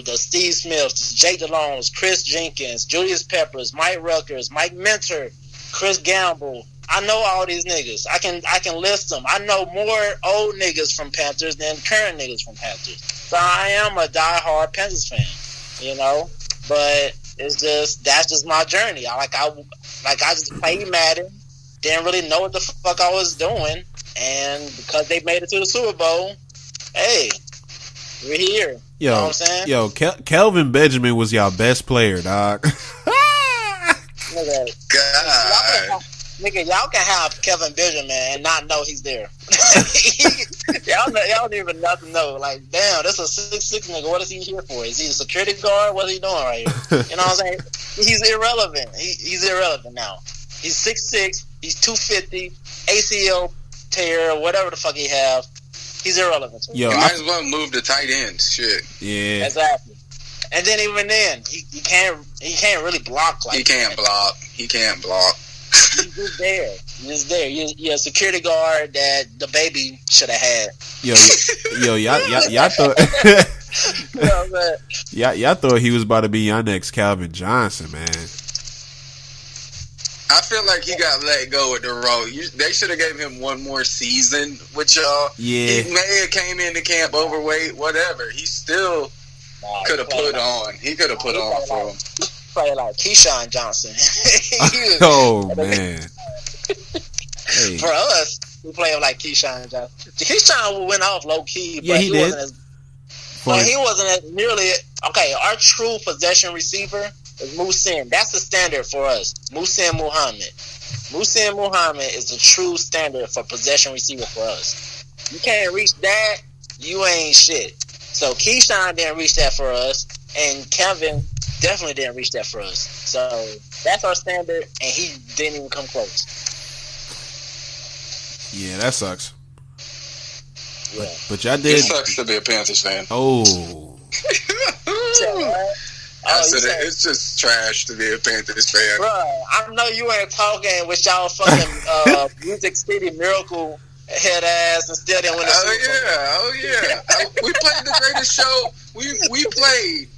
the Steve Smiths, Jake DeLonge, Chris Jenkins, Julius Peppers, Mike Ruckers, Mike Minter, Chris Gamble. I know all these niggas. I can list them. I know more old niggas from Panthers than current niggas from Panthers. So I am a diehard Panthers fan, But that's just my journey. I just played Madden, didn't really know what the fuck I was doing, and because they made it to the Super Bowl, hey, we're here. You know what I'm saying? Kelvin Benjamin was y'all best player, dog. Nigga, y'all can have Kelvin Benjamin and not know he's there. y'all don't even know. Like, damn, this is a 6'6" nigga. What is he here for? Is he a security guard? What is he doing right here? You know what I'm saying? He's irrelevant. He's irrelevant now. He's 6'6". He's 250. ACL tear, whatever the fuck he have. He's irrelevant. You might as well move to tight ends. Shit. Yeah. Exactly. And then even then, he can't really block like he can't block. He can't block. He's just there. You're a security guard that the baby should have had. Y'all thought y'all thought he was about to be your next Calvin Johnson, man. I feel like he got let go with the role. They should have gave him one more season with y'all. Yeah. He may have came into camp overweight, whatever. He still could have put on. He could have put on for him. Probably like Keyshawn Johnson. Oh, man. Hey. For us, we play him like Keyshawn Johnson. Keyshawn went off low-key, but he did. wasn't as nearly... Okay, our true possession receiver is Muhsin. That's the standard for us. Muhsin Muhammad. Muhsin Muhammad is the true standard for possession receiver for us. You can't reach that, you ain't shit. So Keyshawn didn't reach that for us, and Kevin definitely didn't reach that for us. So that's our standard, and he didn't even come close. Yeah, that sucks. Yeah. But y'all did. It sucks to be a Panthers fan. Oh. I said it's just trash to be a Panthers fan. Bro, I know you ain't talking with y'all fucking Music City Miracle head ass and still didn't win the Super Bowl. Oh yeah. We played the greatest show. We played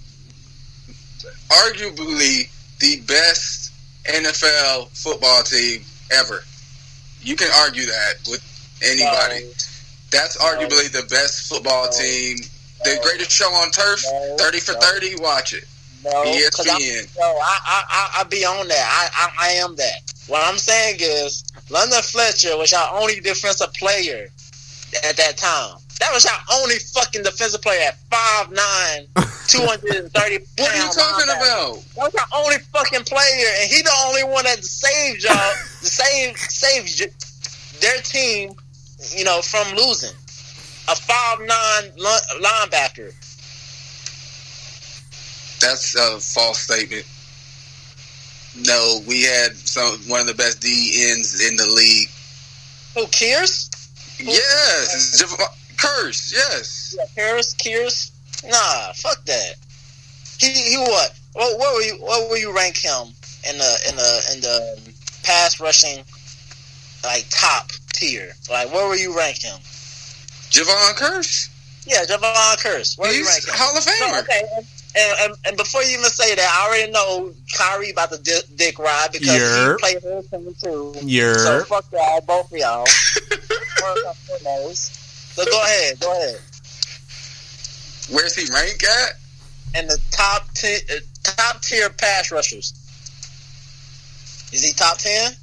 arguably the best NFL football team ever. You can argue that with anybody. That's arguably the best football team. The greatest show on turf, 30 for 30, watch it. ESPN. I be on that. I am that. What I'm saying is, London Fletcher was our only defensive player at that time. That was our only fucking defensive player at 5'9", 230 pounds. What are you talking about? That's the only fucking player, and he the only one that saved y'all, saved their team, from losing. A 5'9" linebacker. That's a false statement. No, we had one of the best D ends in the league. Who, Kears? Yes, Curse. Yes. Yeah, Kears. Nah, fuck that. He what? What were you rank him in the pass rushing, like, top tier? Like, where were you rank him? Javon Curse. Yeah, Javon Curse. Where you rank him? Hall of Famer. No, okay. And before you even say that, I already know Kyrie about to dick ride because he played his team too. So fuck y'all, both of y'all. So go ahead. Where's he rank at? In the top tier pass rushers. Is he top 10?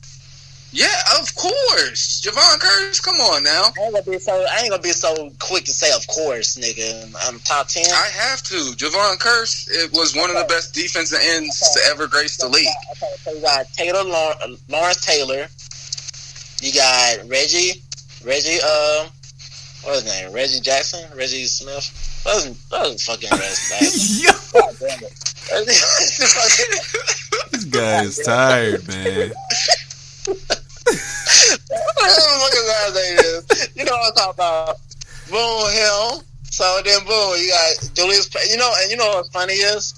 Yeah, of course. Javon Curse, come on now. I ain't gonna be so quick to say of course, nigga. I'm top 10. I have to. Javon Curse, it was one of the best defensive ends to ever grace the league. Okay, so you got Lawrence Taylor. You got Reggie, what was his name? Reggie Jackson? Reggie Smith? That was fucking rest. God damn it. This guy is tired, man. You know what I'm talking about? Boom, him. So then, boom, you got Julius. And you know what's funny is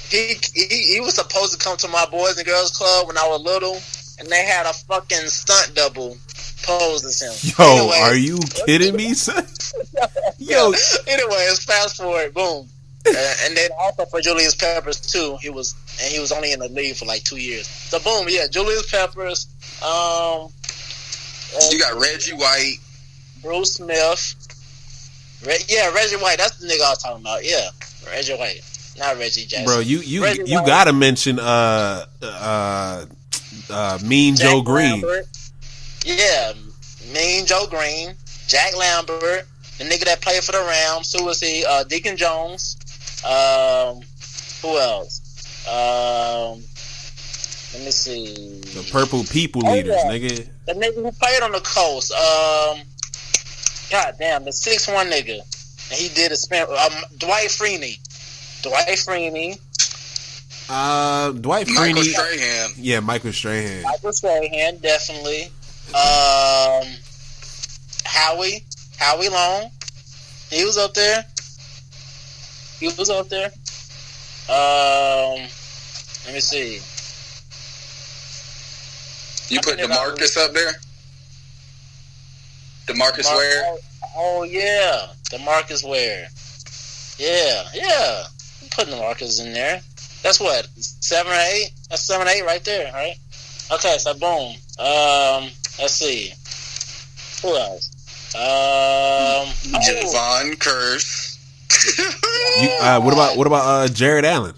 he was supposed to come to my Boys and Girls Club when I was little, and they had a fucking stunt double pose as him. Yo, anyway, are you kidding me, son? Yo. Anyways, fast forward, boom. And then also for Julius Peppers too, he was only in the league for like 2 years. So boom, yeah, Julius Peppers. You got Reggie White, Bruce Smith. Reggie White. That's the nigga I was talking about. Yeah, Reggie White, not Reggie Jackson. Bro, you gotta mention Mean Jack Joe Green. Lambert. Yeah, Mean Joe Green, Jack Lambert, the nigga that played for the Rams. Who was he? Deacon Jones. Who else? Let me see. The Purple People Leaders, nigga. The nigga who played on the coast. God damn, the 6'1" nigga. And he did a spin. Dwight Freeney. Dwight Freeney, Michael Strahan. Yeah, Michael Strahan. Definitely. Howie Long. He was up there. Let me see. You put DeMarcus up there? DeMarcus Ware? Oh, yeah. DeMarcus Ware. Yeah. I'm putting DeMarcus in there. That's what? 7 or 8? That's 7 or 8 right there, right? Okay, so boom. Let's see. Who else? Javon Curse. What about Jared Allen?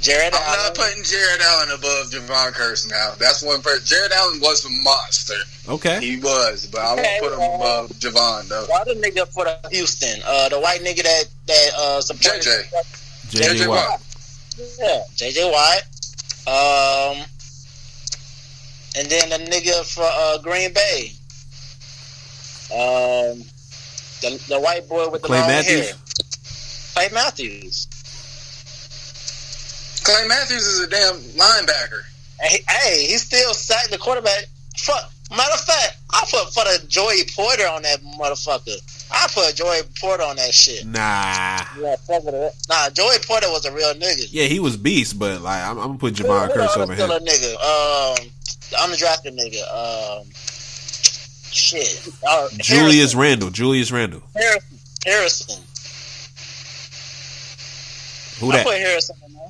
I'm not putting Jared Allen above Javon Curse now. That's one person. Jared Allen was a monster. Okay. He was, but I won't put him above Javon, though. The other nigga for the Houston, the white nigga that supported JJ Watt. Yeah, JJ Watt. And then the nigga for Green Bay. The white boy with the long hair. Clay Matthews. Clay Matthews is a damn linebacker. Hey, he still sacked the quarterback. Fuck. Matter of fact, I put Joey Porter on that motherfucker. I put Joey Porter on that shit. Nah. Yeah, nah, Joey Porter was a real nigga. Yeah, he was beast, but like I'm gonna put Javon Curse over him. Still a nigga. The undrafted nigga. Shit. Julius Randle. Harrison. Who that? I put Harrison in there.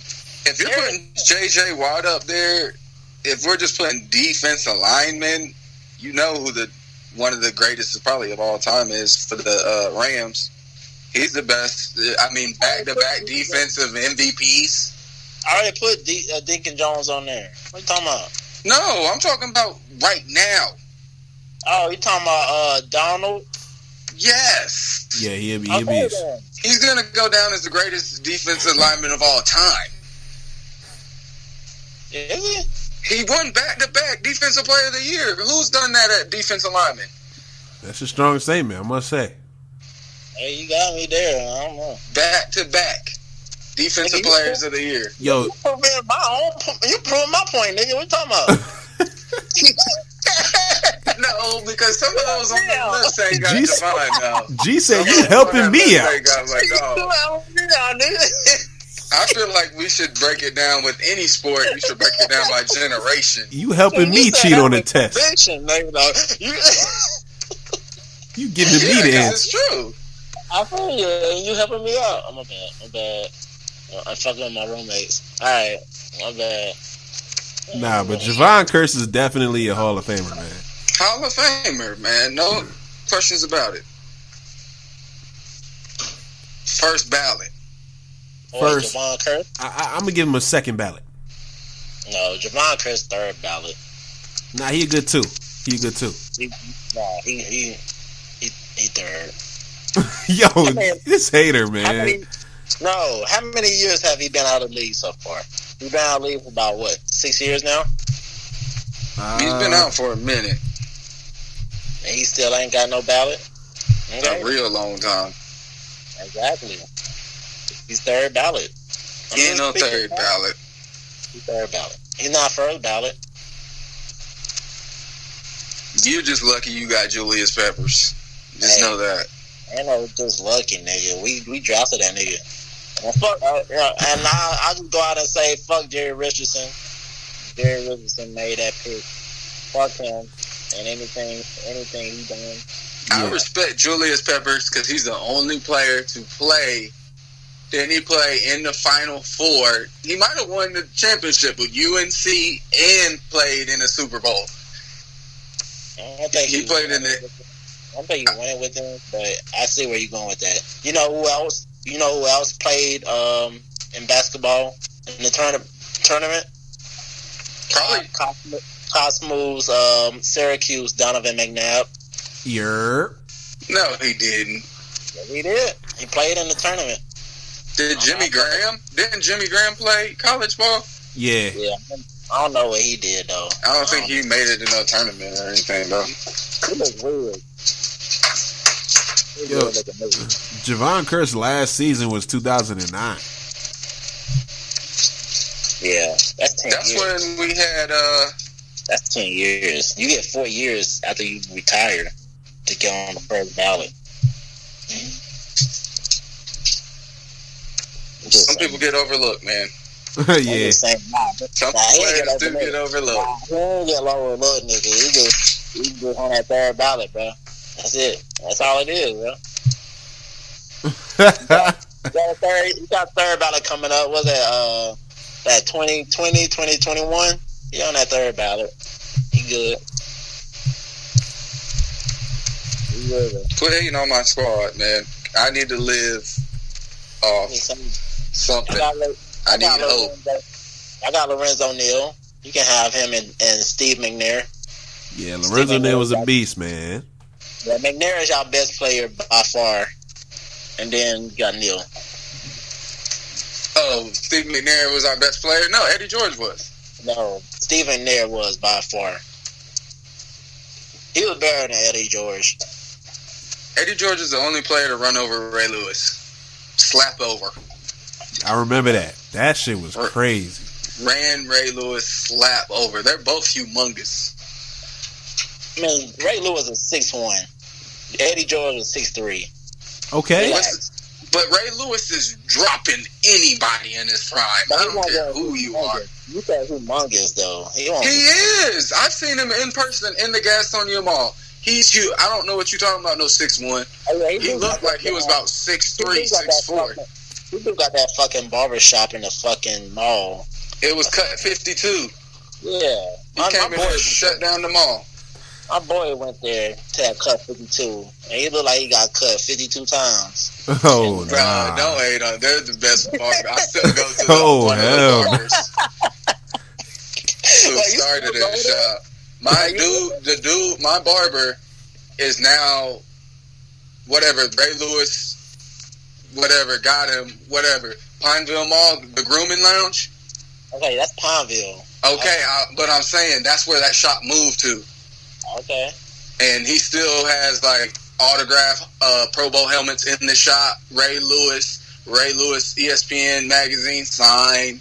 If you're putting JJ Watt up there, if we're just putting defense alignment, you know who one of the greatest probably of all time is for the Rams. He's the best. I mean, back-to-back defensive MVPs. I already put Deacon Jones on there. What you talking about? No, I'm talking about right now. Oh, you talking about Donald? Yes. Yeah, he'll be a beast. He's gonna go down as the greatest defensive lineman of all time. Is he? He won back-to-back Defensive Player of the Year. Who's done that at defensive lineman? That's a strong statement, I must say. Hey, you got me there. I don't know. Back-to-back Defensive Players of the Year. Yo, You proving my point, nigga. What you talking about? No, because some of those on the list ain't got Javon now. G said you helping me out. I feel like we should break it down with any sport. We should break it down by generation. You helping me cheat on the test. You giving me the answer. It's true. I feel you, and you helping me out. Oh, my bad. I'm fucking with my roommates. All right, my bad. Nah, but Javon Curse is definitely a Hall of Famer, man. Hall of Famer, man. No questions about it. First ballot. First, Javon Curse? I'm gonna give him a second ballot. No, Javon Curse third ballot. Nah, he good too. He third. Yo, this hater, man. How many years have he been out of the league so far? He's been out of the league for about, 6 years now? He's been out for a minute. And he still ain't got no ballot? Okay. A real long time. Exactly. He's third ballot. He ain't no third ballot. He's third ballot. He's not first ballot. You're just lucky you got Julius Peppers. Just know that. Ain't no just lucky, nigga. We drafted that nigga. And I just go out and say, fuck Jerry Richardson. Jerry Richardson made that pick. Fuck him. And anything he done. I respect Julius Peppers because he's the only player to play. Didn't he play in the Final Four? He might have won the championship with UNC and played in the Super Bowl. I think he played in it. I think you won it with him, but I see where you're going with that. You know who else? Played in basketball in the tournament? Probably Smoove, Syracuse, Donovan McNabb. No, he didn't. Yeah, he did. He played in the tournament. Didn't Jimmy Graham play college ball? Yeah. I don't know what he did though. I don't think he made it in no tournament or anything though. He looks weird. Yo, Javon Curse last season was 2009. Yeah, that's 10 That's years. when we had That's 10 years. You get 4 years after you retire to get on the first ballot. Some people get overlooked, man. Yeah. Some players do get overlooked. He don't get overlooked, nigga. He just on that third ballot, bro. That's it. That's all it is, bro. You got third ballot coming up. Was that 2020, 2021? He on that third ballot. He good. Quit hating on my squad, man. I need to live off something. I need hope. I got Lorenzo Neal. You can have him and Steve McNair. Yeah, Lorenzo Neal was a beast, man. Yeah, McNair is y'all best player by far. And then you got Neal. Oh, Steve McNair was our best player? No, Eddie George was. No, Steve McNair was by far. He was better than Eddie George. Eddie George is the only player to run over Ray Lewis. Slap over. I remember that. That shit was crazy. Ran Ray Lewis slap over. They're both humongous. I mean, Ray Lewis is 6'1". Eddie George is 6'3". Okay. But Ray Lewis is dropping anybody in his prime. I don't care who you are. You said humongous, though. He is. I've seen him in person in the Gastonia Mall. He's huge. I don't know what you're talking about, no 6'1". Oh, yeah, he looked like he was about 6'3", 6'4". He do got that fucking barbershop in the fucking mall. It was cut 52. Yeah. He came in and shut down the mall. My boy went there to have cut 52, and he looked like he got cut 52 times. Oh, nah. Don't hate on. They're the best barber. I still go to one of those barbers who started in the shop. My barber is now whatever, Ray Lewis, whatever, got him, whatever. Pineville Mall, the grooming lounge. Okay, that's Pineville. Okay, but I'm saying that's where that shop moved to. Okay. And he still has like autographed Pro Bowl helmets in the shop. Ray Lewis, ESPN magazine signed.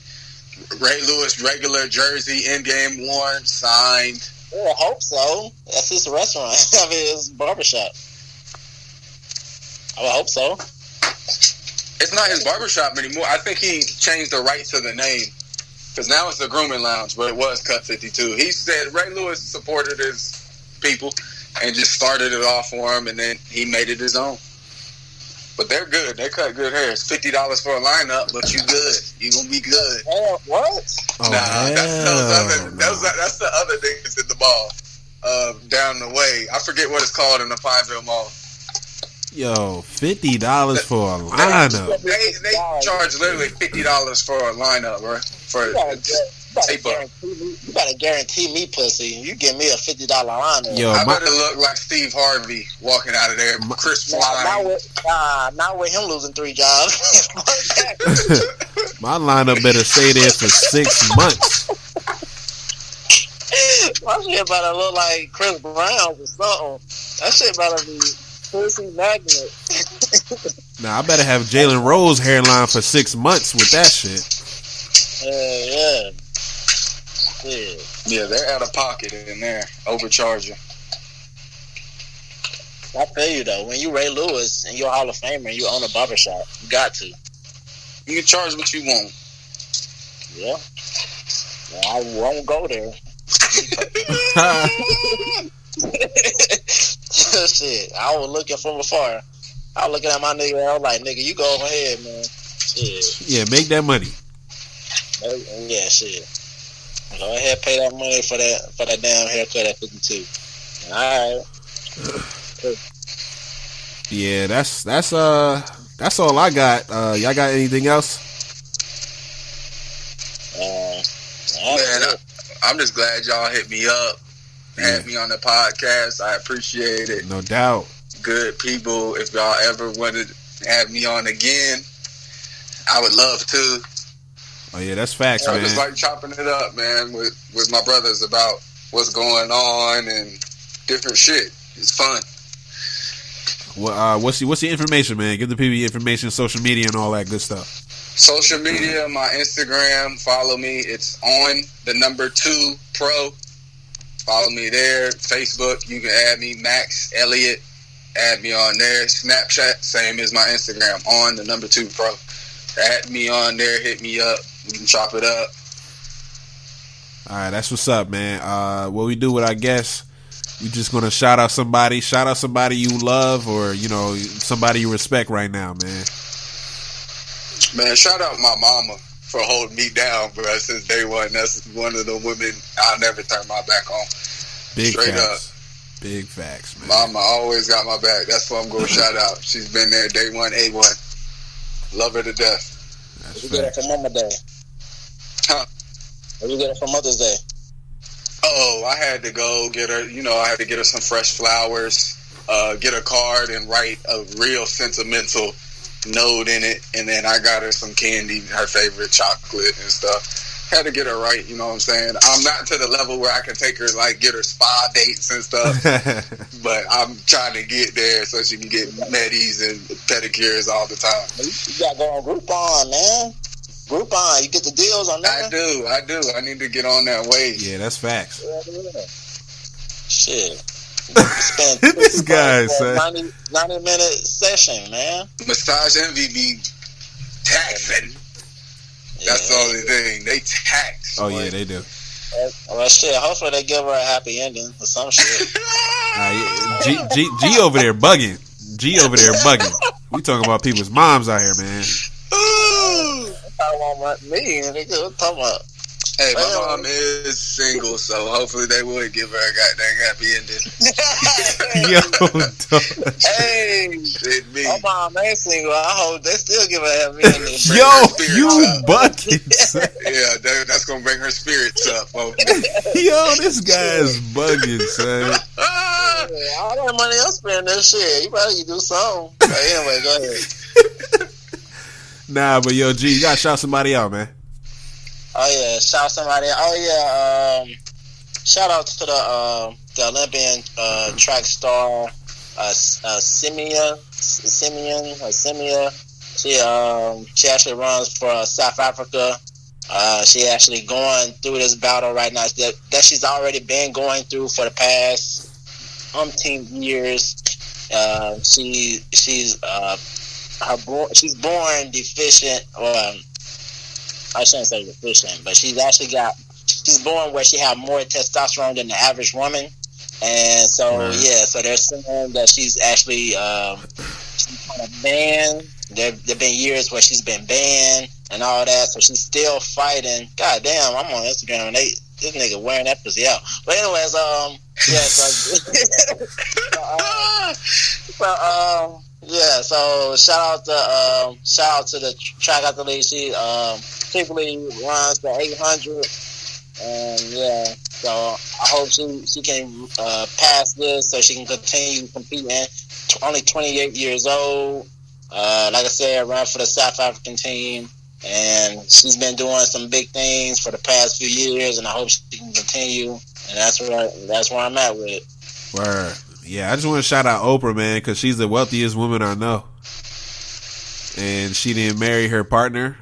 Ray Lewis regular jersey, in-game worn, signed. Yeah, I hope so. That's his restaurant. I mean, his barbershop. I would hope so. It's not his barbershop anymore. I think he changed the rights to the name. Because now it's the grooming lounge, but it was Cut 52. He said Ray Lewis supported his people and just started it off for him, and then he made it his own. But they're good. They cut good hair. It's $50 for a lineup, but you good. You gonna be good. What? Oh, that's the other niggas in the mall. Down the way. I forget what it's called in the Pineville Mall. Yo, $50 for a lineup. They charge literally $50 for a lineup, bro. For you gotta guarantee me pussy. You give me a $50 lineup. Yo, I better look like Steve Harvey walking out of there. Chris flying. Not with him losing 3 jobs. my lineup better stay there for 6 months. My shit about to look like Chris Brown or something. That shit about to be pussy magnet. Now I better have Jalen Rose hairline for 6 months with that shit. Yeah. Yeah, they're out of pocket in there, overcharging. I tell you though, when you Ray Lewis and you're a Hall of Famer and you own a barbershop, you got to. You can charge what you want. Yeah. Well, I won't go there. Shit, I was looking from afar. I was looking at my nigga. I was like, "Nigga, you go over ahead, man." Shit. Yeah, make that money. Yeah, shit. Go ahead, pay that money for that damn haircut at 52. All right. Yeah, that's all I got. Y'all got anything else? Man, I'm just glad y'all hit me up, had me on the podcast. I appreciate it. No doubt. Good people. If y'all ever wanted to have me on again, I would love to. Oh yeah, that's facts, man. I just like chopping it up, man, with my brothers about what's going on and different shit. It's fun. Well, what's your information, man? Give the people your information, social media, and all that good stuff. Social media, my Instagram, follow me. It's on the number 2 pro. Follow me there. Facebook, you can add me, Max Elliot. Add me on there. Snapchat, same as my Instagram, on the number 2 pro. Add me on there. Hit me up. We can chop it up. All right, that's what's up, man. What we do with our guests, we just gonna shout out somebody you love, or somebody you respect right now, man. Man, shout out my mama for holding me down, bro, since day one. That's one of the women I'll never turn my back on. Straight facts. up. Big facts, man. Mama always got my back. That's what I'm gonna shout out. She's been there day one, A1. Love her to death. What you get it for Mama Day? Huh? What you get it for Mother's Day? Oh, I had to go get her, I had to get her some fresh flowers, get a card and write a real sentimental note in it, and then I got her some candy, her favorite chocolate and stuff. Had to get her right, you know what I'm saying? I'm not to the level where I can take her, get her spa dates and stuff, but I'm trying to get there so she can get medis and pedicures all the time. You got to go on Groupon, man. Groupon, you get the deals on that? I do. I need to get on that wave. Yeah, that's facts. Yeah. Shit. Spend This guy said 90-minute session, man. Massage Envy be taxing. That's the only thing. They tax. Oh yeah, they do. Well, shit. Hopefully they give her a happy ending or some shit. G over there bugging. We talking about people's moms out here, man. Talking about me, nigga. Talking about. Hey, my mom is single, so hopefully they would give her a goddamn happy ending. Yo, hey, my mom ain't single. I hope they still give her a happy ending. Yo, you buckets. Yeah, that's gonna bring her spirits up. Yo, this guy is bugging, son. all that money I'm spending this shit. You better do something. But anyway, go ahead. Nah, but yo, G, you gotta shout somebody out, man. Oh yeah, shout somebody. Oh yeah, shout out to the Olympian track star Simia. She actually runs for South Africa. She actually going through this battle right now that she's already been going through for the past umpteen years. She's born deficient, or I shouldn't say deficient, but she's born where she have more testosterone than the average woman, and so so they're saying that she's actually she's kind of banned. There've been years where she's been banned and all that, so she's still fighting. God damn, I'm on Instagram and this nigga wearing that pussy out. But anyways, so shout out to the track athlete. She typically runs the 800, and so I hope she can pass this so she can continue competing. Only 28 years old. Like I said, ran for the South African team, and she's been doing some big things for the past few years, and I hope she can continue. And that's where I'm at with it. Word. Yeah, I just want to shout out Oprah, man, because she's the wealthiest woman I know, and she didn't marry her partner.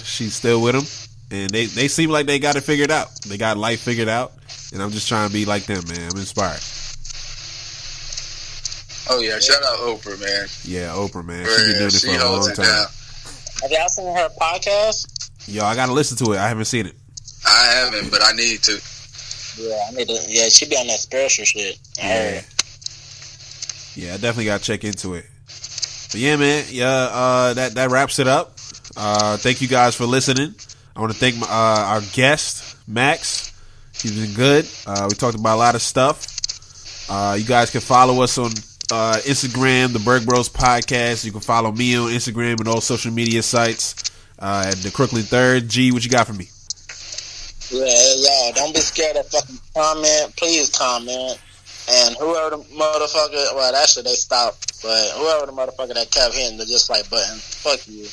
She's still with him, and they seem like they got it figured out. They got life figured out, and I'm just trying to be like them, man. I'm inspired. Oh yeah, shout out Oprah, man. Yeah, Oprah, man. She's been doing it for a long time. Down. Have y'all seen her podcast? Yo, I gotta listen to it. I haven't seen it. I haven't, but I need to. Yeah, I need to. Yeah, she be on that spiritual shit. Yeah, I definitely gotta check into it. But yeah, man. Yeah, that wraps it up. Thank you guys for listening. I want to thank our guest Max. He's been good. We talked about a lot of stuff. You guys can follow us on Instagram, the Burg Bros Podcast. You can follow me on Instagram and all social media sites at the Crooklyn Third. G, what you got for me? Yeah, y'all, don't be scared to fucking comment. Please comment. And whoever the motherfucker, well, actually they stopped, but whoever the motherfucker that kept hitting the dislike button, fuck you.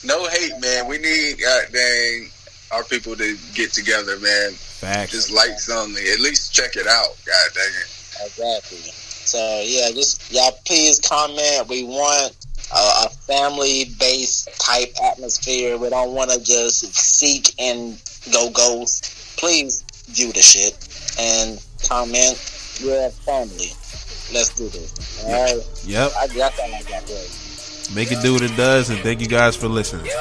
No hate, man. We need goddamn our people to get together, man. Facts. Just like something. At least check it out. God dang it. Exactly. So yeah, just y'all please comment. We want a family-based type atmosphere. We don't want to just seek and go ghost. Please do the shit and comment. We're a family. Let's do this. All right. Yep. That's all I got for you. Make it do what it does, and thank you guys for listening. You